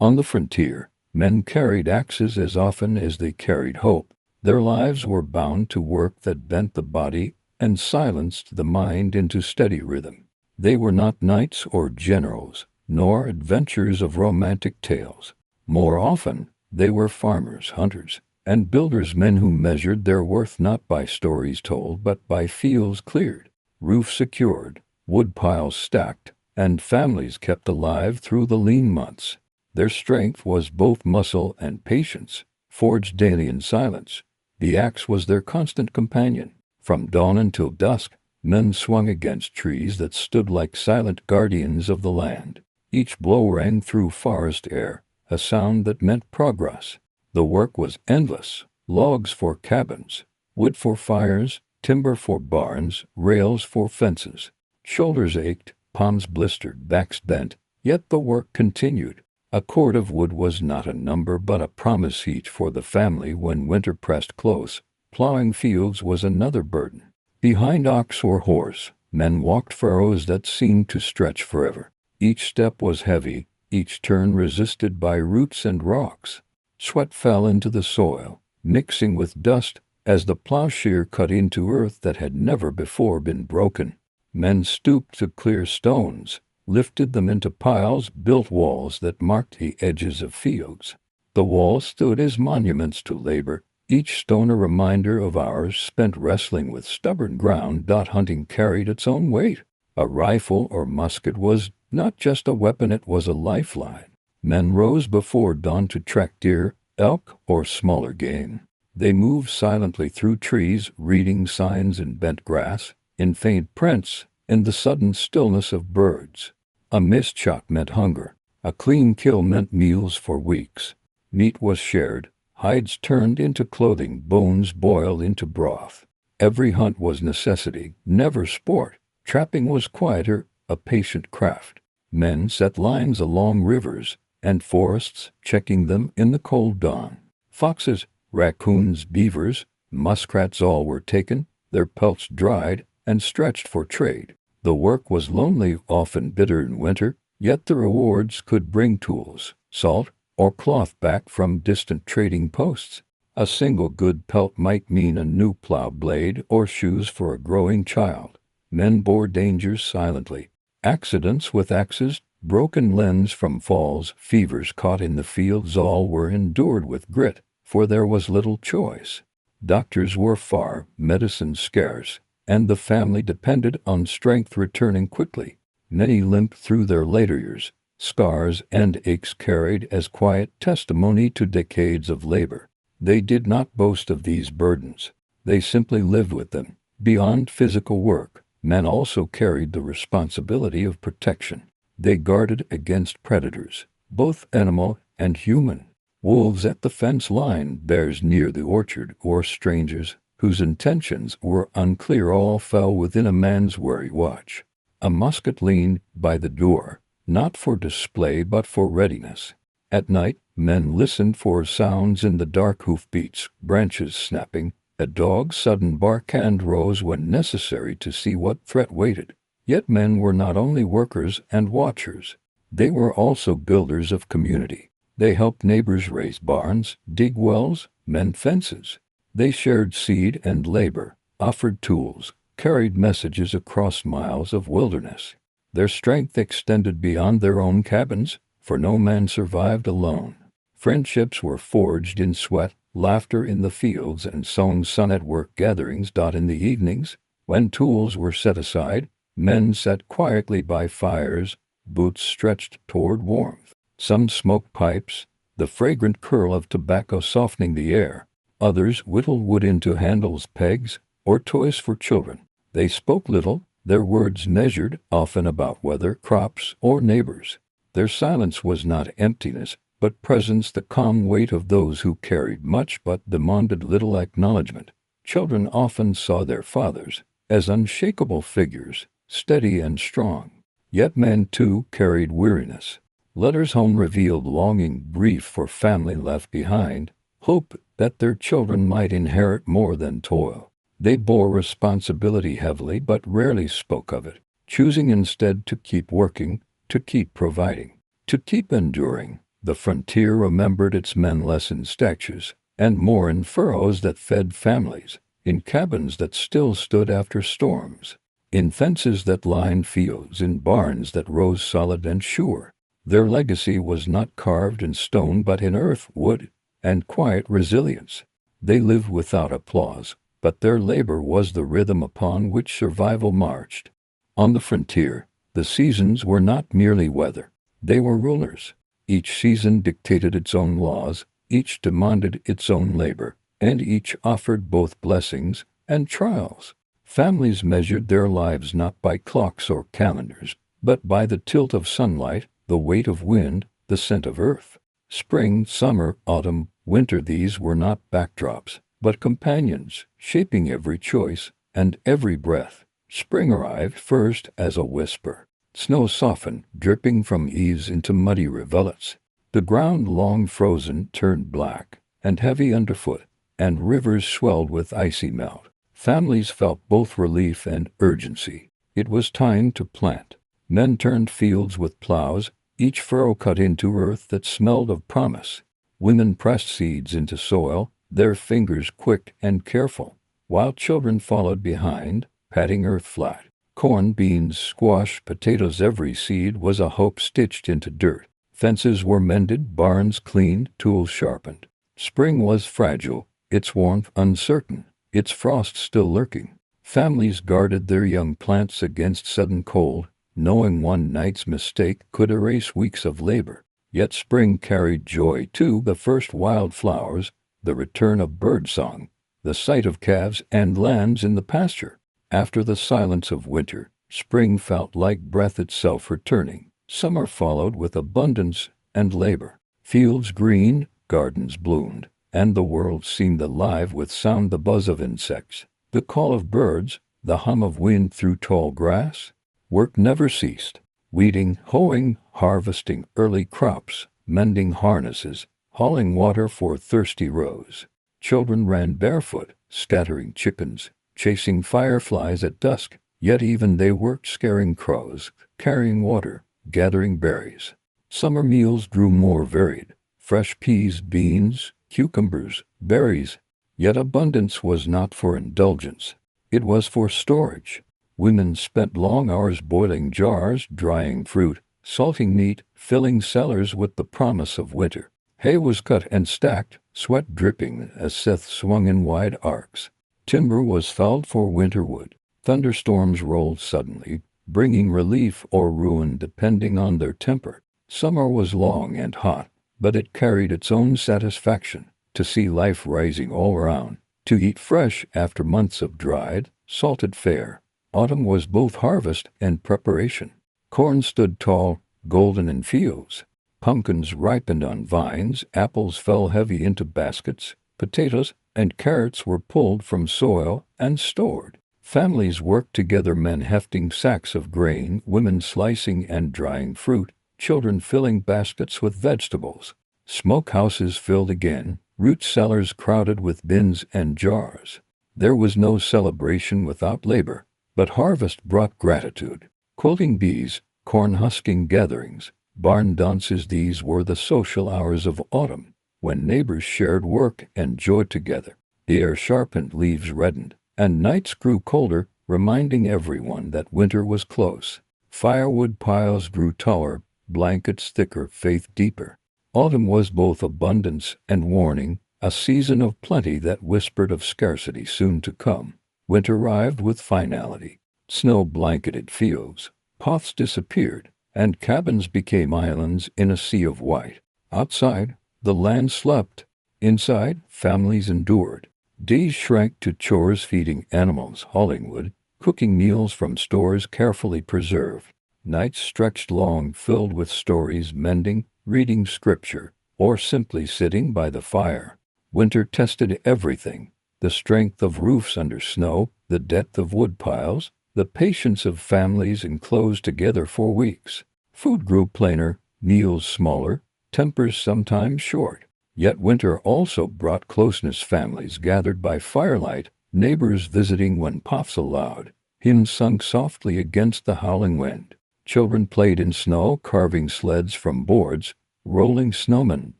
Speaker 1: On the frontier, men carried axes as often as they carried hope. Their lives were bound to work that bent the body and silenced the mind into steady rhythm. They were not knights or generals, nor adventurers of romantic tales. More often, they were farmers, hunters, and builders, men who measured their worth not by stories told but by fields cleared, roofs secured, wood piles stacked, and families kept alive through the lean months. Their strength was both muscle and patience, forged daily in silence. The axe was their constant companion. From dawn until dusk, men swung against trees that stood like silent guardians of the land. Each blow rang through forest air, a sound that meant progress. The work was endless: logs for cabins, wood for fires, timber for barns, rails for fences. Shoulders ached, palms blistered, backs bent, yet the work continued. A cord of wood was not a number but a promise each for the family when winter pressed close. Plowing fields was another burden. Behind ox or horse, men walked furrows that seemed to stretch forever. Each step was heavy, each turn resisted by roots and rocks. Sweat fell into the soil, mixing with dust, as the plowshare cut into earth that had never before been broken. Men stooped to clear stones, lifted them into piles, built walls that marked the edges of fields. The walls stood as monuments to labor, each stone a reminder of hours spent wrestling with stubborn ground. Hunting carried its own weight. A rifle or musket was not just a weapon, it was a lifeline. Men rose before dawn to track deer, elk, or smaller game. They moved silently through trees, reading signs in bent grass, in faint prints, in the sudden stillness of birds. A missed shot meant hunger. A clean kill meant meals for weeks. Meat was shared, hides turned into clothing, bones boiled into broth. Every hunt was necessity, never sport. Trapping was quieter, a patient craft. Men set lines along rivers and forests, checking them in the cold dawn. Foxes, raccoons, beavers, muskrats, all were taken, their pelts dried and stretched for trade. The work was lonely, often bitter in winter, yet the rewards could bring tools, salt, or cloth back from distant trading posts. A single good pelt might mean a new plow blade or shoes for a growing child. Men bore dangers silently. Accidents with axes, broken limbs from falls, fevers caught in the fields, all were endured with grit, for there was little choice. Doctors were far, medicine scarce, and the family depended on strength returning quickly. Many limped through their later years, scars and aches carried as quiet testimony to decades of labor. They did not boast of these burdens. They simply lived with them. Beyond physical work, men also carried the responsibility of protection. They guarded against predators, both animal and human. Wolves at the fence line, bears near the orchard, or strangers whose intentions were unclear all fell within a man's wary watch. A musket leaned by the door, not for display but for readiness. At night, men listened for sounds in the dark: hoofbeats, branches snapping, a dog's sudden bark, and rose when necessary to see what threat waited. Yet men were not only workers and watchers. They were also builders of community. They helped neighbors raise barns, dig wells, mend fences. They shared seed and labor, offered tools, carried messages across miles of wilderness. Their strength extended beyond their own cabins, for no man survived alone. Friendships were forged in sweat, laughter in the fields, and sown sun at work gatherings. In the evenings, when tools were set aside, men sat quietly by fires, boots stretched toward warmth. Some smoked pipes, the fragrant curl of tobacco softening the air. Others whittled wood into handles, pegs, or toys for children. They spoke little, their words measured, often about weather, crops, or neighbors. Their silence was not emptiness, but presence, the calm weight of those who carried much but demanded little acknowledgement. Children often saw their fathers as unshakable figures, steady and strong. Yet men too carried weariness. Letters home revealed longing, grief for family left behind, hope that their children might inherit more than toil. They bore responsibility heavily but rarely spoke of it, choosing instead to keep working, to keep providing, to keep enduring. The frontier remembered its men less in statues, and more in furrows that fed families, in cabins that still stood after storms, in fences that lined fields, in barns that rose solid and sure. Their legacy was not carved in stone but in earth, wood, and quiet resilience. They lived without applause, but their labor was the rhythm upon which survival marched. On the frontier, the seasons were not merely weather. They were rulers. Each season dictated its own laws, each demanded its own labor, and each offered both blessings and trials. Families measured their lives not by clocks or calendars, but by the tilt of sunlight, the weight of wind, the scent of earth. Spring, summer, autumn, winter, these were not backdrops, but companions, shaping every choice and every breath. Spring arrived first as a whisper. Snow softened, dripping from eaves into muddy rivulets. The ground, long frozen, turned black and heavy underfoot, and rivers swelled with icy melt. Families felt both relief and urgency. It was time to plant. Men turned fields with plows, each furrow cut into earth that smelled of promise. Women pressed seeds into soil, their fingers quick and careful, while children followed behind, patting earth flat. Corn, beans, squash, potatoes, every seed was a hope stitched into dirt. Fences were mended, barns cleaned, tools sharpened. Spring was fragile, its warmth uncertain, its frost still lurking. Families guarded their young plants against sudden cold, knowing one night's mistake could erase weeks of labor. Yet spring carried joy too: the first wild flowers, the return of birdsong, the sight of calves and lambs in the pasture. After the silence of winter, spring felt like breath itself returning. Summer followed with abundance and labor. Fields greened, gardens bloomed, and the world seemed alive with sound: the buzz of insects, the call of birds, the hum of wind through tall grass. Work never ceased. Weeding, hoeing, harvesting early crops, mending harnesses, hauling water for thirsty rows. Children ran barefoot, scattering chickens, chasing fireflies at dusk. Yet even they worked, scaring crows, carrying water, gathering berries. Summer meals grew more varied: fresh peas, beans, cucumbers, berries. Yet abundance was not for indulgence. It was for storage. Women spent long hours boiling jars, drying fruit, salting meat, filling cellars with the promise of winter. Hay was cut and stacked, sweat dripping as scythes swung in wide arcs. Timber was felled for winter wood. Thunderstorms rolled suddenly, bringing relief or ruin depending on their temper. Summer was long and hot, but it carried its own satisfaction: to see life rising all around, to eat fresh after months of dried, salted fare. Autumn was both harvest and preparation. Corn stood tall, golden in fields. Pumpkins ripened on vines, apples fell heavy into baskets, potatoes and carrots were pulled from soil and stored. Families worked together, men hefting sacks of grain, women slicing and drying fruit, children filling baskets with vegetables. Smokehouses filled again, root cellars crowded with bins and jars. There was no celebration without labor, but harvest brought gratitude. Quilting bees, corn husking gatherings, barn dances, these were the social hours of autumn, when neighbors shared work and joy together. The air sharpened, leaves reddened, and nights grew colder, reminding everyone that winter was close. Firewood piles grew taller, blankets thicker, faith deeper. Autumn was both abundance and warning, a season of plenty that whispered of scarcity soon to come. Winter arrived with finality. Snow-blanketed fields, paths disappeared, and cabins became islands in a sea of white. Outside, the land slept. Inside, families endured. Days shrank to chores, feeding animals, hauling wood, cooking meals from stores carefully preserved. Nights stretched long, filled with stories, mending, reading scripture, or simply sitting by the fire. Winter tested everything: the strength of roofs under snow, the depth of wood piles, the patience of families enclosed together for weeks. Food grew plainer, meals smaller, tempers sometimes short. Yet winter also brought closeness, families gathered by firelight, neighbors visiting when puffs allowed, hymns sung softly against the howling wind. Children played in snow, carving sleds from boards, rolling snowmen,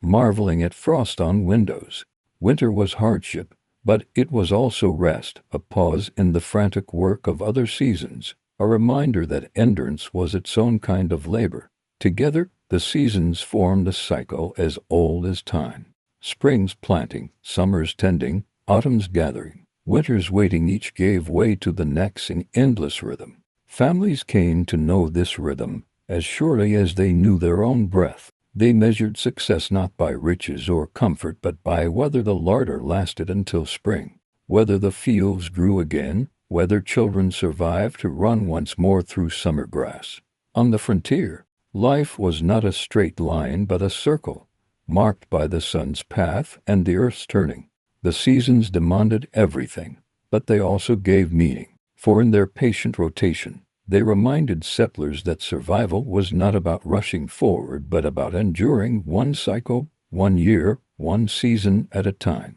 Speaker 1: marveling at frost on windows. Winter was hardship, but it was also rest, a pause in the frantic work of other seasons, a reminder that endurance was its own kind of labor. Together, the seasons formed a cycle as old as time. Spring's planting, summer's tending, autumn's gathering, winter's waiting, each gave way to the next in endless rhythm. Families came to know this rhythm as surely as they knew their own breath. They measured success not by riches or comfort, but by whether the larder lasted until spring, whether the fields grew again, whether children survived to run once more through summer grass. On the frontier, life was not a straight line but a circle, marked by the sun's path and the earth's turning. The seasons demanded everything, but they also gave meaning, for in their patient rotation, they reminded settlers that survival was not about rushing forward but about enduring one cycle, one year, one season at a time.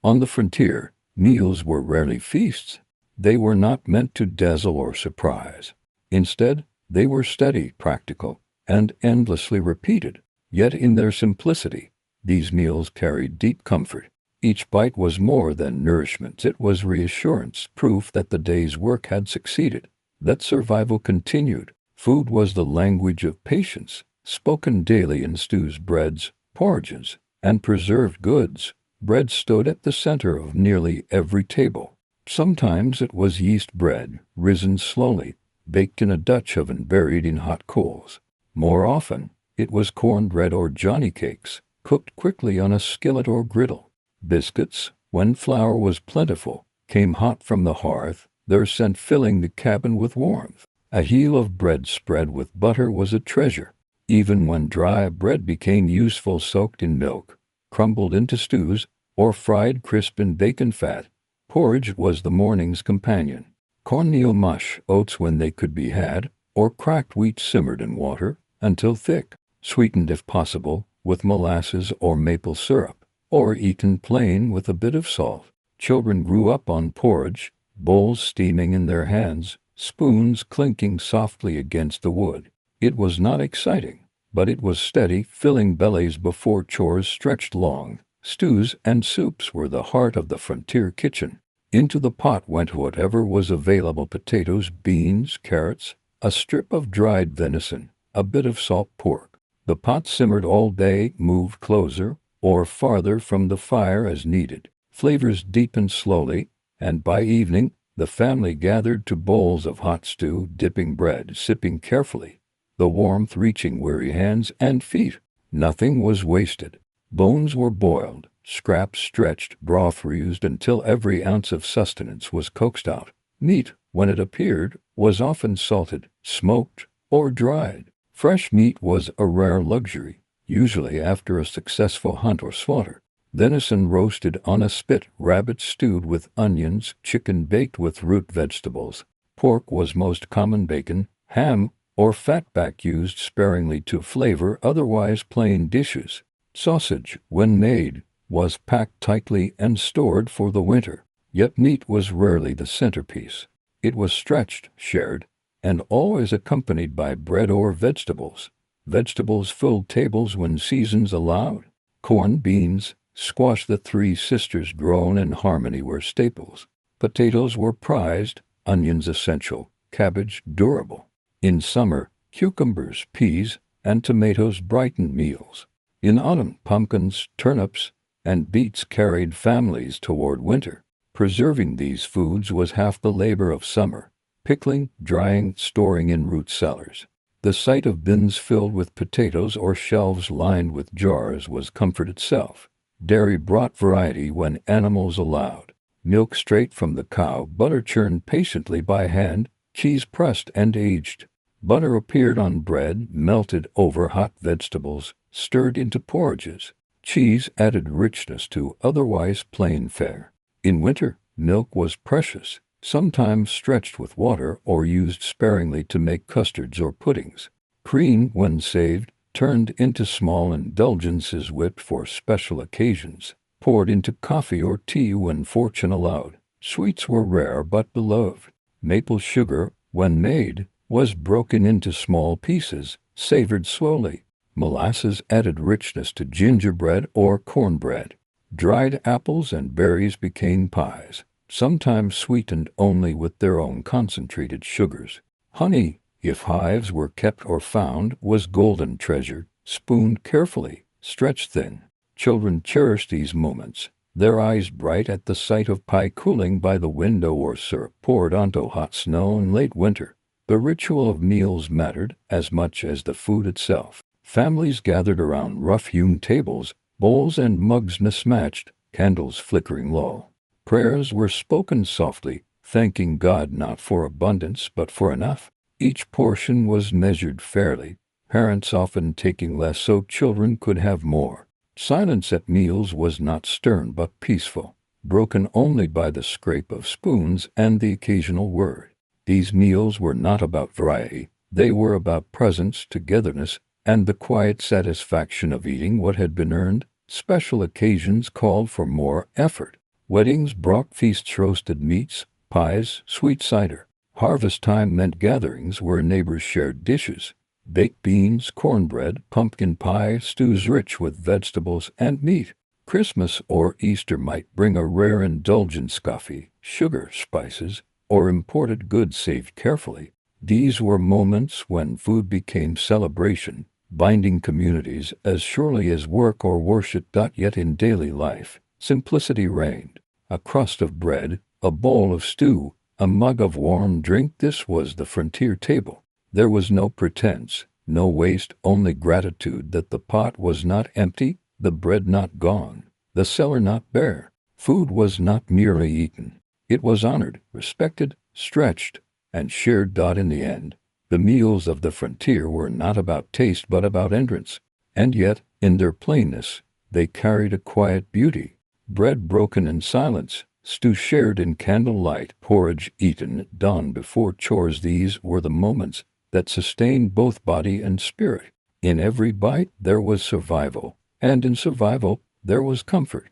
Speaker 1: On the frontier, meals were rarely feasts. They were not meant to dazzle or surprise. Instead, they were steady, practical, and endlessly repeated. Yet in their simplicity, these meals carried deep comfort. Each bite was more than nourishment. It was reassurance, proof that the day's work had succeeded, that survival continued. Food was the language of patience, spoken daily in stews, breads, porridges, and preserved goods. Bread stood at the center of nearly every table. Sometimes it was yeast bread, risen slowly, baked in a Dutch oven, buried in hot coals. More often, it was cornbread or johnny cakes, cooked quickly on a skillet or griddle. Biscuits, when flour was plentiful, came hot from the hearth, their scent filling the cabin with warmth. A heel of bread spread with butter was a treasure. Even when dry bread became useful, soaked in milk, crumbled into stews, or fried crisp in bacon fat, porridge was the morning's companion. Cornmeal mush, oats when they could be had, or cracked wheat simmered in water until thick, sweetened if possible with molasses or maple syrup, or eaten plain with a bit of salt. Children grew up on porridge, bowls steaming in their hands, spoons clinking softly against the wood. It was not exciting, but it was steady, filling bellies before chores stretched long. Stews and soups were the heart of the frontier kitchen. Into the pot went whatever was available: potatoes, beans, carrots, a strip of dried venison, a bit of salt pork. The pot simmered all day, moved closer or farther from the fire as needed. Flavors deepened slowly, and by evening, the family gathered to bowls of hot stew, dipping bread, sipping carefully, the warmth reaching weary hands and feet. Nothing was wasted. Bones were boiled, scraps stretched, broth reused until every ounce of sustenance was coaxed out. Meat, when it appeared, was often salted, smoked, or dried. Fresh meat was a rare luxury, usually after a successful hunt or slaughter. Venison roasted on a spit, rabbit stewed with onions, chicken baked with root vegetables. Pork was most common, bacon, ham, or fatback used sparingly to flavor otherwise plain dishes. Sausage, when made, was packed tightly and stored for the winter, yet meat was rarely the centerpiece. It was stretched, shared, and always accompanied by bread or vegetables. Vegetables filled tables when seasons allowed. Corn, beans, squash, the three sisters grown in harmony, were staples. Potatoes were prized, onions essential, cabbage durable. In summer, cucumbers, peas, and tomatoes brightened meals. In autumn, pumpkins, turnips, and beets carried families toward winter. Preserving these foods was half the labor of summer. Pickling, drying, storing in root cellars. The sight of bins filled with potatoes or shelves lined with jars was comfort itself. Dairy brought variety when animals allowed. Milk straight from the cow, butter churned patiently by hand, cheese pressed and aged. Butter appeared on bread, melted over hot vegetables, stirred into porridges. Cheese added richness to otherwise plain fare. In winter, milk was precious, sometimes stretched with water or used sparingly to make custards or puddings. Cream, when saved, turned into small indulgences whipped for special occasions, poured into coffee or tea when fortune allowed. Sweets were rare but beloved. Maple sugar, when made, was broken into small pieces, savored slowly. Molasses added richness to gingerbread or cornbread. Dried apples and berries became pies, sometimes sweetened only with their own concentrated sugars. Honey, if hives were kept or found, was golden treasure, spooned carefully, stretched thin. Children cherished these moments, their eyes bright at the sight of pie cooling by the window or syrup poured onto hot snow in late winter. The ritual of meals mattered as much as the food itself. Families gathered around rough-hewn tables, bowls and mugs mismatched, candles flickering low. Prayers were spoken softly, thanking God not for abundance but for enough. Each portion was measured fairly, parents often taking less so children could have more. Silence at meals was not stern but peaceful, broken only by the scrape of spoons and the occasional word. These meals were not about variety, they were about presence, togetherness, and the quiet satisfaction of eating what had been earned. Special occasions called for more effort. Weddings brought feasts, roasted meats, pies, sweet cider. Harvest time meant gatherings where neighbors shared dishes. Baked beans, cornbread, pumpkin pie, stews rich with vegetables and meat. Christmas or Easter might bring a rare indulgence, coffee, sugar, spices, or imported goods saved carefully. These were moments when food became celebration, binding communities as surely as work or worship. Yet in daily life, simplicity reigned. A crust of bread, a bowl of stew, a mug of warm drink, this was the frontier table. There was no pretense, no waste, only gratitude that the pot was not empty, the bread not gone, the cellar not bare. Food was not merely eaten. It was honored, respected, stretched, and shared. In the end, the meals of the frontier were not about taste but about entrance, and yet, in their plainness, they carried a quiet beauty. Bread broken in silence, stew shared in candlelight, porridge eaten at dawn before chores, these were the moments that sustained both body and spirit. In every bite there was survival, and in survival there was comfort.